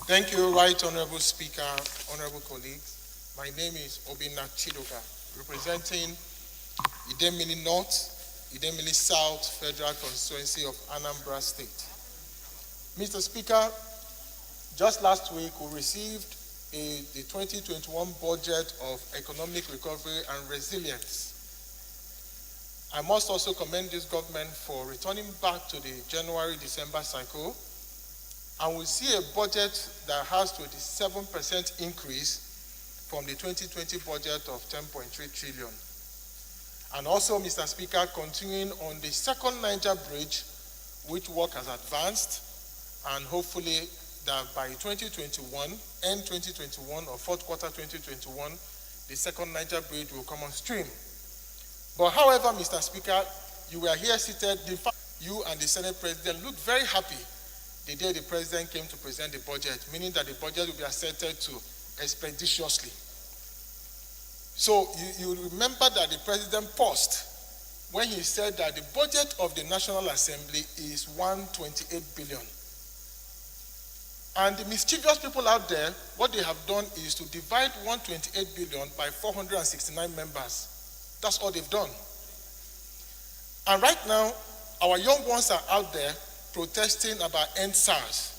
Thank you, Right Honorable Speaker, honorable colleagues. My name is Obinna Chidoka, representing Idemili North, Idemili South Federal Constituency of Anambra State. Mr. Speaker, just last week we received the 2021 budget of economic recovery and resilience. I must also commend this government for returning back to the January-December cycle, and we see a budget that has 27% increase from the 2020 budget of 10.3 trillion. And also, Mr. Speaker, continuing on the second Niger bridge, which work has advanced, and hopefully that by 2021, end 2021 or fourth quarter 2021, the second Niger bridge will come on stream. But however, Mr. Speaker, you were here seated, you and the Senate President looked very happy the day the President came to present the budget, meaning that the budget will be accepted to expeditiously. So you remember that the President paused when he said that the budget of the National Assembly is 128 billion. And the mischievous people out there, what they have done is to divide 128 billion by 469 members. That's all they've done. And right now, our young ones are out there protesting about end SARS.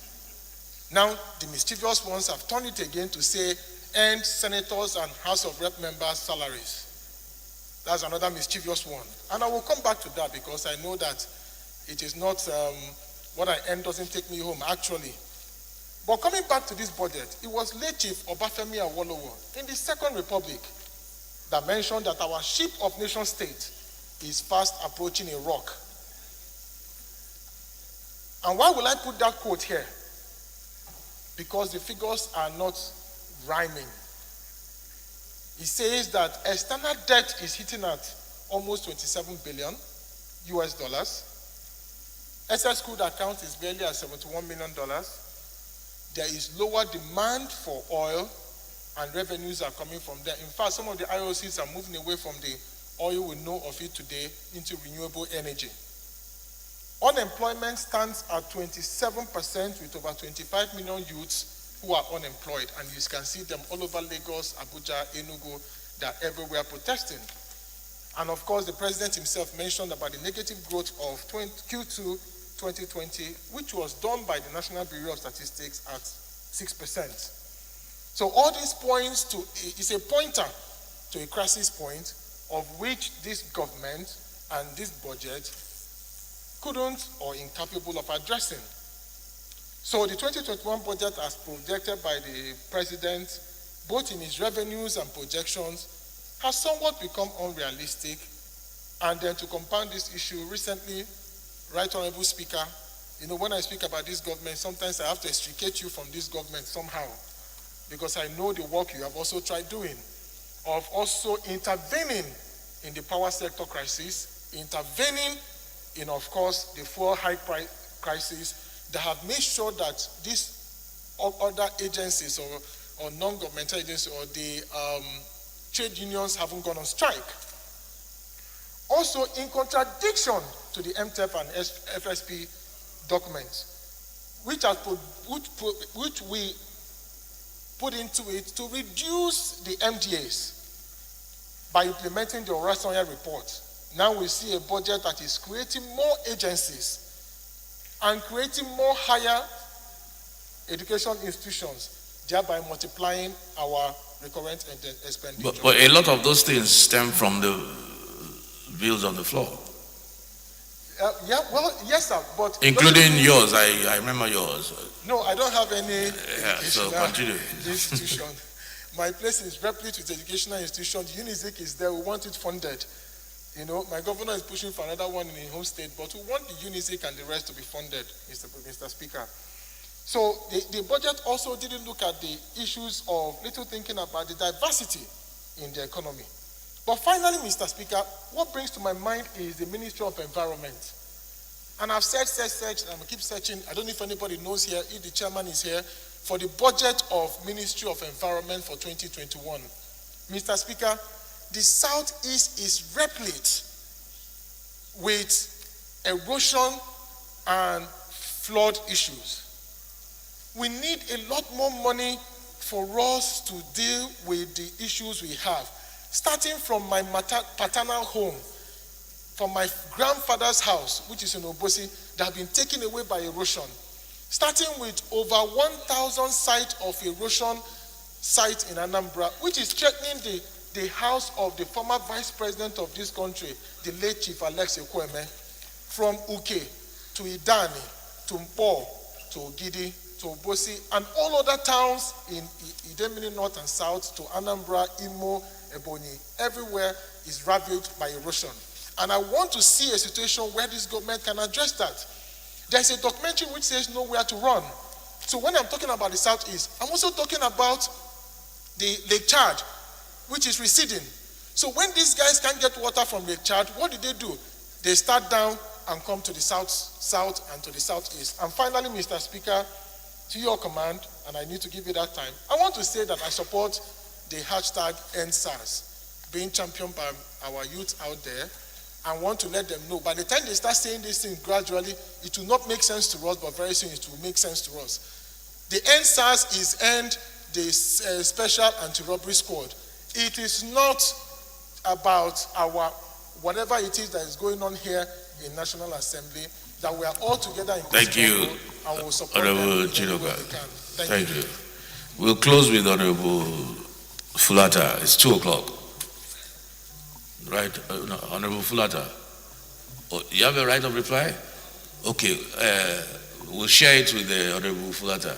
Now, the mischievous ones have turned it again to say end senators and House of Rep members' salaries. That's another mischievous one. And I will come back to that because I know that it is not what I end doesn't take me home, actually. But coming back to this budget, it was late Chief Obafemi Awolowo in the Second Republic that mentioned that our ship of nation state is fast approaching a rock. And why will I put that quote here? Because the figures are not rhyming. He says that external debt is hitting at almost 27 billion US dollars. SS crude account is barely at $71 million. There is lower demand for oil and revenues are coming from there. In fact, some of the IOCs are moving away from the oil we know of it today into renewable energy. Unemployment stands at 27% with over 25 million youths who are unemployed. And you can see them all over Lagos, Abuja, Enugu, they're everywhere protesting. And of course, the president himself mentioned about the negative growth of Q2 2020, which was done by the National Bureau of Statistics at 6%. So all these points to, is a pointer to a crisis point of which this government and this budget couldn't or incapable of addressing. So the 2021 budget as projected by the president, both in his revenues and projections, has somewhat become unrealistic. And then to compound this issue, recently, Right Honorable Speaker, you know, when I speak about this government, sometimes I have to extricate you from this government somehow, because I know the work you have also tried doing, of also intervening in the power sector crisis, intervening in, of course, the fuel high price crisis, that have made sure that these other agencies or non-governmental agencies or the trade unions haven't gone on strike. Also, in contradiction to the MTEP and FSP, document, which we put into it to reduce the MDAs by implementing the Orasonya report. Now we see a budget that is creating more agencies and creating more higher education institutions, thereby multiplying our recurrent expenditure. But a lot of those things stem from the bills on the floor. Yeah, well, yes, sir, but... Including yours, I remember yours. No, I don't have any so continue. institution. My place is replete with educational institutions. UNIZIC is there, we want it funded. You know, my governor is pushing for another one in his home state, but we want the UNIZIC and the rest to be funded, Mr. Speaker. So the budget also didn't look at the issues of little thinking about the diversity in the economy. But finally, Mr. Speaker, what brings to my mind is the Ministry of Environment. And I've searched, and I'm going to keep searching. I don't know if anybody knows here, if the chairman is here, for the budget of Ministry of Environment for 2021. Mr. Speaker, the Southeast is replete with erosion and flood issues. We need a lot more money for us to deal with the issues we have. Starting from my paternal home, from my grandfather's house, which is in Obosi, that have been taken away by erosion. Starting with over 1,000 sites of erosion sites in Anambra, which is threatening the house of the former vice president of this country, the late Chief Alex Ekweme, from Uke to Idani, to Mpo, to Ogidi, to Obosi, and all other towns in Idemili North and South, to Anambra, Imo, Ebonyi, everywhere is ravaged by erosion. And I want to see a situation where this government can address that. There's a documentary which says nowhere to run. So when I'm talking about the Southeast, I'm also talking about the Lake Chad, which is receding. So when these guys can't get water from Lake Chad, what do? They start down and come to the south and to the southeast. And finally, Mr. Speaker, to your command, and I need to give you that time, I want to say that I support the hashtag #EndSARS being championed by our youth out there. I want to let them know, by the time they start saying these things gradually, it will not make sense to us, but very soon it will make sense to us. The #EndSARS is end the special anti-robbery squad. It is not about our, whatever it is that is going on here in National Assembly, that we are all together in this. Thank you, and we'll support Honorable Chidoka. Thank you. We'll close with Honorable Fulata. It's 2 o'clock. Right, no, Honorable Fulata. Oh, you have a right of reply? Okay, we'll share it with the Honorable Fulata.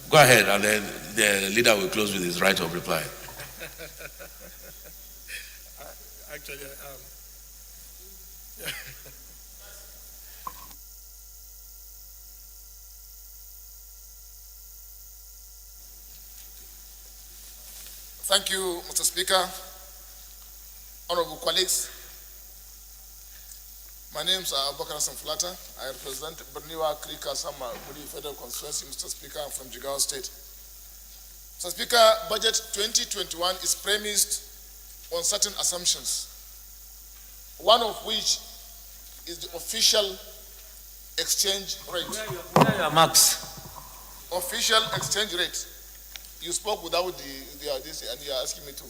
Go ahead, and then the leader will close with his right of reply. Actually, Thank you, Mr. Speaker. Honorable colleagues, my name is Abubakar Samflata. I represent Berniwa Krika Sama Buri Federal Constituency, Mr. Speaker, I'm from Jigawa State. Mr. Speaker, Budget 2021 is premised on certain assumptions, one of which is the official exchange rate. Where are marks? Official exchange rate. You spoke without this, and you are asking me to.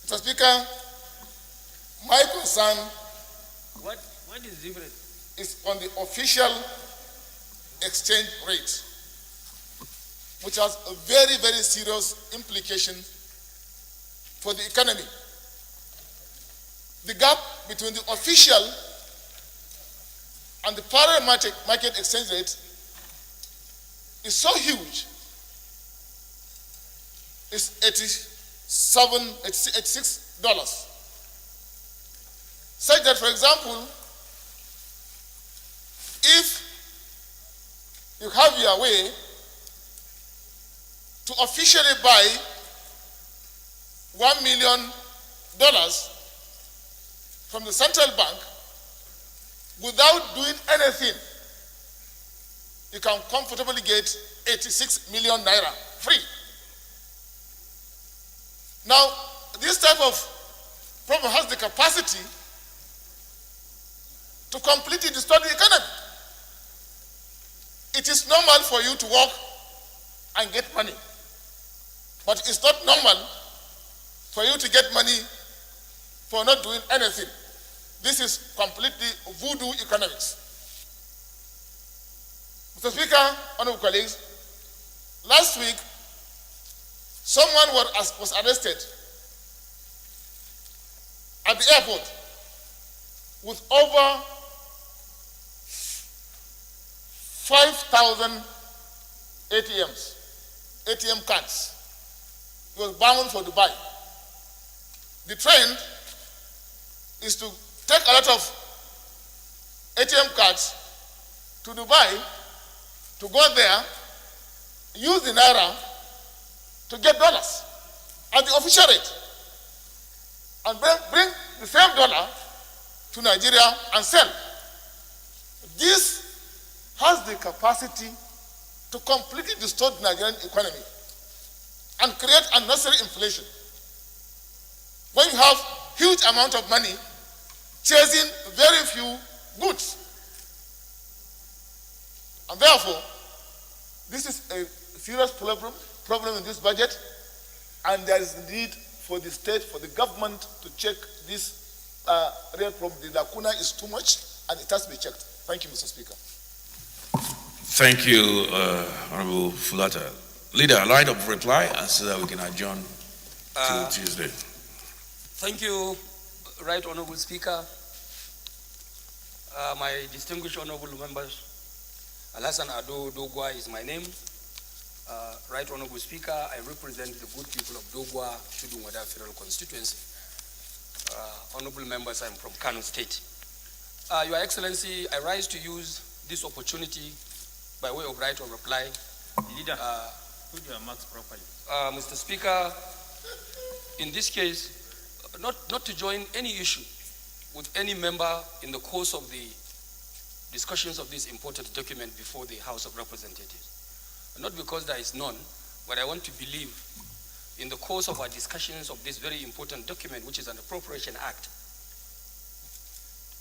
Mr. Speaker, my concern What is different? is on the official exchange rate, which has a very, very serious implication for the economy. The gap between the official and the parallel market exchange rate is so huge. It's $86. Such that, for example, if you have your way to officially buy $1 million from the central bank without doing anything, you can comfortably get 86 million naira free. Now, this type of problem has the capacity to completely destroy the economy. It is normal for you to work and get money, but it's not normal for you to get money for not doing anything. This is completely voodoo economics. Mr. Speaker, honorable colleagues, last week, someone was arrested at the airport with over 5,000 ATM cards. He was bound for Dubai. The trend is to take a lot of ATM cards to Dubai, to go there, use the naira to get dollars at the official rate, and bring the same dollar to Nigeria and sell. This has the capacity to completely distort the Nigerian economy and create unnecessary inflation. When you have huge amount of money chasing very few goods. And therefore, this is a serious problem in this budget, and there is a need for the state, for the government to check this real problem. The lacuna is too much, and it has to be checked. Thank you, Mr. Speaker. Thank you, Honorable Fulata. Leader, line of reply, and so that we can adjourn till Tuesday. Thank you, Right Honorable Speaker. My distinguished honorable members, Alhassan Ado Dogwa is my name. Right Honorable Speaker, I represent the good people of Dogwa, Chudunwada Federal Constituency. Honorable members, I'm from Kano State. Your Excellency, I rise to use this opportunity by way of right of reply. Leader, put your marks properly. Mr. Speaker, in this case, not to join any issue with any member in the course of the discussions of this important document before the House of Representatives. Not because there is none, but I want to believe in the course of our discussions of this very important document, which is an Appropriation Act,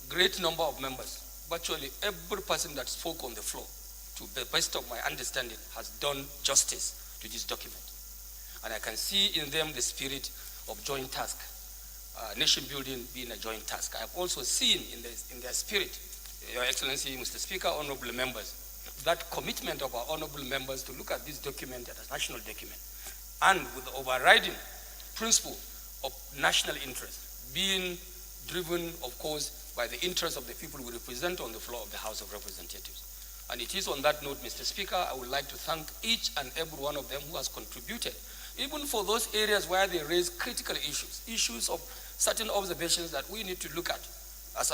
great number of members, virtually every person that spoke on the floor, to the best of my understanding, has done justice to this document. And I can see in them the spirit of joint task, nation building being a joint task. I have also seen in their spirit, Your Excellency, Mr. Speaker, honorable members, that commitment of our honorable members to look at this document as a national document, and with the overriding principle of national interest, being driven, of course, by the interests of the people we represent on the floor of the House of Representatives. And it is on that note, Mr. Speaker, I would like to thank each and every one of them who has contributed, even for those areas where they raise critical issues of certain observations that we need to look at as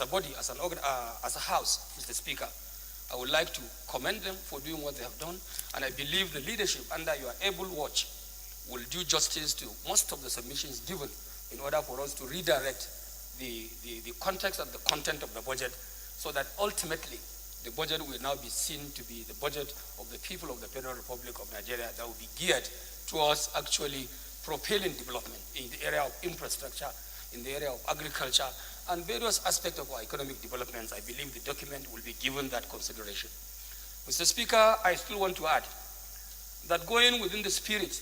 a body, as a house, Mr. Speaker. I would like to commend them for doing what they have done, and I believe the leadership under your able watch will do justice to most of the submissions given in order for us to redirect the context and the content of the budget, so that ultimately the budget will now be seen to be the budget of the people of the Federal Republic of Nigeria that will be geared towards actually propelling development in the area of infrastructure, in the area of agriculture, and various aspects of our economic developments. I believe the document will be given that consideration. Mr. Speaker, I still want to add that going within the spirit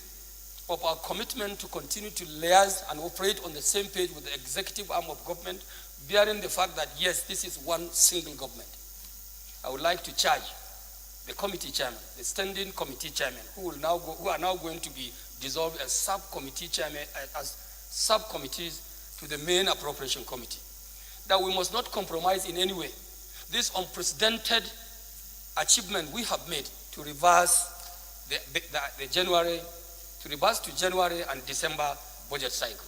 of our commitment to continue to liaise and operate on the same page with the executive arm of government, bearing the fact that, yes, this is one single government, I would like to charge the committee chairman, the standing committee chairman, who are now going to be dissolved as subcommittee chairman, as subcommittees to the main appropriation committee, that we must not compromise in any way this unprecedented achievement we have made to reverse to January and December budget cycle.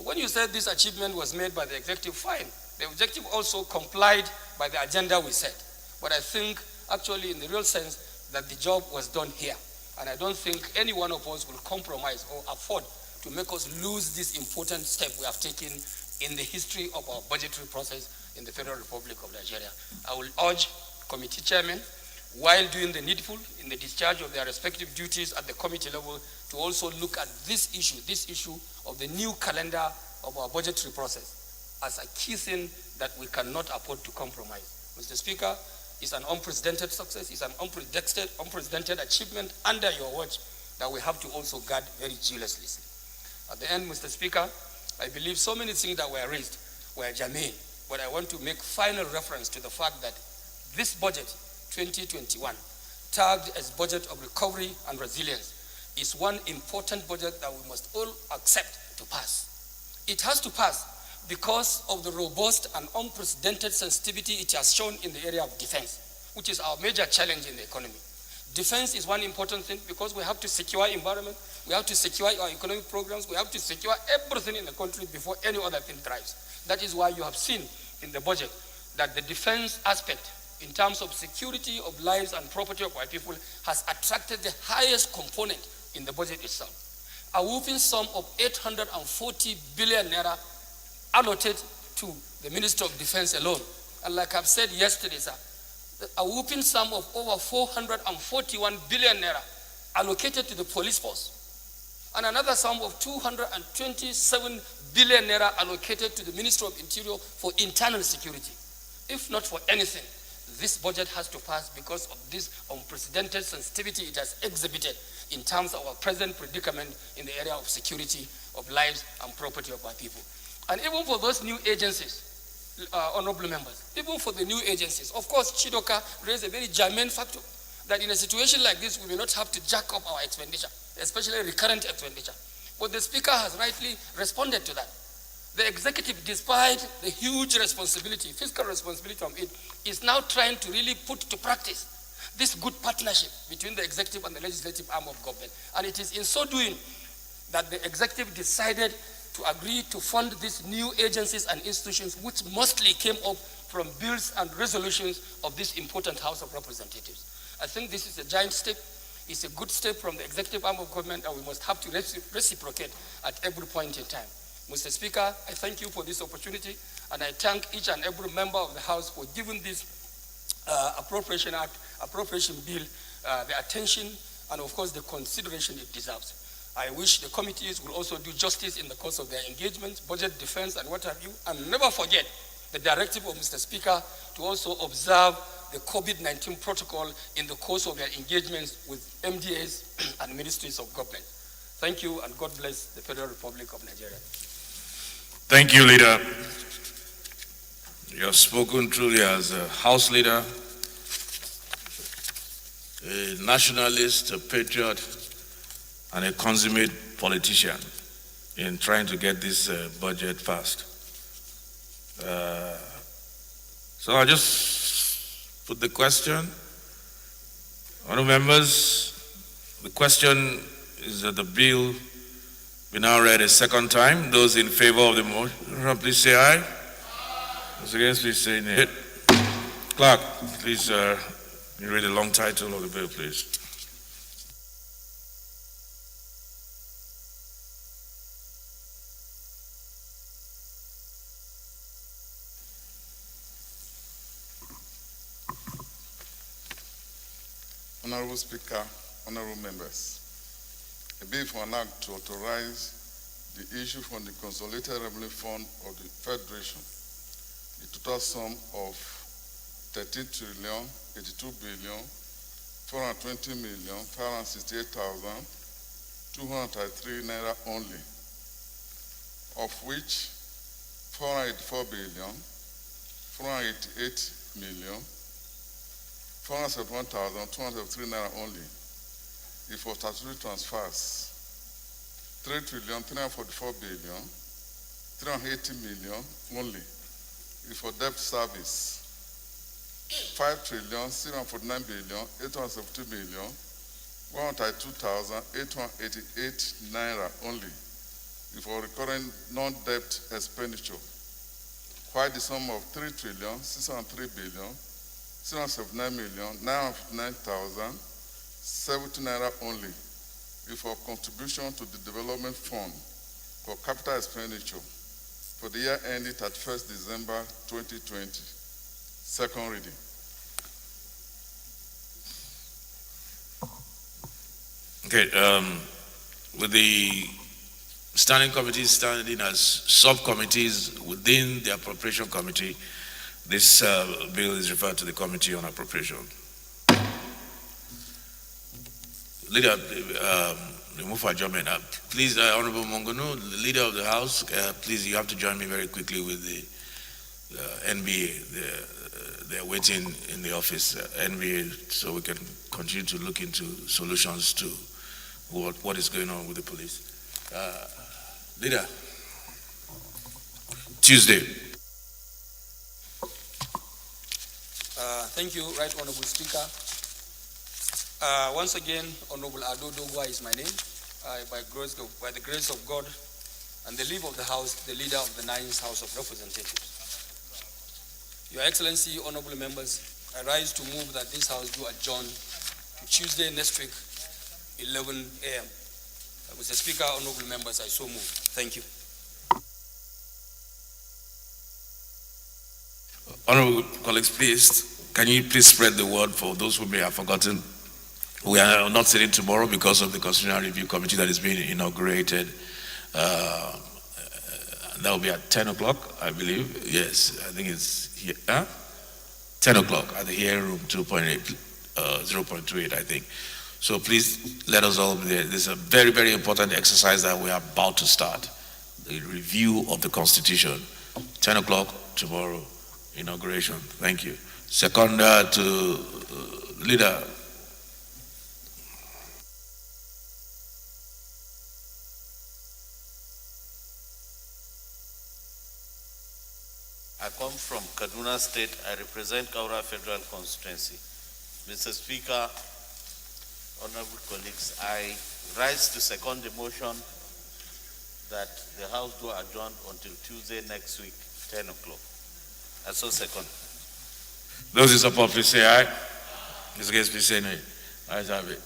When you said this achievement was made by the executive, fine. The executive also complied by the agenda we set. But I think actually in the real sense that the job was done here. And I don't think any one of us will compromise or afford to make us lose this important step we have taken in the history of our budgetary process in the Federal Republic of Nigeria. I will urge committee chairmen, while doing the needful in the discharge of their respective duties at the committee level, to also look at this issue of the new calendar of our budgetary process as a key thing that we cannot afford to compromise. Mr. Speaker, it's an unprecedented success, it's an unprecedented achievement under your watch that we have to also guard very jealously. At the end, Mr. Speaker, I believe so many things that were raised were germane, but I want to make final reference to the fact that this budget, 2021, tagged as Budget of Recovery and Resilience, is one important budget that we must all accept to pass. It has to pass because of the robust and unprecedented sensitivity it has shown in the area of defense, which is our major challenge in the economy. Defense is one important thing because we have to secure environment, we have to secure our economic programs, we have to secure everything in the country before any other thing thrives. That is why you have seen in the budget that the defense aspect in terms of security of lives and property of our people has attracted the highest component in the budget itself. A whooping sum of 840 billion naira allocated to the Ministry of Defense alone. And like I've said yesterday, sir, a whooping sum of over 441 billion naira allocated to the police force. And another sum of 227 billion naira allocated to the Ministry of Interior for internal security. If not for anything, this budget has to pass because of this unprecedented sensitivity it has exhibited in terms of our present predicament in the area of security of lives and property of our people. And even for those new agencies, honorable members, even for the new agencies, of course, Chidoka raised a very germane factor that in a situation like this, we may not have to jack up our expenditure, especially recurrent expenditure. But the Speaker has rightly responded to that. The executive, despite the huge responsibility, fiscal responsibility from it, is now trying to really put to practice this good partnership between the executive and the legislative arm of government. And it is in so doing that the executive decided to agree to fund these new agencies and institutions which mostly came up from bills and resolutions of this important House of Representatives. I think this is a giant step. It's a good step from the executive arm of government, and we must have to reciprocate at every point in time. Mr. Speaker, I thank you for this opportunity, and I thank each and every member of the House for giving this appropriation bill the attention and, of course, the consideration it deserves. I wish the committees will also do justice in the course of their engagement, budget, defense, and what have you, and never forget the directive of Mr. Speaker to also observe the COVID-19 protocol in the course of their engagements with MDAs and ministries of government. Thank you, and God bless the Federal Republic of Nigeria. Thank you, Leader. You have spoken truly as a House leader, a nationalist, a patriot, and a consummate politician in trying to get this budget passed. So I just put the question. Honourable members, the question is that the bill be now read a second time. Those in favor of the motion, please say aye. Those against, please say nay. Clerk, please you read the long title of the bill, please. Honorable Speaker, honorable members, a bill for an act to authorize the issue from the Consolidated Revenue Fund of the Federation, the total sum of 13,82,420,568,233 naira only, of which 484,488,471,203 naira only is for statutory transfers, 3,344,380,000,000 only is for debt service, 5,790,870,132,888 naira only is for recurring non-debt expenditure, while the sum of 3,603,679,959,070 naira only is for contribution to the development fund for capital expenditure for the year ending 31st December 2020. Second reading. Okay, with the standing committees standing as subcommittees within the appropriation committee, this bill is referred to the Committee on Appropriation. Leader, we move for adjournment. Please, Honorable Mongunu, the Leader of the House, please, you have to join me very quickly with the NBA. They're waiting in the office, NBA, so we can continue to look into solutions to what is going on with the police. Leader, Tuesday. Thank you, Right Honorable Speaker. Once again, Honorable Ado Dogwa is my name. By the grace of God and the leave of the House, the Leader of the 9th House of Representatives. Your Excellency, Honorable Members, I rise to move that this House do adjourn to Tuesday next week, 11 a.m. Mr. Speaker, Honorable Members, I so move. Thank you. Honorable colleagues, please, can you please spread the word for those who may have forgotten? We are not sitting tomorrow because of the Constitutional Review Committee that is being inaugurated. That will be at 10 o'clock, I believe. Yes, I think it's here. 10 o'clock at the hearing room 2.8, 0.28, I think. So please let us all be there. This is a very, very important exercise that we are about to start. The review of the Constitution. 10 o'clock tomorrow, inauguration. Thank you. Second to Leader. I come from Kaduna State. I represent Kaura Federal Constituency. Mr. Speaker, honorable colleagues, I rise to second the motion that the House do adjourn until Tuesday next week, 10 o'clock. I so second. Those in support, please say aye. Those against, please say nay. Ayes have it.